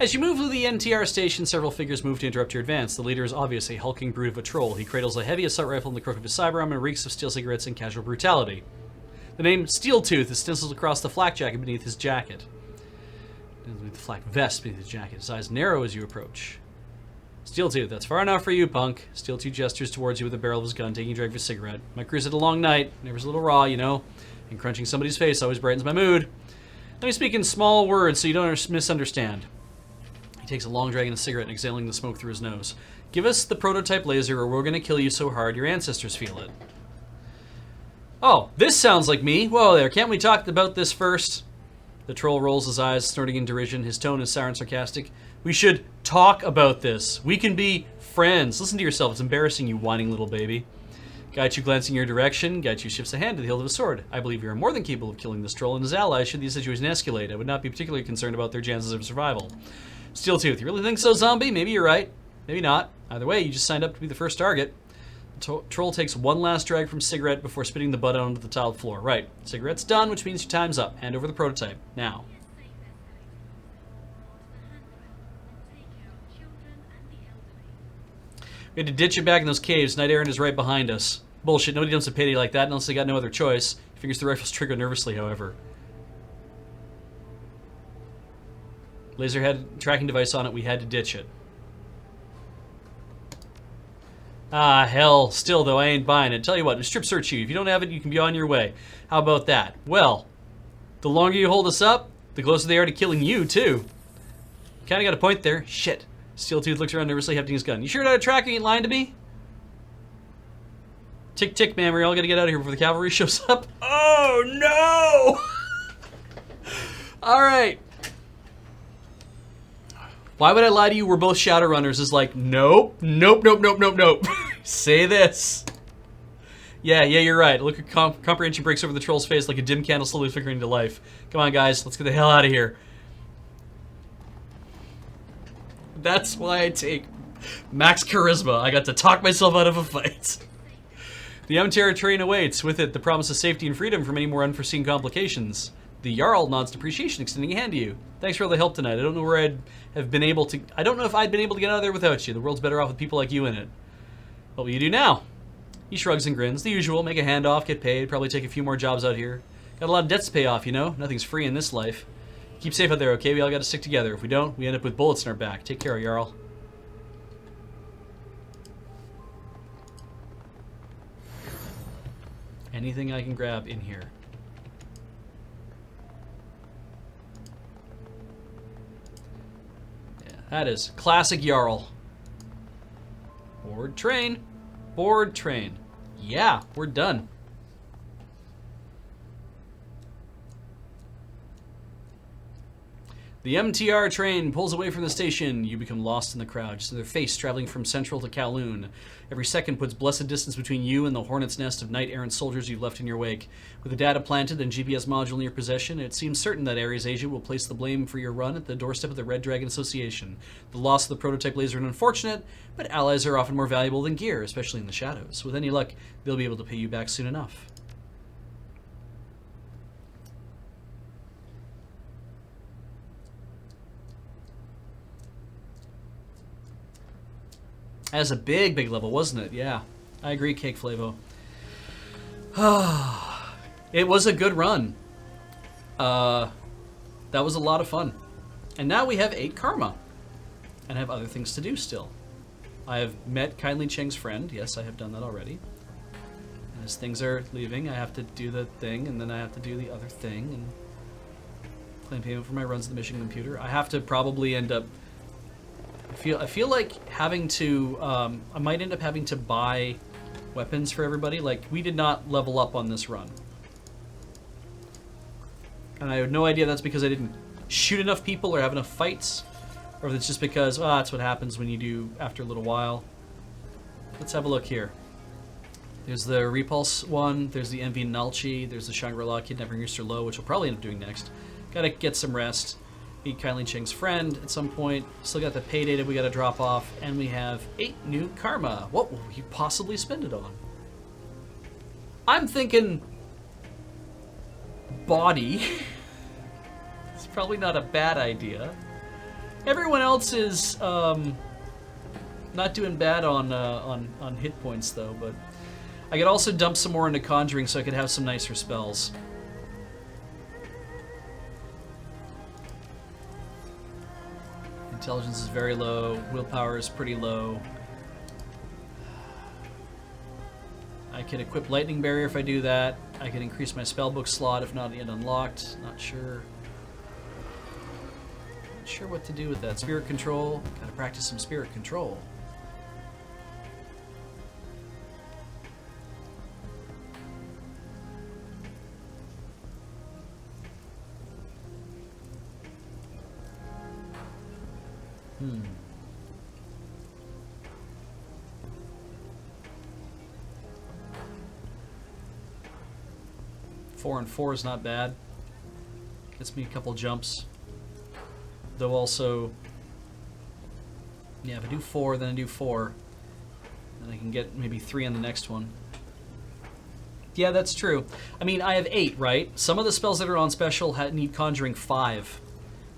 As you move through the NTR station, several figures move to interrupt your advance. The leader is obviously a hulking brute of a troll. He cradles a heavy assault rifle in the crook of his cyberarm and reeks of steel cigarettes and casual brutality. The name Steeltooth is stenciled across the flak jacket beneath his jacket. The flak vest beneath his jacket. His eyes narrow as you approach. Steeltooth, that's far enough for you, punk. Steeltooth gestures towards you with the barrel of his gun, taking a drag of his cigarette. My crew's had a long night. Never's a little raw, you know. And crunching somebody's face always brightens my mood. Let me speak in small words so you don't misunderstand. He takes a long drag of a cigarette and exhaling the smoke through his nose. Give us the prototype laser or we're gonna kill you so hard your ancestors feel it. Oh, this sounds like me. Whoa there, can't we talk about this first? The troll rolls his eyes, snorting in derision. His tone is sour and sarcastic. We should talk about this. We can be friends. Listen to yourself. It's embarrassing, you whining little baby. Gaichu glancing your direction. Gaichu shifts a hand to the hilt of his sword. I believe you are more than capable of killing this troll and his allies should the situation escalate. I would not be particularly concerned about their chances of survival. Steeltooth, you really think so, zombie? Maybe you're right. Maybe not. Either way, you just signed up to be the first target. The troll takes one last drag from cigarette before spitting the butt out onto the tiled floor. Right. Cigarette's done, which means your time's up. Hand over the prototype. Now. We had to ditch it back in those caves. Knight Errant is right behind us. Bullshit. Nobody dumps a payday like that unless they got no other choice. Fingers the rifle's trigger nervously, however. Laser had tracking device on it. We had to ditch it. Ah, hell. Still, though, I ain't buying it. Tell you what, just strip search you. If you don't have it, you can be on your way. How about that? Well, the longer you hold us up, the closer they are to killing you, too. Kinda got a point there. Shit. Steeltooth looks around nervously, hefting his gun. You sure not a tracker? You ain't lying to me? Tick, tick, man. We're all gonna get out of here before the cavalry shows up. Oh, no! Alright. Why would I lie to you? We're both Shadowrunners. Is like, nope, nope, nope, nope, nope, nope. Say this. Yeah, you're right. Look at comprehension breaks over the troll's face like a dim candle slowly flickering into life. Come on, guys. Let's get the hell out of here. That's why I take max charisma. I got to talk myself out of a fight. The MTR train awaits. With it, the promise of safety and freedom from any more unforeseen complications. The Jarl nods depreciation, extending a hand to you. Thanks for all the help tonight. I don't know where I'd have been able to... I don't know if I'd been able to get out of there without you. The world's better off with people like you in it. What will you do now? He shrugs and grins. The usual. Make a handoff, get paid, probably take a few more jobs out here. Got a lot of debts to pay off, you know? Nothing's free in this life. Keep safe out there, okay? We all gotta stick together. If we don't, we end up with bullets in our back. Take care, Jarl. Anything I can grab in here. Yeah, that is classic Jarl. Board train. Board train. Yeah, we're done. The MTR train pulls away from the station. You become lost in the crowd, just another face traveling from Central to Kowloon. Every second puts blessed distance between you and the hornet's nest of knight-errant soldiers you've left in your wake. With the data planted and GPS module in your possession, it seems certain that Ares Asia will place the blame for your run at the doorstep of the Red Dragon Association. The loss of the prototype laser is unfortunate, but allies are often more valuable than gear, especially in the shadows. With any luck, they'll be able to pay you back soon enough. That was a big, big level, wasn't it? Yeah, I agree, Cake Flavo. It was a good run. That was a lot of fun. And now we have 8 karma. And have other things to do still. I have met Kindly Cheng's friend. Yes, I have done that already. And as things are leaving, I have to do the thing, and then I have to do the other thing, and claim payment for my runs of the mission computer. I have to probably end up... I feel like having to, I might end up having to buy weapons for everybody. Like, we did not level up on this run. And I have no idea if that's because I didn't shoot enough people or have enough fights, or if it's just because, well, that's what happens when you do after a little while. Let's have a look here. There's the Repulse one, there's the MV Nalchi, there's the Shangri-La Kidnapping Rooster Low, which we'll probably end up doing next. Gotta get some rest. Meet Kylie Cheng's friend at some point. Still got the pay data we gotta drop off, and we have 8 new karma. What will you possibly spend it on? I'm thinking body. It's probably not a bad idea. Everyone else is not doing bad on hit points though, but I could also dump some more into conjuring so I could have some nicer spells. Intelligence is very low. Willpower is pretty low. I could equip Lightning Barrier if I do that. I could increase my spellbook slot if not yet unlocked. Not sure. Not sure what to do with that. Spirit Control. Gotta practice some Spirit Control. Hmm. 4 and 4 is not bad. Gets me a couple jumps. Though also Yeah, if I do 4, then I do 4. Then I can get maybe 3 on the next one. Yeah, that's true. I mean, I have 8, right? Some of the spells that are on special need conjuring 5.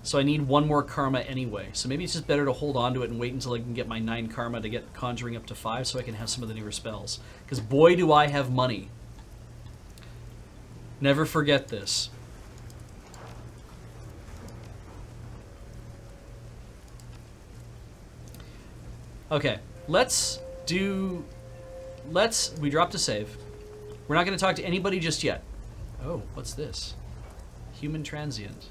So I need 1 more karma anyway. So maybe it's just better to hold on to it and wait until I can get my 9 karma to get conjuring up to 5 so I can have some of the newer spells. Because boy, do I have money. Never forget this. Okay, we dropped a save. We're not going to talk to anybody just yet. Oh, what's this? Human transient.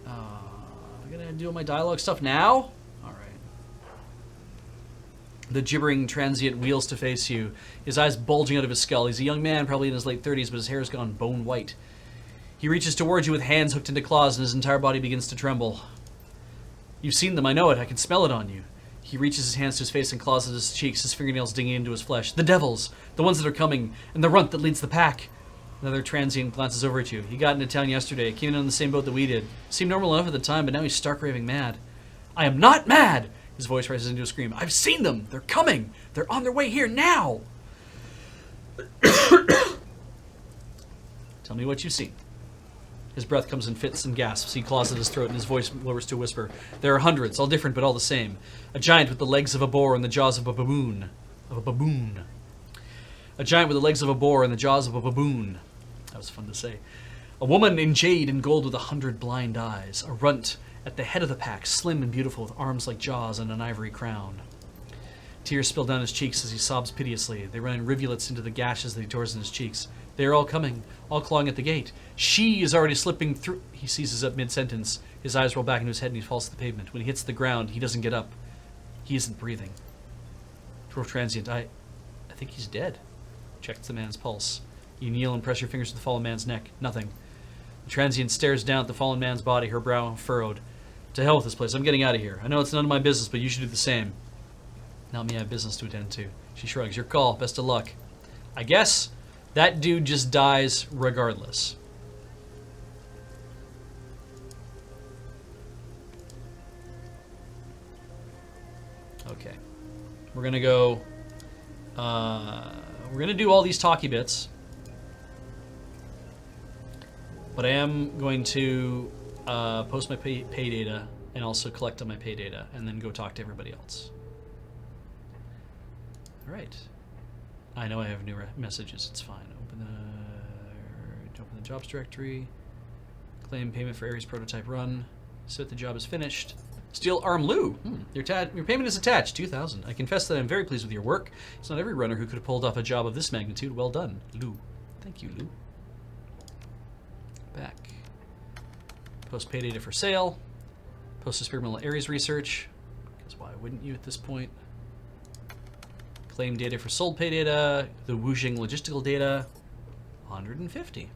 I'm going to do all my dialogue stuff now? Alright. The gibbering transient wheels to face you, his eyes bulging out of his skull. He's a young man, probably in his late 30s, but his hair has gone bone white. He reaches towards you with hands hooked into claws, and his entire body begins to tremble. You've seen them, I know it. I can smell it on you. He reaches his hands to his face and claws at his cheeks, his fingernails digging into his flesh. The devils! The ones that are coming! And the runt that leads the pack! Another transient glances over at you. He got into town yesterday, came in on the same boat that we did. Seemed normal enough at the time, but now he's stark raving mad. I am not mad! His voice rises into a scream. I've seen them! They're coming! They're on their way here now! Tell me what you've seen. His breath comes in fits and gasps. He claws at his throat and his voice lowers to a whisper. There are hundreds, all different but all the same. A giant with the legs of a boar and the jaws of a baboon. A giant with the legs of a boar and the jaws of a baboon. That was fun to say. A woman in jade and gold with 100 blind eyes. A runt at the head of the pack, slim and beautiful with arms like jaws and an ivory crown. Tears spill down his cheeks as he sobs piteously. They run in rivulets into the gashes that he tears in his cheeks. They are all coming, all clawing at the gate. She is already slipping through. He seizes up mid-sentence. His eyes roll back into his head and he falls to the pavement. When he hits the ground, he doesn't get up. He isn't breathing. Dwarf transient, I think he's dead. Checks the man's pulse. You kneel and press your fingers to the fallen man's neck. Nothing. The transient stares down at the fallen man's body, her brow furrowed. To hell with this place. I'm getting out of here. I know it's none of my business, but you should do the same. Not me, I have business to attend to. She shrugs. Your call. Best of luck. I guess that dude just dies regardless. Okay. We're going to go... we're going to do all these talkie bits. But I am going to post my pay data and also collect on my pay data and then go talk to everybody else. All right. I know I have new messages. It's fine. Open the jobs directory. Claim payment for Ares prototype run. So that the job is finished. Steal arm Lou. Your payment is attached. 2,000. I confess that I'm very pleased with your work. It's not every runner who could have pulled off a job of this magnitude. Well done, Lou. Thank you, Lou. Back. Post pay data for sale. Post experimental Ares research. Because why wouldn't you at this point? Claim data for sold pay data. The Wuxing logistical data. 150.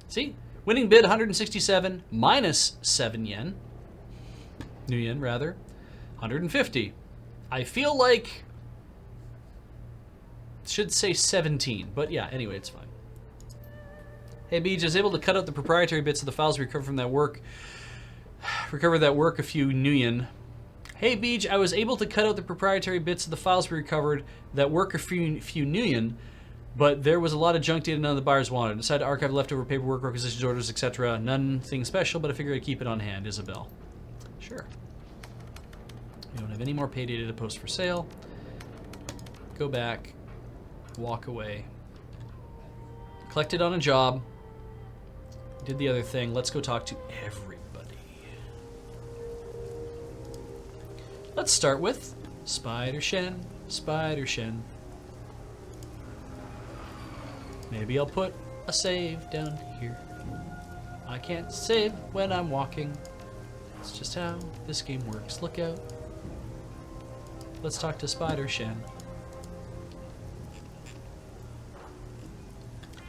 See? Winning bid 167 minus 7 yen. New yen, rather. 150. I feel like it should say 17, but yeah, anyway, it's fine. Hey, Beej, I was able to cut out the proprietary bits of the files we recovered from that work. Recover that work a few new yen. Hey, Beej, I was able to cut out the proprietary bits of the files we recovered that work a few new yen. But there was a lot of junk data none of the buyers wanted. I decided to archive leftover paperwork, requisitions, orders, etc. Nothing special, but I figured I'd keep it on hand. Isabel. Sure. We don't have any more pay data to post for sale. Go back. Walk away. Collected on a job. Did the other thing. Let's go talk to everybody. Let's start with Spider Shen. Spider Shen. Maybe I'll put a save down here. I can't save when I'm walking. It's just how this game works. Look out. Let's talk to Spider Shen.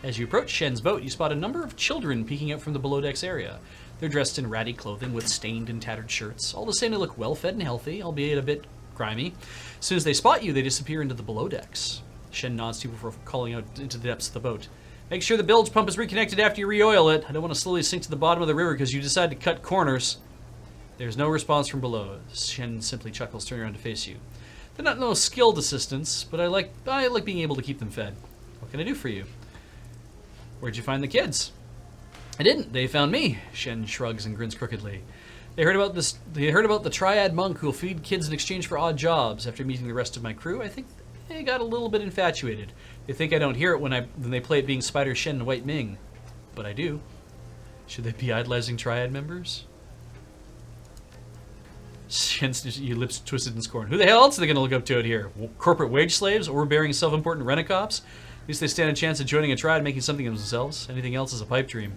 As you approach Shen's boat, you spot a number of children peeking out from the below decks area. They're dressed in ratty clothing with stained and tattered shirts. All the same, they look well fed and healthy, albeit a bit grimy. As soon as they spot you, they disappear into the below decks. Shen nods to you before calling out into the depths of the boat. Make sure the bilge pump is reconnected after you re-oil it. I don't want to slowly sink to the bottom of the river because you decide to cut corners. There's no response from below. Shen simply chuckles, turning around to face you. They're not no skilled assistants, but I like being able to keep them fed. What can I do for you? Where'd you find the kids? I didn't. They found me. Shen shrugs and grins crookedly. They heard about the triad monk who'll feed kids in exchange for odd jobs. After meeting the rest of my crew, I think they got a little bit infatuated. They think I don't hear it when they play it being Spider Shen and White Ming. But I do. Should they be idolizing triad members? Shen's your lips twisted in scorn. Who the hell else are they going to look up to out here? Corporate wage slaves? Overbearing, self-important rent-a-cops? At least they stand a chance of joining a triad and making something of themselves. Anything else is a pipe dream.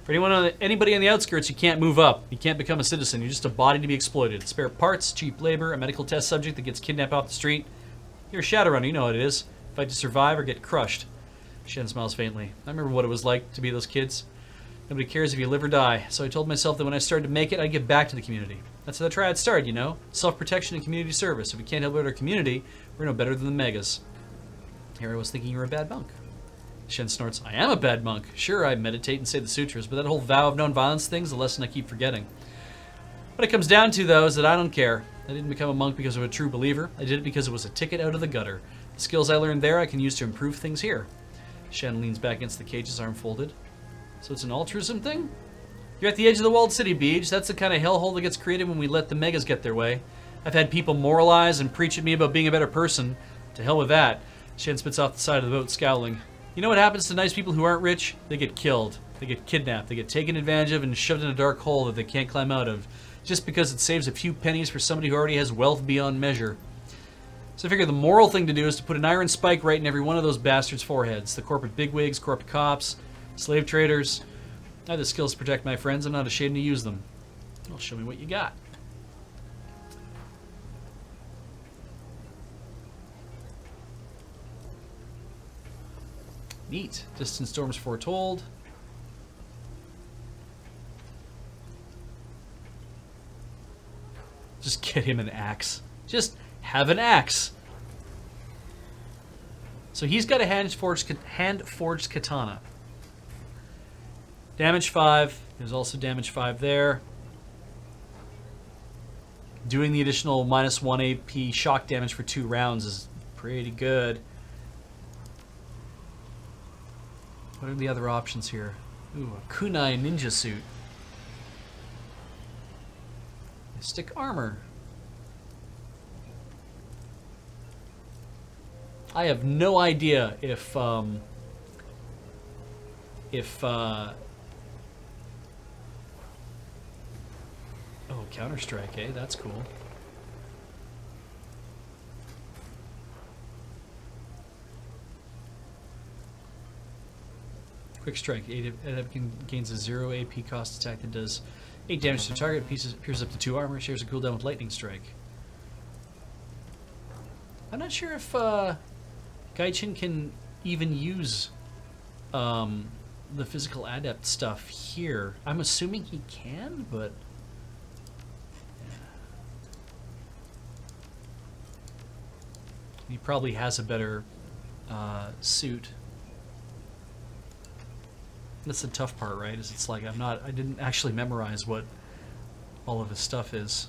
For anybody on the outskirts, you can't move up. You can't become a citizen. You're just a body to be exploited. Spare parts, cheap labor, a medical test subject that gets kidnapped off the street. You're a Shadowrunner, you know what it is. Fight to survive or get crushed. Shen smiles faintly. I remember what it was like to be those kids. Nobody cares if you live or die, so I told myself that when I started to make it, I'd give back to the community. That's how the triad started, you know? Self-protection and community service. If we can't help out our community, we're no better than the megas. Here I was thinking you were a bad monk. Shen snorts. I am a bad monk. Sure, I meditate and say the sutras, but that whole vow of non-violence thing's a lesson I keep forgetting. What it comes down to, though, is that I don't care. I didn't become a monk because I'm a true believer. I did it because it was a ticket out of the gutter. The skills I learned there I can use to improve things here. Shen leans back against the cage, his arm folded. So it's an altruism thing? You're at the edge of the walled city, Beej. That's the kind of hellhole that gets created when we let the megas get their way. I've had people moralize and preach at me about being a better person. To hell with that. Shen spits off the side of the boat, scowling. You know what happens to nice people who aren't rich? They get killed. They get kidnapped. They get taken advantage of and shoved in a dark hole that they can't climb out of. Just because it saves a few pennies for somebody who already has wealth beyond measure. So I figure the moral thing to do is to put an iron spike right in every one of those bastards' foreheads. The corporate bigwigs, corporate cops, slave traders. I have the skills to protect my friends. I'm not ashamed to use them. Well, show me what you got. Neat. Distant storms foretold. Just get him an axe. Just have an axe. So he's got a hand-forged katana. Damage 5. There's also damage 5 there. Doing the additional -1 AP shock damage for 2 rounds is pretty good. What are the other options here? Ooh, a kunai ninja suit. Mystic armor. I have no idea if oh, Counter-Strike, eh? That's cool. Quick Strike. It gains a 0 AP cost attack that does 8 damage to the target. Pierces up to 2 armor. Shares a cooldown with Lightning Strike. I'm not sure if Gaichin can even use the physical adept stuff here. I'm assuming he can, but... He probably has a better suit. That's the tough part, right? Is it's like I didn't actually memorize what all of his stuff is.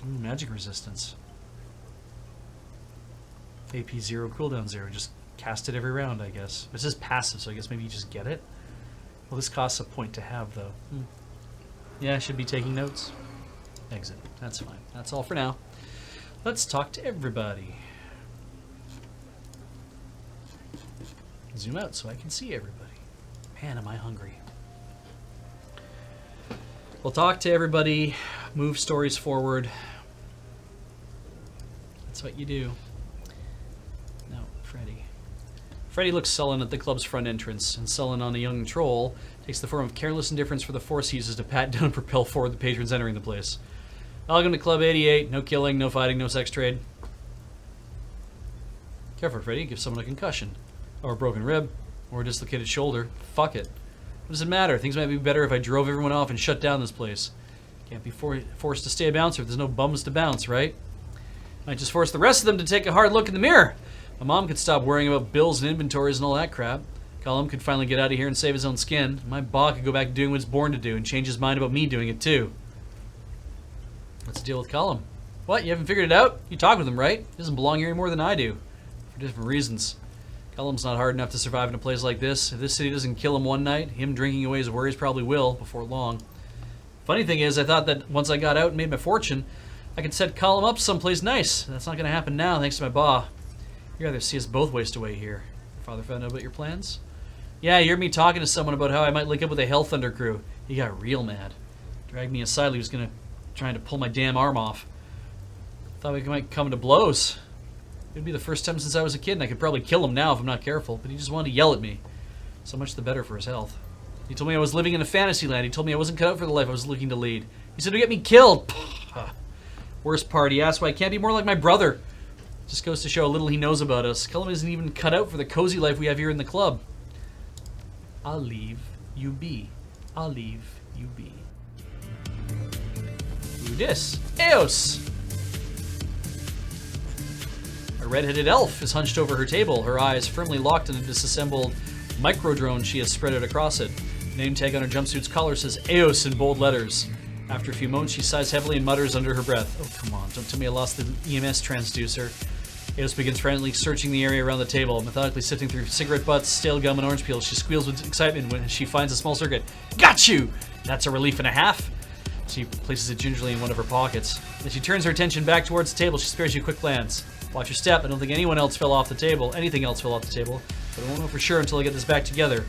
Ooh, magic resistance. AP 0, cooldown 0. Just cast it every round, I guess. It says passive, so I guess maybe you just get it. Well, this costs a point to have, though. Yeah, I should be taking notes. Exit. That's fine. That's all for now. Let's talk to everybody. Zoom out so I can see everybody. Man, am I hungry. We'll talk to everybody, move stories forward. That's what you do. No, Freddy. Freddy looks sullen at the club's front entrance, and sullen on a young troll takes the form of careless indifference for the force he uses to pat down and propel forward the patrons entering the place. Welcome to Club 88. No killing, no fighting, no sex trade. Careful, Freddy. Give someone a concussion. Or a broken rib. Or a dislocated shoulder. Fuck it. What does it matter? Things might be better if I drove everyone off and shut down this place. Can't be forced to stay a bouncer if there's no bums to bounce, right? Might just force the rest of them to take a hard look in the mirror. My mom could stop worrying about bills and inventories and all that crap. Callum could finally get out of here and save his own skin. My ba could go back to doing what he's born to do and change his mind about me doing it too. What's the deal with Callum? What, you haven't figured it out? You talk with him, right? He doesn't belong here any more than I do. For different reasons. Callum's not hard enough to survive in a place like this. If this city doesn't kill him one night, him drinking away his worries probably will before long. Funny thing is, I thought that once I got out and made my fortune, I could set Callum up someplace nice. That's not going to happen now, thanks to my ba. You'd rather see us both waste away here. Your father found out about your plans? Yeah, you heard me talking to someone about how I might link up with a Hell Thunder crew. He got real mad. Dragged me aside, he was trying to pull my damn arm off. Thought we might come to blows. It'd be the first time since I was a kid, and I could probably kill him now if I'm not careful, but he just wanted to yell at me. So much the better for his health. He told me I was living in a fantasy land. He told me I wasn't cut out for the life I was looking to lead. He said to get me killed. Worst part, he asked why I can't be more like my brother. Just goes to show how little he knows about us. Callum isn't even cut out for the cozy life we have here in the club. I'll leave you be. I'll leave you be. Who dis? Eos! A red-headed elf is hunched over her table, her eyes firmly locked in a disassembled micro-drone she has spread out across it. The name tag on her jumpsuit's collar says Eos in bold letters. After a few moments, she sighs heavily and mutters under her breath. Oh, come on, don't tell me I lost the EMS transducer. Eos begins frantically searching the area around the table, methodically sifting through cigarette butts, stale gum, and orange peels. She squeals with excitement when she finds a small circuit. Got you! That's a relief and a half. She places it gingerly in one of her pockets. As she turns her attention back towards the table, she spares you a quick glance. Watch your step. I don't think anything else fell off the table, but I won't know for sure until I get this back together.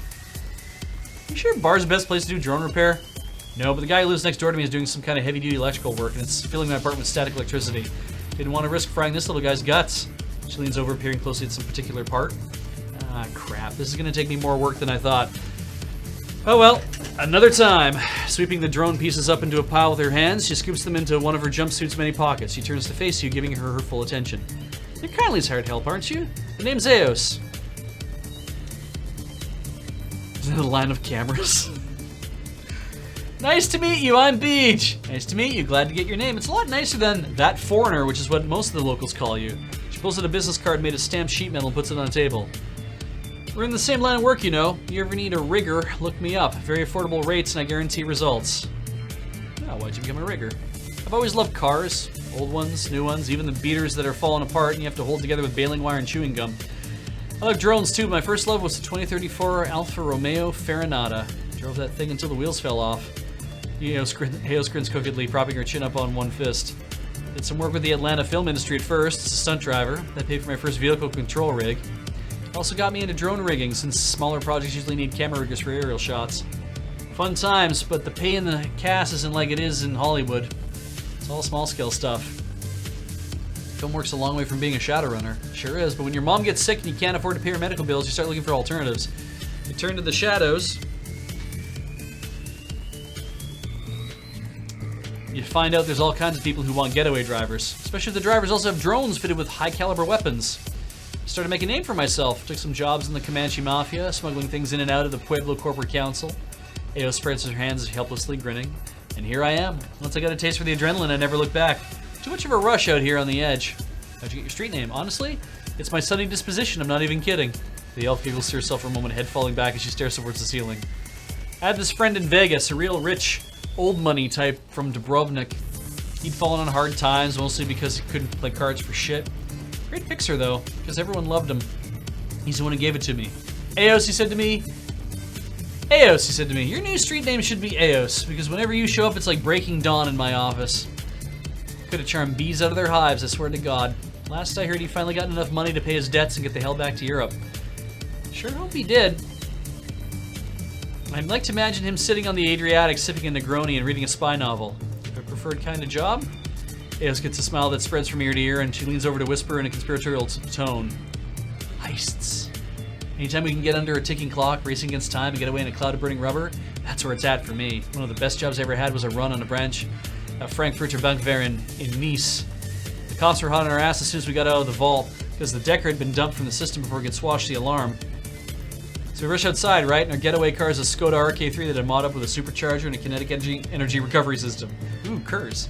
You sure bar's the best place to do drone repair? No, but the guy who lives next door to me is doing some kind of heavy-duty electrical work, and it's filling my apartment with static electricity. Didn't want to risk frying this little guy's guts. She leans over, peering closely at some particular part. Ah, crap. This is going to take me more work than I thought. Oh well, another time. Sweeping the drone pieces up into a pile with her hands, she scoops them into one of her jumpsuit's many pockets. She turns to face you, giving her full attention. You're kindly hired help, aren't you? The name's Eos. Is that a line of cameras? Nice to meet you, I'm Beach. Nice to meet you, glad to get your name. It's a lot nicer than that foreigner, which is what most of the locals call you. She pulls out a business card made of stamped sheet metal and puts it on the table. We're in the same line of work, you know. You ever need a rigger, look me up. Very affordable rates and I guarantee results. Oh, why'd you become a rigger? I've always loved cars. Old ones, new ones, even the beaters that are falling apart and you have to hold together with baling wire and chewing gum. I love drones too, but my first love was the 2034 Alfa Romeo Farinata. Drove that thing until the wheels fell off. Eos grins crookedly, propping her chin up on one fist. Did some work with the Atlanta film industry at first, as a stunt driver. That paid for my first vehicle control rig. Also got me into drone rigging, since smaller projects usually need camera riggers for aerial shots. Fun times, but the pay in the cast isn't like it is in Hollywood. It's all small-scale stuff. Film work's a long way from being a Shadowrunner. Sure is, but when your mom gets sick and you can't afford to pay her medical bills, you start looking for alternatives. You turn to the shadows. You find out there's all kinds of people who want getaway drivers, especially if the drivers also have drones fitted with high-caliber weapons. Started making a name for myself, took some jobs in the Comanche Mafia, smuggling things in and out of the Pueblo Corporate Council. Ao spreads her hands helplessly grinning. And here I am. Once I got a taste for the adrenaline, I never looked back. Too much of a rush out here on the edge. How'd you get your street name? Honestly, it's my sunny disposition, I'm not even kidding. The elf giggles to herself for a moment, head falling back as she stares towards the ceiling. I had this friend in Vegas, a real rich, old money type from Dubrovnik. He'd fallen on hard times, mostly because he couldn't play cards for shit. Great fixer, though, because everyone loved him. He's the one who gave it to me. Eos, he said to me. Eos, he said to me. Your new street name should be Eos, because whenever you show up, it's like breaking dawn in my office. Could have charmed bees out of their hives, I swear to God. Last I heard, he finally got enough money to pay his debts and get the hell back to Europe. Sure hope he did. I'd like to imagine him sitting on the Adriatic, sipping a Negroni and reading a spy novel. A preferred kind of job? Eos gets a smile that spreads from ear to ear, and she leans over to whisper in a conspiratorial tone. Heists. Anytime we can get under a ticking clock, racing against time, and get away in a cloud of burning rubber, that's where it's at for me. One of the best jobs I ever had was a run on a branch of Frankfurter Bankwehr in Nice. The cops were hot on our ass as soon as we got out of the vault, because the decker had been dumped from the system before it could swash the alarm. So we rush outside, right? And our getaway car is a Skoda RK3 that had mod up with a supercharger and a kinetic energy recovery system. Ooh, curse.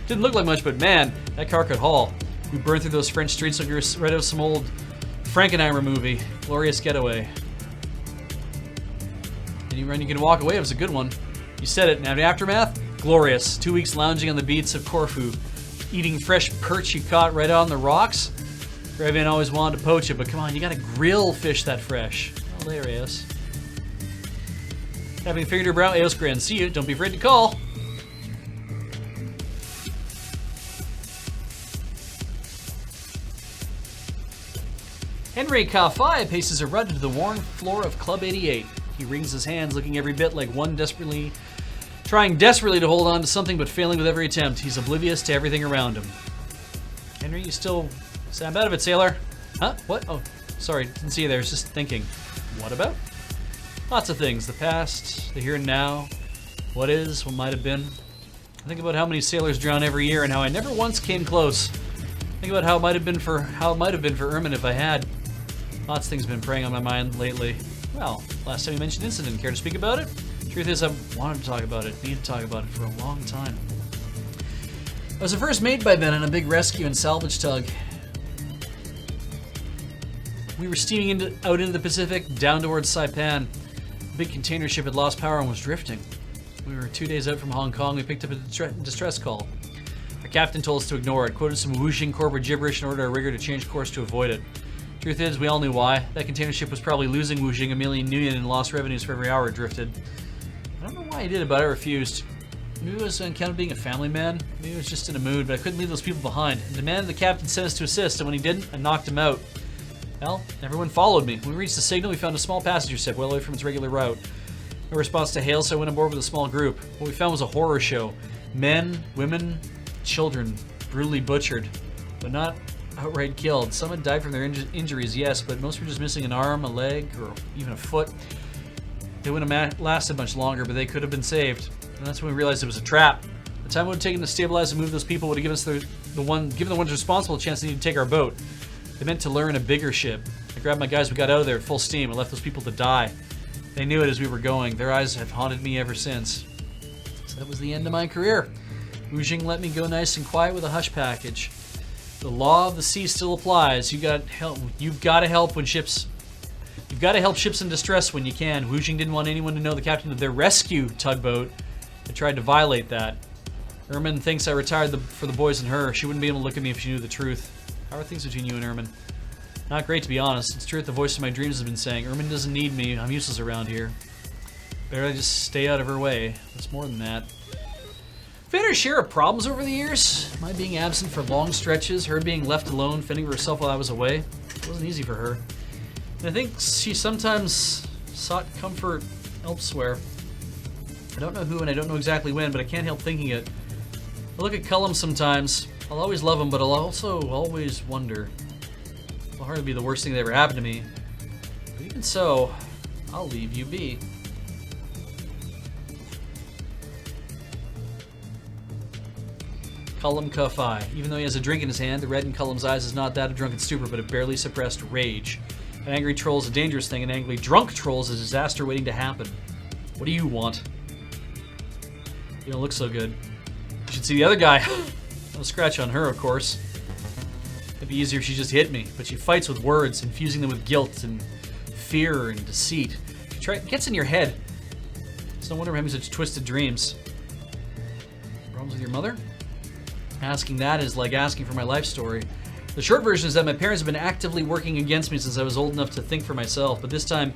Didn't look like much, but man, that car could haul. We burned through those French streets like we were right out of some old Frankenheimer movie, Glorious Getaway. Any run you can walk away, it was a good one. You said it. Now the aftermath, glorious. 2 weeks lounging on the beach of Corfu, eating fresh perch you caught right on the rocks. Revan always wanted to poach it, but come on, you gotta grill fish that fresh. Oh, there, Eos. Having figured her brow, Eos grinned. See you, don't be afraid to call. Henry Kafai paces a run to the worn floor of Club 88. He wrings his hands, looking every bit like one trying desperately to hold on to something, but failing with every attempt. He's oblivious to everything around him. Henry, you still... Snap out of it, sailor. Huh? What? Oh, sorry, didn't see you there. I was just thinking. What about? Lots of things. The past, the here and now, what is, what might have been. I think about how many sailors drown every year and how I never once came close. Think about how it might have been for Ermin if I had. Lots of things have been preying on my mind lately. Well, last time you mentioned incident. Care to speak about it? Truth is, I've wanted to talk about it, need to talk about it for a long time. I was the first mate by Ben on a big rescue and salvage tug. We were steaming out into the Pacific, down towards Saipan. The big container ship had lost power and was drifting. We were 2 days out from Hong Kong. We picked up a distress call. Our captain told us to ignore it, quoted some whooshing corporate gibberish and ordered our rigger to change course to avoid it. Truth is, we all knew why. That container ship was probably losing whooshing $1 million in lost revenues for every hour it drifted. I don't know why he did it, but I refused. Maybe it was on account of being a family man. Maybe it was just in a mood, but I couldn't leave those people behind. I demanded the captain send us to assist, and when he didn't, I knocked him out. Well, everyone followed me. When we reached the signal, we found a small passenger ship well away from its regular route. No response to hail, so I went aboard with a small group. What we found was a horror show. Men, women, children, brutally butchered, but not outright killed. Some had died from their injuries, yes, but most were just missing an arm, a leg, or even a foot. They wouldn't have lasted much longer, but they could have been saved. And that's when we realized it was a trap. The time it would have taken to stabilize and move those people would have given us given the ones responsible a chance to take our boat. They meant to lure in a bigger ship. I grabbed my guys, we got out of there at full steam and left those people to die. They knew it as we were going. Their eyes have haunted me ever since. So that was the end of my career. Wujing let me go nice and quiet with a hush package. The law of the sea still applies. You've got to help ships in distress when you can. Wujing didn't want anyone to know the captain of their rescue tugboat had tried to violate that. Ermin thinks I retired for the boys and her. She wouldn't be able to look at me if she knew the truth. How are things between you and Ermin? Not great, to be honest. It's true that the voice of my dreams has been saying, Ermin doesn't need me, I'm useless around here. Better I just stay out of her way. It's more than that. We've had our share of problems over the years. My being absent for long stretches, her being left alone, fending for herself while I was away. It wasn't easy for her. And I think she sometimes sought comfort elsewhere. I don't know who and I don't know exactly when, but I can't help thinking it. I look at Cullum sometimes. I'll always love him, but I'll also always wonder. It'll hardly be the worst thing that ever happened to me. But even so, I'll leave you be. Cullum Kafai. Even though he has a drink in his hand, the red in Cullum's eyes is not that of drunken stupor, but a barely suppressed rage. An angry troll is a dangerous thing, an angry drunk troll is a disaster waiting to happen. What do you want? You don't look so good. You should see the other guy. No scratch on her, of course. It'd be easier if she just hit me, but she fights with words, infusing them with guilt and fear and deceit. It gets in your head. It's no wonder I'm having such twisted dreams. Problems with your mother? Asking that is like asking for my life story. The short version is that my parents have been actively working against me since I was old enough to think for myself, but this time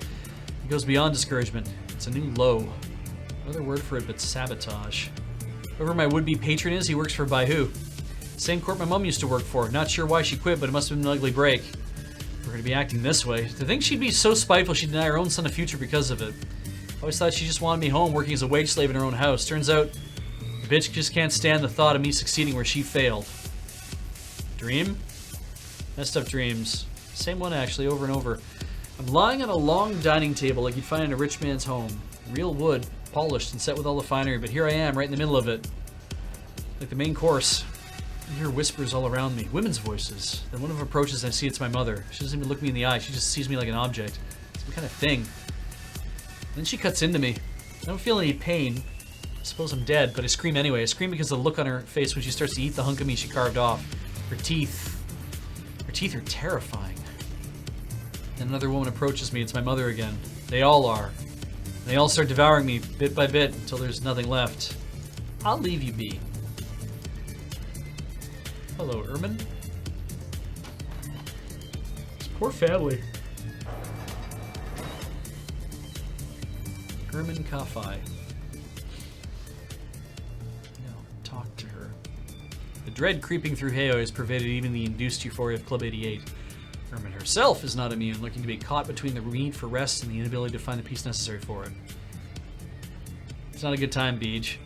it goes beyond discouragement. It's a new low. Another word for it but sabotage. Whoever my would-be patron is, he works for Baihu. Same corp my mom used to work for. Not sure why she quit, but it must have been an ugly break. We're going to be acting this way. To think she'd be so spiteful she'd deny her own son a future because of it. I always thought she just wanted me home working as a wage slave in her own house. Turns out, the bitch just can't stand the thought of me succeeding where she failed. Dream? Messed up dreams. Same one actually, over and over. I'm lying on a long dining table like you'd find in a rich man's home. Real wood, polished and set with all the finery, but here I am, right in the middle of it. Like the main course. I hear whispers all around me, women's voices. Then one of them approaches and I see it's my mother. She doesn't even look me in the eye, she just sees me like an object. Some kind of thing. Then she cuts into me. I don't feel any pain. I suppose I'm dead, but I scream anyway. I scream because of the look on her face when she starts to eat the hunk of me she carved off. Her teeth are terrifying. Then another woman approaches me. It's my mother again. They all are. They all start devouring me bit by bit until there's nothing left. I'll leave you be. Hello, Ermin. This poor family. Ermin Kafai. No, talk to her. The dread creeping through Heo has pervaded even the induced euphoria of Club 88. Ermin herself is not immune, looking to be caught between the need for rest and the inability to find the peace necessary for it. It's not a good time, Beej.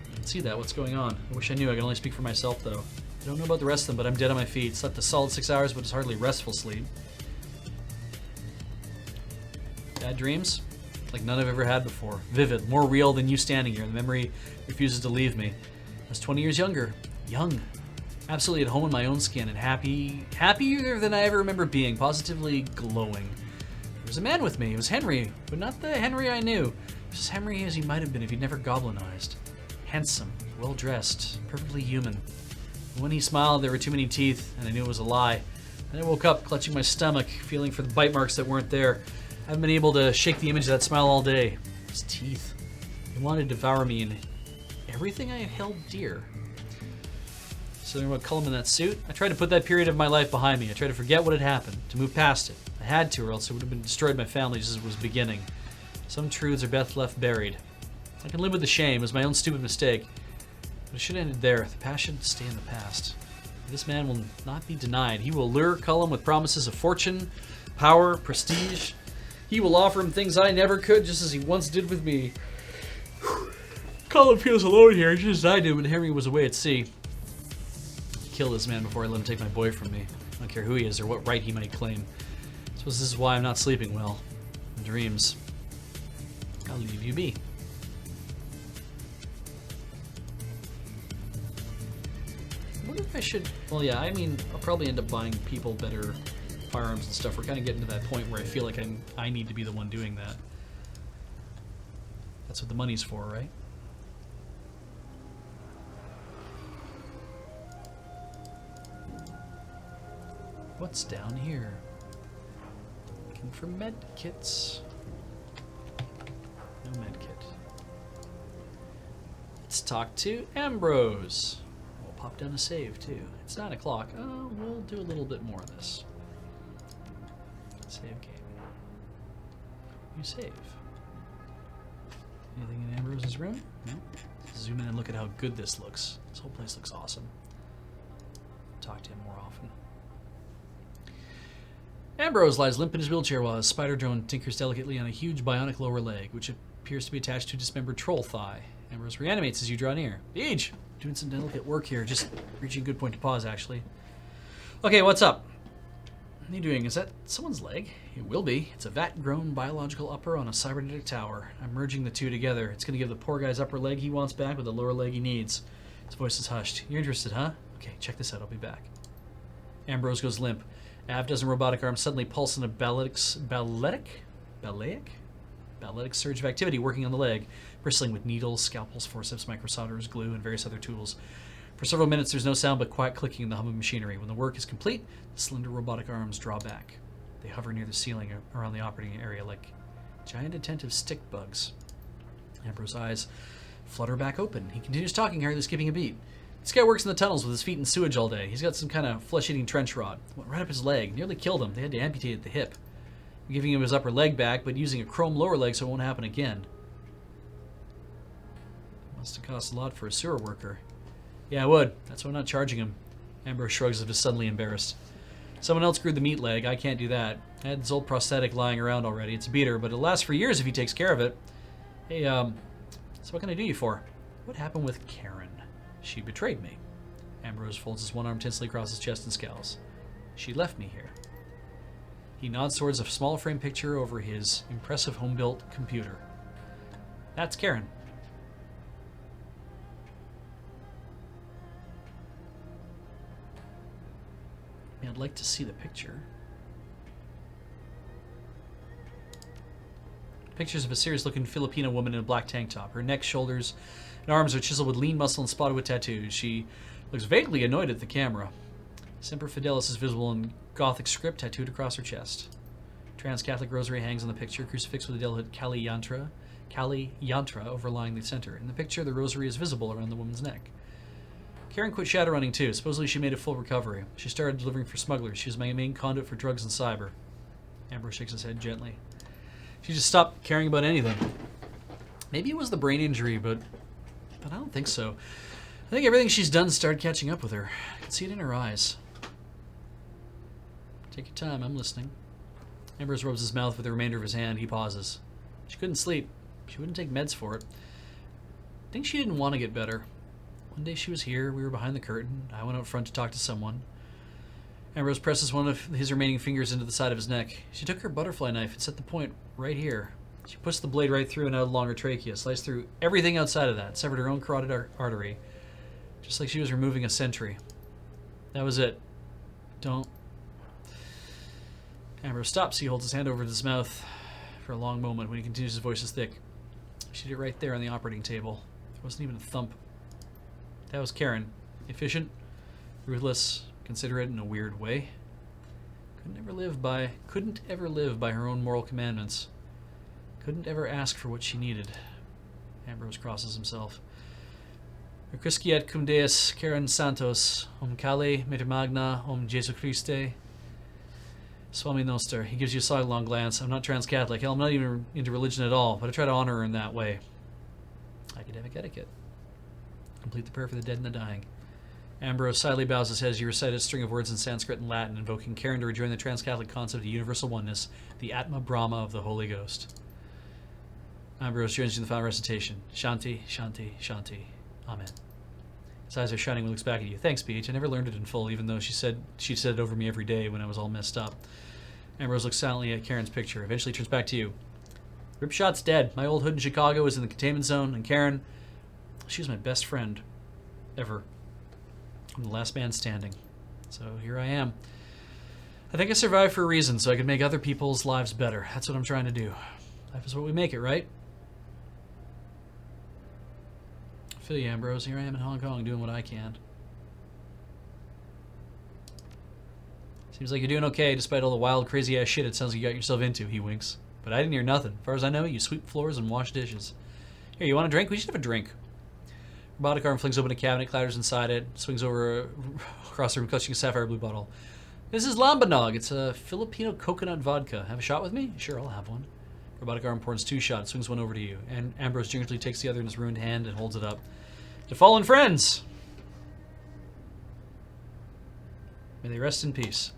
I can see that. What's going on? I wish I knew. I can only speak for myself, though. I don't know about the rest of them, but I'm dead on my feet. Slept a solid 6 hours, but it's hardly restful sleep. Bad dreams? Like none I've ever had before. Vivid, more real than you standing here. The memory refuses to leave me. I was 20 years younger. Young. Absolutely at home in my own skin and happier than I ever remember being. Positively glowing. There was a man with me. It was Henry, but not the Henry I knew. Just as Henry as he might have been if he'd never goblinized. Handsome, well-dressed, perfectly human. But when he smiled, there were too many teeth, and I knew it was a lie. And I woke up, clutching my stomach, feeling for the bite marks that weren't there. I haven't been able to shake the image of that smile all day. His teeth. He wanted to devour me and everything I held dear. Something about Cullum in that suit. I tried to put that period of my life behind me. I tried to forget what had happened, to move past it. I had to, or else it would have been destroyed my family just as it was beginning. Some truths are best left buried. I can live with the shame. It was my own stupid mistake. But it should have ended there. The past should stay in the past. This man will not be denied. He will lure Cullum with promises of fortune, power, prestige. He will offer him things I never could, just as he once did with me. Cullum feels alone here, just as I did when Henry was away at sea. Kill this man before I let him take my boy from me. I don't care who he is or what right he might claim. I suppose this is why I'm not sleeping well. In dreams. I'll leave you be. I wonder if I should... Well, yeah, I mean, I'll probably end up buying people better firearms and stuff. We're kind of getting to that point where I feel like I need to be the one doing that. That's what the money's for, right? What's down here? Looking for med kits. No med kit. Let's talk to Ambrose. We'll pop down a save too. It's 9 o'clock. Oh, we'll do a little bit more of this. Save game. You save. Anything in Ambrose's room? No. Zoom in and look at how good this looks. This whole place looks awesome. Talk to him more often. Ambrose lies limp in his wheelchair while his spider drone tinkers delicately on a huge bionic lower leg, which appears to be attached to a dismembered troll thigh. Ambrose reanimates as you draw near. Beej! Doing some delicate work here, just reaching a good point to pause, actually. Okay, what's up? What are you doing? Is that someone's leg? It will be. It's a vat-grown biological upper on a cybernetic tower. I'm merging the two together. It's going to give the poor guy's upper leg he wants back with the lower leg he needs. His voice is hushed. You're interested, huh? Okay, check this out. I'll be back. Ambrose goes limp. A half-dozen robotic arms suddenly pulse in a balletic surge of activity working on the leg, bristling with needles, scalpels, forceps, microsolderers, glue, and various other tools. For several minutes, there's no sound but quiet clicking in the hum of machinery. When the work is complete, the slender robotic arms draw back. They hover near the ceiling around the operating area like giant attentive stick bugs. Ambrose's eyes flutter back open. He continues talking, hardly skipping a beat. This guy works in the tunnels with his feet in sewage all day. He's got some kind of flesh-eating trench rod. Went right up his leg. Nearly killed him. They had to amputate at the hip. I'm giving him his upper leg back, but using a chrome lower leg so it won't happen again. Must have cost a lot for a sewer worker. Yeah, it would. That's why I'm not charging him. Ambrose shrugs as if suddenly embarrassed. Someone else grew the meat leg. I can't do that. I had this old prosthetic lying around already. It's a beater, but it'll last for years if he takes care of it. Hey, so what can I do you for? What happened with Karen? She betrayed me. Ambrose folds his one arm tensely across his chest and scowls. She left me here. He nods towards a small frame picture over his impressive home-built computer. That's Karen. I'd like to see the picture. Pictures of a serious-looking Filipino woman in a black tank top. Her neck, shoulders, and arms are chiseled with lean muscle and spotted with tattoos. She looks vaguely annoyed at the camera. Semper Fidelis is visible in Gothic script tattooed across her chest. Trans-Catholic rosary hangs on the picture, crucifix with a delicate Kali yantra overlying the center. In the picture, the rosary is visible around the woman's neck. Karen quit shadowrunning too. Supposedly she made a full recovery. She started delivering for smugglers. She was my main conduit for drugs and cyber. Ambrose shakes his head gently. She just stopped caring about anything. Maybe it was the brain injury, but I don't think so. I think everything she's done started catching up with her. I can see it in her eyes. Take your time, I'm listening. Ambrose rubs his mouth with the remainder of his hand. He pauses. She couldn't sleep. She wouldn't take meds for it. I think she didn't want to get better. One day she was here, we were behind the curtain. I went out front to talk to someone. Ambrose presses one of his remaining fingers into the side of his neck. She took her butterfly knife and set the point right here. She pushed the blade right through and out along her trachea, sliced through everything outside of that, severed her own carotid artery, just like she was removing a sentry. That was it. Don't. Ambrose stops. He holds his hand over his mouth for a long moment. When he continues, his voice is thick. She did it right there on the operating table. There wasn't even a thump. That was Karen. Efficient, ruthless, considerate in a weird way. Couldn't ever live by her own moral commandments. Couldn't ever ask for what she needed. Ambrose crosses himself. Requisquiet cum Deus Karen Santos, Kale, Mater Magna, Jesu Christe, Swami Noster. He gives you a sidelong glance. I'm not trans-Catholic. Hell, I'm not even into religion at all, but I try to honor her in that way. Academic etiquette. Complete the prayer for the dead and the dying. Ambrose silently bows his head as he recited a string of words in Sanskrit and Latin, invoking Karen to rejoin the trans-Catholic concept of universal oneness, the Atma Brahma of the Holy Ghost. Ambrose joins you in the final recitation. Shanti, Shanti, Shanti. Amen. His eyes are shining when he looks back at you. Thanks, Beach. I never learned it in full, even though she said it over me every day when I was all messed up. Ambrose looks silently at Karen's picture, eventually turns back to you. Ripshot's dead. My old hood in Chicago is in the containment zone, and Karen, she was my best friend. Ever. I'm the last man standing. So here I am. I think I survived for a reason, so I could make other people's lives better. That's what I'm trying to do. Life is what we make it, right? I feel you, Ambrose. Here I am in Hong Kong doing what I can. Seems like you're doing okay, despite all the wild, crazy-ass shit it sounds like you got yourself into, he winks. But I didn't hear nothing. As far as I know, you sweep floors and wash dishes. Here, you want a drink? We should have a drink. Robotic arm flings open a cabinet, clatters inside it, swings over across the room, clutching a sapphire blue bottle. This is Lambanog. It's a Filipino coconut vodka. Have a shot with me? Sure, I'll have one. Robotic arm pours 2 shots, swings one over to you, and Ambrose gingerly takes the other in his ruined hand and holds it up. To fallen friends! May they rest in peace.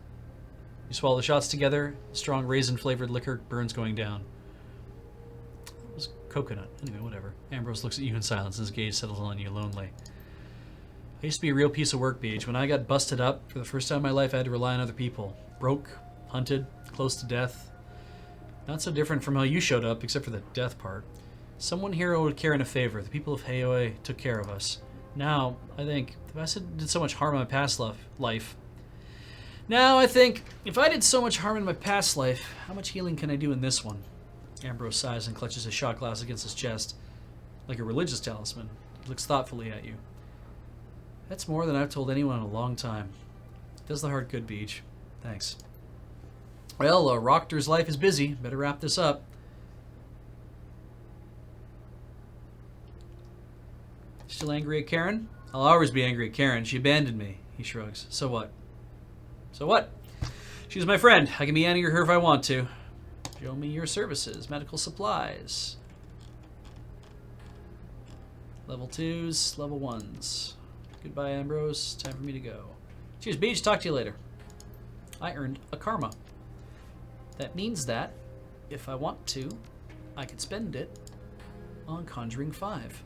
You swallow the shots together, strong raisin-flavored liquor burns going down. It was coconut. Anyway, whatever. Ambrose looks at you in silence, and his gaze settles on you lonely. I used to be a real piece of work, Beach. When I got busted up, for the first time in my life, I had to rely on other people. Broke, hunted, close to death. Not so different from how you showed up, except for the death part. Someone here owed Karen a favor. The people of Heoi took care of us. Now, I think, if I did so much harm in my past life... Now, I think, if I did so much harm in my past life, how much healing can I do in this one? Ambrose sighs and clutches his shot glass against his chest, like a religious talisman. He looks thoughtfully at you. That's more than I've told anyone in a long time. Does the heart good, Beach. Thanks. Well, Rockter's life is busy. Better wrap this up. Still angry at Karen? I'll always be angry at Karen. She abandoned me. He shrugs. So what? So what? She's my friend. I can be angry at her if I want to. Show me your services. Medical supplies. Level 2s, level 1s. Goodbye, Ambrose. Time for me to go. Cheers, Beach. Talk to you later. I earned a karma. That means that, if I want to, I could spend it on Conjuring 5.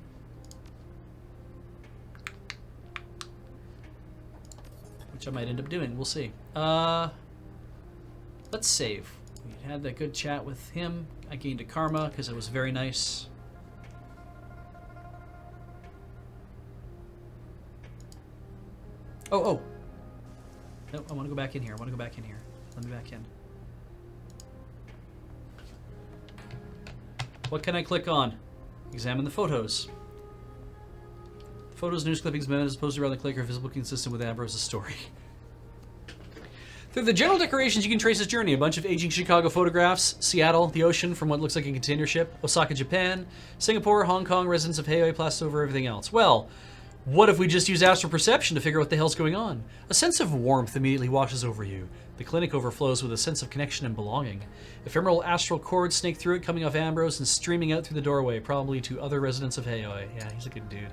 Which I might end up doing. We'll see. Let's save. We had that good chat with him. I gained a karma because it was very nice. Oh. No, I want to go back in here. Let me back in. What can I click on? Examine the photos. The photos, news clippings, minutes posted around the click are visible consistent with Ambrose's story. Through the general decorations, you can trace his journey. A bunch of aging Chicago photographs, Seattle, the ocean from what looks like a container ship, Osaka, Japan, Singapore, Hong Kong, residents of Heioi plastered over everything else. Well, what if we just use astral perception to figure out what the hell's going on? A sense of warmth immediately washes over you. The clinic overflows with a sense of connection and belonging. Ephemeral astral cords snake through it, coming off Ambrose and streaming out through the doorway, probably to other residents of Heioi. Yeah, he's a good dude.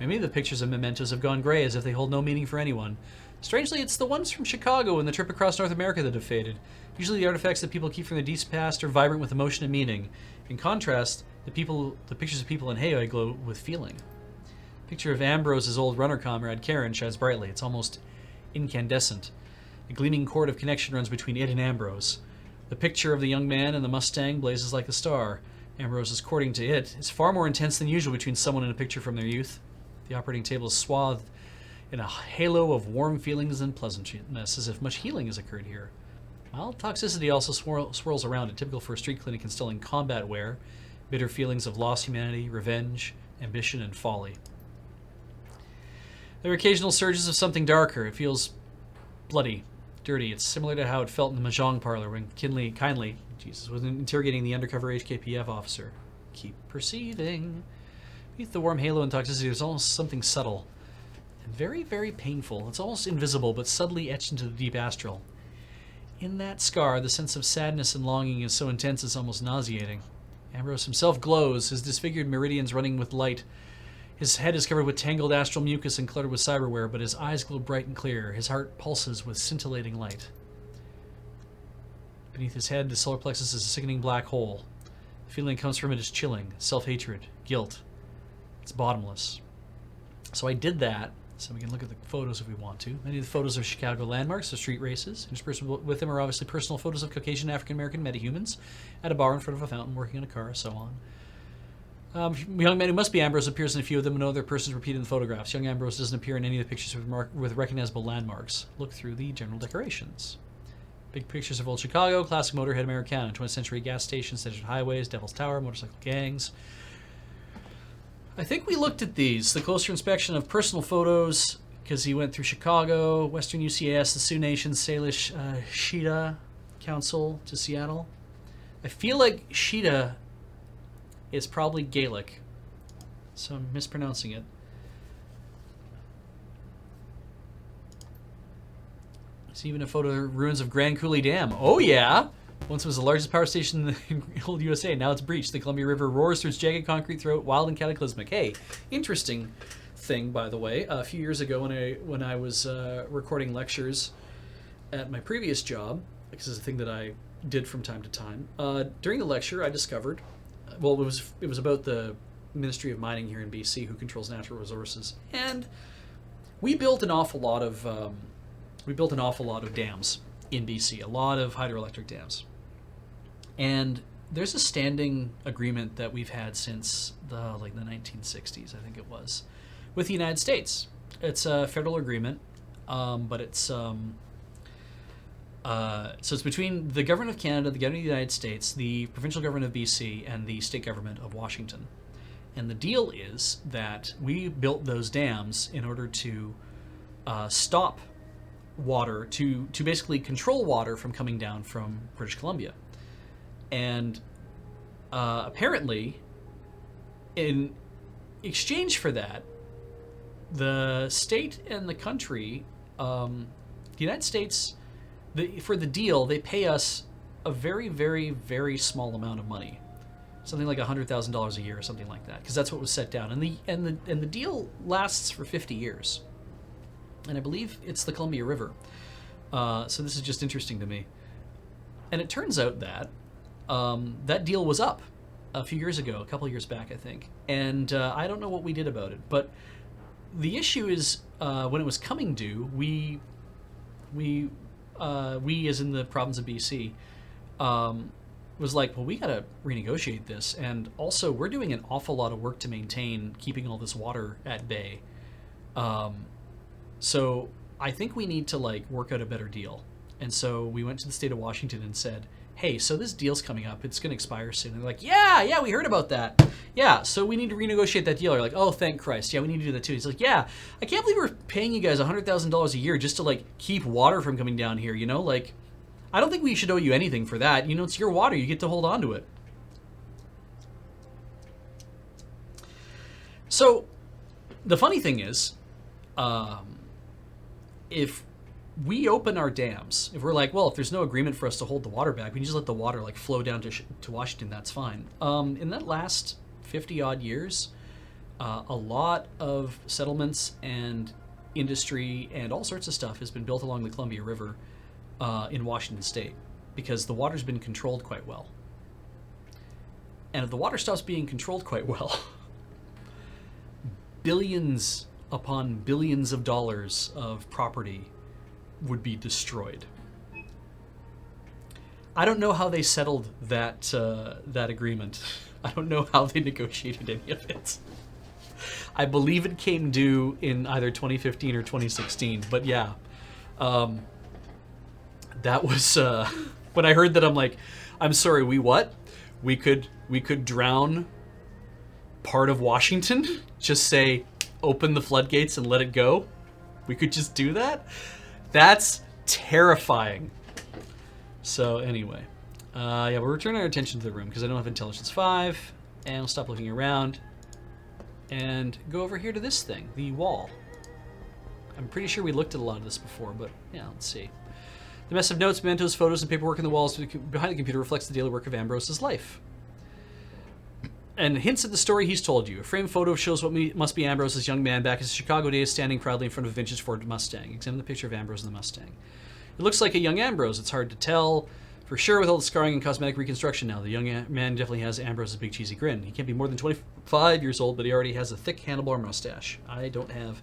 Maybe the pictures of mementos have gone gray as if they hold no meaning for anyone. Strangely, it's the ones from Chicago and the trip across North America that have faded. Usually the artifacts that people keep from their deep past are vibrant with emotion and meaning. In contrast, the pictures of people in Heioi glow with feeling. Picture of Ambrose's old runner comrade Karen shines brightly. It's almost incandescent. A gleaming cord of connection runs between it and Ambrose. The picture of the young man and the Mustang blazes like a star. Ambrose's courting to it is far more intense than usual between someone and a picture from their youth. The operating table is swathed in a halo of warm feelings and pleasantness, as if much healing has occurred here. Mild toxicity also swirls around it, typical for a street clinic instilling combat wear, bitter feelings of lost humanity, revenge, ambition, and folly. There are occasional surges of something darker. It feels bloody, dirty. It's similar to how it felt in the Mahjong parlor when kindly was interrogating the undercover HKPF officer. Keep perceiving. Beneath the warm halo and toxicity, there's almost something subtle and very, very painful. It's almost invisible, but subtly etched into the deep astral. In that scar, the sense of sadness and longing is so intense it's almost nauseating. Ambrose himself glows, his disfigured meridians running with light. His head is covered with tangled astral mucus and cluttered with cyberware, but his eyes glow bright and clear. His heart pulses with scintillating light. Beneath his head, the solar plexus is a sickening black hole. The feeling that comes from it is chilling, self-hatred, guilt. It's bottomless. So I did that, so we can look at the photos if we want to. Many of the photos are Chicago landmarks, of street races. Interspersed with them are obviously personal photos of Caucasian African-American metahumans at a bar in front of a fountain, working on a car, so on. Young man who must be Ambrose appears in a few of them, and no other persons repeated in the photographs. Young Ambrose doesn't appear in any of the pictures with recognizable landmarks. Look through the general decorations. Big pictures of old Chicago, classic motorhead Americana, 20th century gas stations, desert highways, Devil's Tower, motorcycle gangs. I think we looked at these. The closer inspection of personal photos, because he went through Chicago, Western UCS, the Sioux Nation, Salish Shida Council to Seattle. I feel like Shida is probably Gaelic, so I'm mispronouncing it. There's even a photo of the ruins of Grand Coulee Dam. Oh yeah! Once it was the largest power station in the old USA, now it's breached. The Columbia River roars through its jagged concrete throat, wild and cataclysmic. Hey, interesting thing, by the way. A few years ago when I was recording lectures at my previous job, because it's a thing that I did from time to time, during the lecture I discovered, well, it was about the Ministry of Mining here in BC, who controls natural resources, and we built an awful lot of dams in BC, a lot of hydroelectric dams, and there's a standing agreement that we've had since the 1960s, I think it was, with the United States. It's a federal agreement, but it's so it's between the government of Canada, the government of the United States, the provincial government of BC, and the state government of Washington. And the deal is that we built those dams in order to stop water, to basically control water from coming down from British Columbia. And apparently, in exchange for that, the state and the country, the United States, for the deal, they pay us a very, very, very small amount of money, something like $100,000 a year or something like that, because that's what was set down. And the deal lasts for 50 years, and I believe it's the Columbia River. So this is just interesting to me. And it turns out that that deal was up a few years ago, a couple of years back, I think, and I don't know what we did about it. But the issue is, when it was coming due, we as in the province of BC, was like, well, we got to renegotiate this, and also we're doing an awful lot of work to maintain keeping all this water at bay. So I think we need to work out a better deal. And so we went to the state of Washington and said, hey, so this deal's coming up. It's going to expire soon. And they're like, yeah, we heard about that. Yeah, so we need to renegotiate that deal. You're like, oh, thank Christ. Yeah, we need to do that too. He's like, yeah, I can't believe we're paying you guys $100,000 a year just to like keep water from coming down here, you know? Like, I don't think we should owe you anything for that. You know, it's your water. You get to hold on to it. So the funny thing is, if we open our dams, if we're like, well, if there's no agreement for us to hold the water back, we can just let the water like flow down to Washington. That's fine. In that last 50 odd years, a lot of settlements and industry and all sorts of stuff has been built along the Columbia River in Washington State because the water's been controlled quite well. And if the water stops being controlled quite well, billions upon billions of dollars of property would be destroyed. I don't know how they settled that that agreement. I don't know how they negotiated any of it. I believe it came due in either 2015 or 2016. But yeah, that was when I heard that. I'm like, I'm sorry. We what? We could drown part of Washington. Just say, open the floodgates and let it go. We could just do that. That's terrifying. So anyway, yeah, we're returning our attention to the room because I don't have intelligence 5, and we'll stop looking around and go over here to this thing, the wall. I'm pretty sure we looked at a lot of this before, but yeah, let's see. The mess of notes, mementos, photos, and paperwork in the walls behind the computer reflects the daily work of Ambrose's life. And hints at the story he's told you. A framed photo shows what must be Ambrose as a young man back in his Chicago days, standing proudly in front of a vintage Ford Mustang. Examine the picture of Ambrose in the Mustang. It looks like a young Ambrose. It's hard to tell for sure with all the scarring and cosmetic reconstruction now. The young man definitely has Ambrose's big cheesy grin. He can't be more than 25 years old, but he already has a thick handlebar mustache. I don't have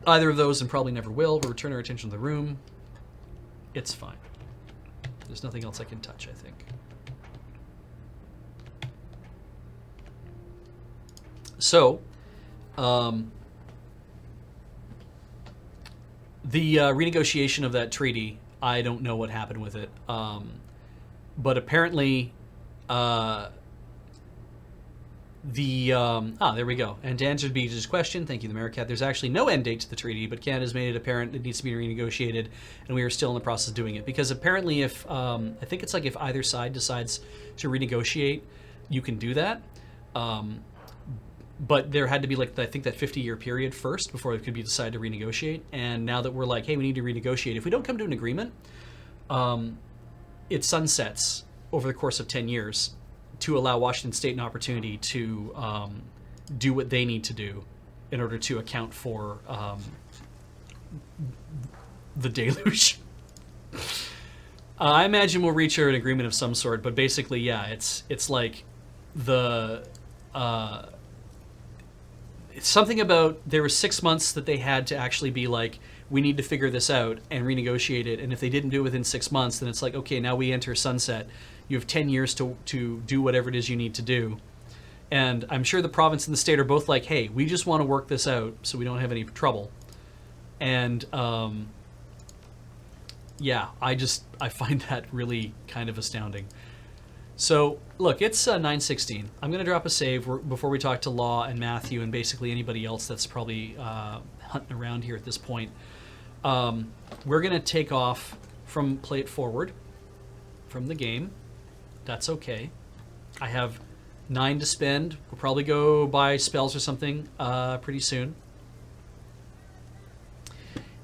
either of those and probably never will. We'll return our attention to the room. It's fine. There's nothing else I can touch, I think. So, the renegotiation of that treaty, I don't know what happened with it. But apparently, there we go. And to answer Beach's question, thank you, the Americat, there's actually no end date to the treaty, but Canada's made it apparent it needs to be renegotiated, and we are still in the process of doing it. Because apparently if, I think it's like if either side decides to renegotiate, you can do that. But there had to be like, I think that 50-year period first before it could be decided to renegotiate. And now that we're like, hey, we need to renegotiate. If we don't come to an agreement, it sunsets over the course of 10 years to allow Washington State an opportunity to do what they need to do in order to account for the deluge. I imagine we'll reach an agreement of some sort, but basically, yeah, it's like the... it's something about there were 6 months that they had to actually be like, we need to figure this out and renegotiate it. And if they didn't do it within 6 months, then it's like, okay, now we enter sunset. You have 10 years to do whatever it is you need to do. And I'm sure the province and the state are both like, hey, we just want to work this out so we don't have any trouble. And yeah, I find that really kind of astounding. So, look, it's 9:16. I'm going to drop a save before we talk to Law and Matthew and basically anybody else that's probably hunting around here at this point. We're going to take off from Play It Forward from the game. That's okay. I have 9 to spend. We'll probably go buy spells or something pretty soon.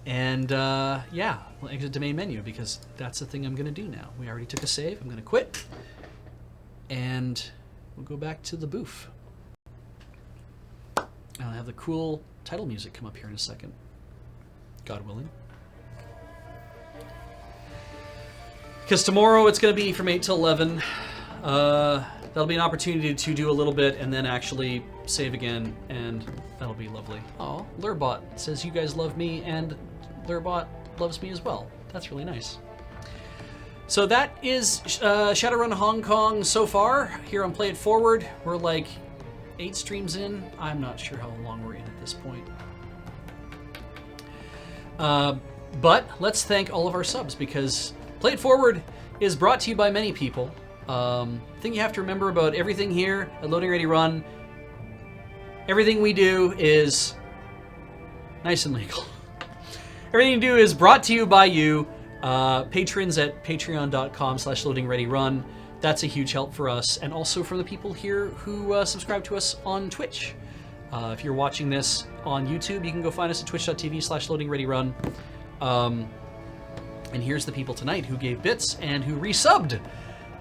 And, yeah, we'll exit the main menu because that's the thing I'm going to do now. We already took a save. I'm going to quit. And we'll go back to the booth. I'll have the cool title music come up here in a second. God willing. Because tomorrow it's going to be from 8 to 11. That'll be an opportunity to do a little bit and then actually save again, and that'll be lovely. Oh, Lurbot says you guys love me, and Lurbot loves me as well. That's really nice. So that is Shadowrun Hong Kong so far here on Play It Forward. We're like 8 streams in. I'm not sure how long we're in at this point. But let's thank all of our subs, because Play It Forward is brought to you by many people. Thing you have to remember about everything here at Loading Ready Run, everything we do is nice and legal. Everything you do is brought to you by you. Patrons at patreon.com/loadingreadyrun. That's a huge help for us, and also for the people here who subscribe to us on Twitch. If you're watching this on YouTube, you can go find us at twitch.tv/loadingreadyrun. And here's the people tonight who gave bits and who resubbed.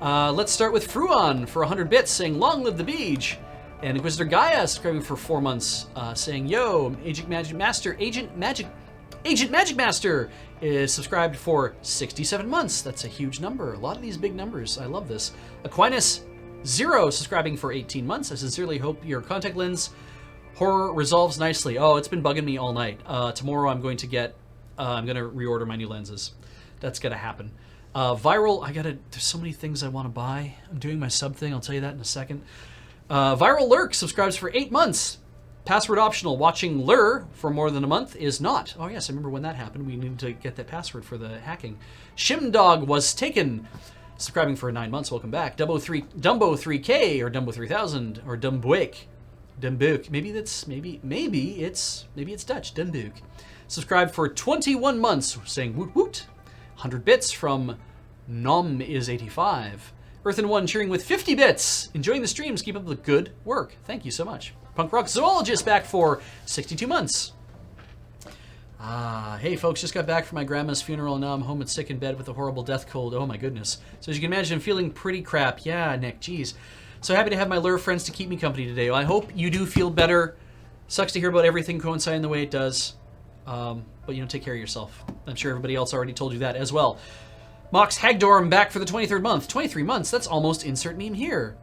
Let's start with Fruon for 100 bits, saying "Long live the Beej," and Inquisitor Gaia subscribing for 4 months, saying "Yo, Agent Magic Master is subscribed for 67 months. That's a huge number. A lot of these big numbers. I love this. Aquinas 0 subscribing for 18 months. I sincerely hope your contact lens horror resolves nicely. Oh, it's been bugging me all night. Tomorrow I'm going to reorder my new lenses. That's gonna happen. Viral, there's so many things I want to buy. I'm doing my sub thing. I'll tell you that in a second. Viral Lurk subscribes for 8 months. Password optional. Watching Lur for more than a month is not. Oh yes, I remember when that happened. We needed to get that password for the hacking. Shimdog was taken. Subscribing for 9 months. Welcome back. Dumbo 3K or Dumbo 3000 or Dumbuik. Maybe it's Dutch. Dumbuik. Subscribed for 21 months. Saying woot woot. 100 bits from Nom is 85. Earth and One cheering with 50 bits. Enjoying the streams. Keep up the good work. Thank you so much. Punk Rock Zoologist back for 62 months. Hey folks, just got back from my grandma's funeral. Now I'm home and sick in bed with a horrible death cold. Oh my goodness. So as you can imagine, I'm feeling pretty crap. Yeah, Nick, geez. So happy to have my lure friends to keep me company today. Well, I hope you do feel better. Sucks to hear about everything coinciding the way it does. But take care of yourself. I'm sure everybody else already told you that as well. Mox Hagdorm back for the 23rd month. 23 months, that's almost insert meme here.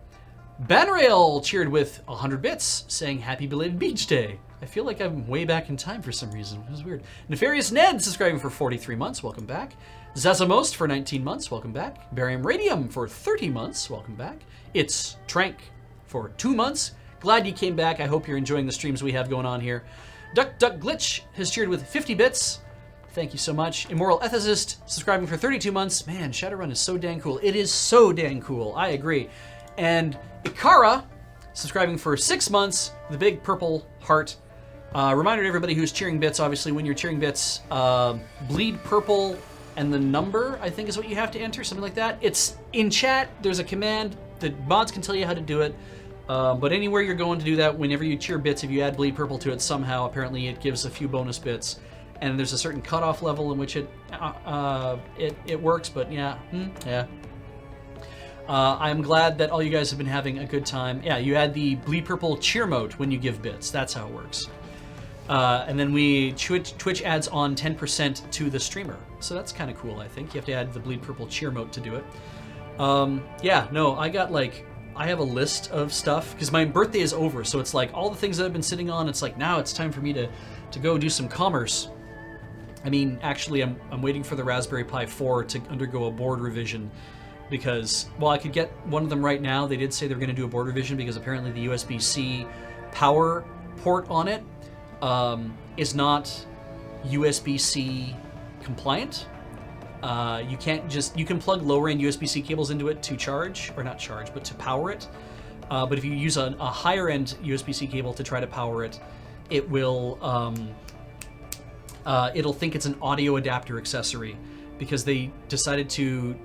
Banrail cheered with 100 bits, saying happy belated beach day. I feel like I'm way back in time for some reason. It was weird. Nefarious Ned subscribing for 43 months. Welcome back. Zazamost for 19 months. Welcome back. Barium Radium for 30 months. Welcome back. It's Trank for 2 months. Glad you came back. I hope you're enjoying the streams we have going on here. Duck Glitch has cheered with 50 bits. Thank you so much. Immoral Ethicist subscribing for 32 months. Man, Shadowrun is so dang cool. It is so dang cool. I agree. And Ikara subscribing for 6 months. The big purple heart. Reminder to everybody who's cheering bits, obviously, when you're cheering bits, bleed purple and the number, I think is what you have to enter, something like that. It's in chat. There's a command. The mods can tell you how to do it. But anywhere you're going to do that, whenever you cheer bits, if you add bleed purple to it somehow, apparently it gives a few bonus bits. And there's a certain cutoff level in which it works, but yeah. I'm glad that all you guys have been having a good time. Yeah, you add the bleed purple cheer mode when you give bits. That's how it works. And then Twitch adds on 10% to the streamer. So that's kind of cool, I think. You have to add the bleed purple cheer mode to do it. Yeah, no, I have a list of stuff because my birthday is over. So it's like all the things that I've been sitting on. It's like now it's time for me to go do some commerce. I mean, actually, I'm waiting for the Raspberry Pi 4 to undergo a board revision because, well, I could get one of them right now. They did say they're going to do a board revision because apparently the USB-C power port on it is not USB-C compliant. You can plug lower-end USB-C cables into it to charge, or not charge, but to power it. But if you use a higher-end USB-C cable to try to power it, it will it'll think it's an audio adapter accessory because they decided to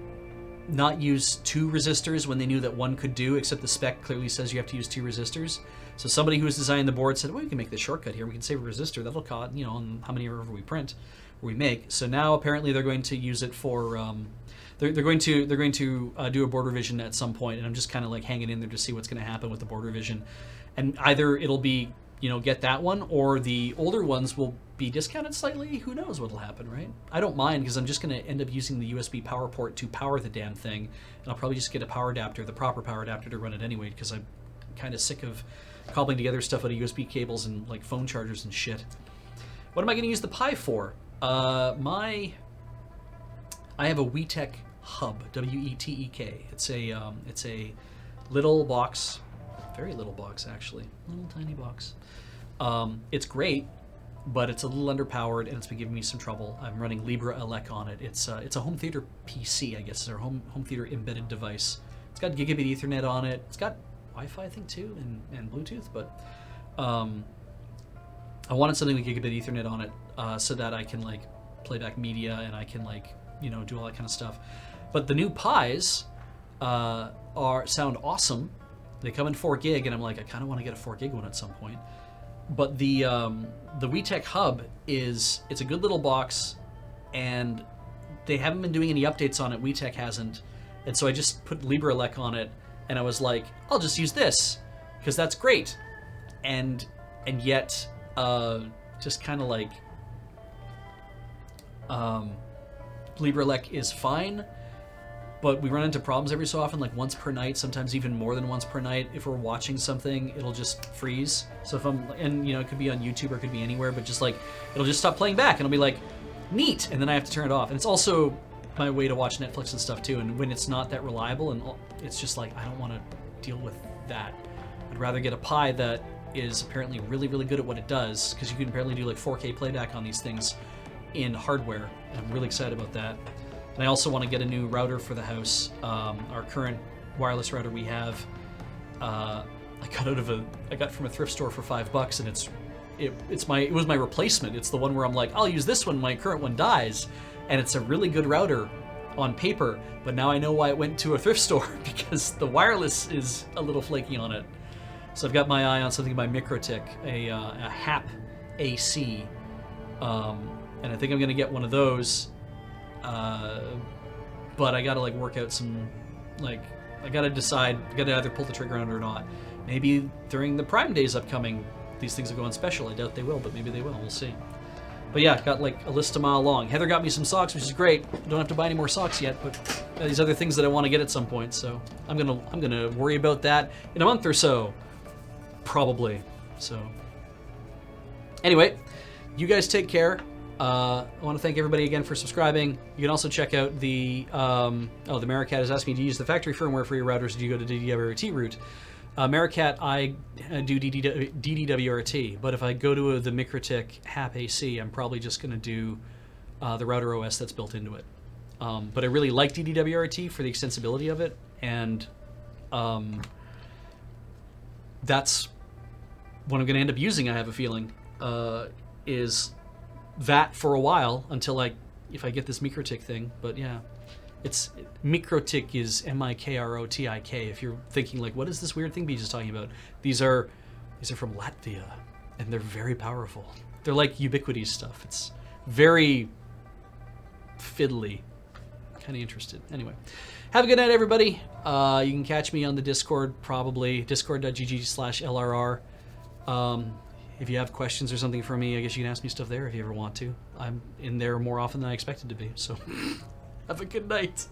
not use 2 resistors when they knew that one could do, except the spec clearly says you have to use 2 resistors. So somebody who was designing the board said, well, we can make this shortcut here. We can save a resistor. That'll cost, on how many ever we print or we make. So now apparently they're going to use it for, they're going to do a board revision at some point, and I'm just kind of like hanging in there to see what's going to happen with the board revision. And either it'll be, get that one, or the older ones will be discounted slightly. Who knows what'll happen, right? I don't mind because I'm just going to end up using the USB power port to power the damn thing, and I'll probably just get a power adapter, the proper power adapter to run it anyway, because I'm kind of sick of cobbling together stuff out of USB cables and like phone chargers and shit. What am I going to use the Pi for? I have a WeTech Hub, W-E-T-E-K. It's a little box, very little box actually, little tiny box. It's great. but it's a little underpowered and it's been giving me some trouble. I'm running Libra Elec on it. It's a home theater PC, I guess, it's our home theater embedded device. It's got gigabit Ethernet on it. It's got Wi-Fi, I think, too, and Bluetooth, but I wanted something with gigabit Ethernet on it so that I can like play back media and I can like, you know, do all that kind of stuff. But the new Pis sound awesome. They come in 4 gig, and I'm like, I kind of want to get a 4 gig one at some point. But the WeTech Hub it's a good little box, and they haven't been doing any updates on it. WeTech hasn't, and so I just put LibreElec on it, and I was like, I'll just use this because that's great, and yet just kind of like LibreElec is fine. But we run into problems every so often, like once per night, sometimes even more than once per night. If we're watching something, it'll just freeze. So if and you know, it could be on YouTube or it could be anywhere, but just like, it'll just stop playing back and it'll be like, neat, and then I have to turn it off. And it's also my way to watch Netflix and stuff too, and when it's not that reliable, and it's just like, I don't want to deal with that. I'd rather get a Pi that is apparently really, really good at what it does, because you can apparently do like 4K playback on these things in hardware, and I'm really excited about that. And I also want to get a new router for the house. Our current wireless router we have, I got from a thrift store for $5, and it was my replacement. It's the one where I'm like, I'll use this when my current one dies, and it's a really good router on paper. But now I know why it went to a thrift store, because the wireless is a little flaky on it. So I've got my eye on something by Mikrotik, a HAP AC, and I think I'm gonna get one of those. But I gotta like work out some, like, I gotta decide, I gotta either pull the trigger on it or not. Maybe during the Prime Days upcoming, these things will go on special. I doubt they will, but maybe they will, we'll see. But yeah, got like a list a mile long. Heather got me some socks, which is great. I don't have to buy any more socks yet, but these other things that I want to get at some point, so I'm gonna worry about that in a month or so, probably. So anyway, you guys take care. I want to thank everybody again for subscribing. You can also check out the the Maricat is asking me to use the factory firmware for your routers. Do you go to DDWRT route? Maricat, I do DDWRT, but if I go to the Mikrotik HAP AC, I'm probably just going to do the router OS that's built into it. But I really like DDWRT for the extensibility of it, and that's what I'm going to end up using, I have a feeling, is that for a while until if I get this Mikrotik thing. But yeah, it's Mikrotik is Mikrotik. If you're thinking like, what is this weird thing Beej is talking about? These are from Latvia, and they're very powerful. They're like Ubiquiti stuff. It's very fiddly. Kind of interested. Anyway, have a good night, everybody. You can catch me on the Discord, probably discord.gg/LRR. If you have questions or something for me, I guess you can ask me stuff there if you ever want to. I'm in there more often than I expected to be, so have a good night.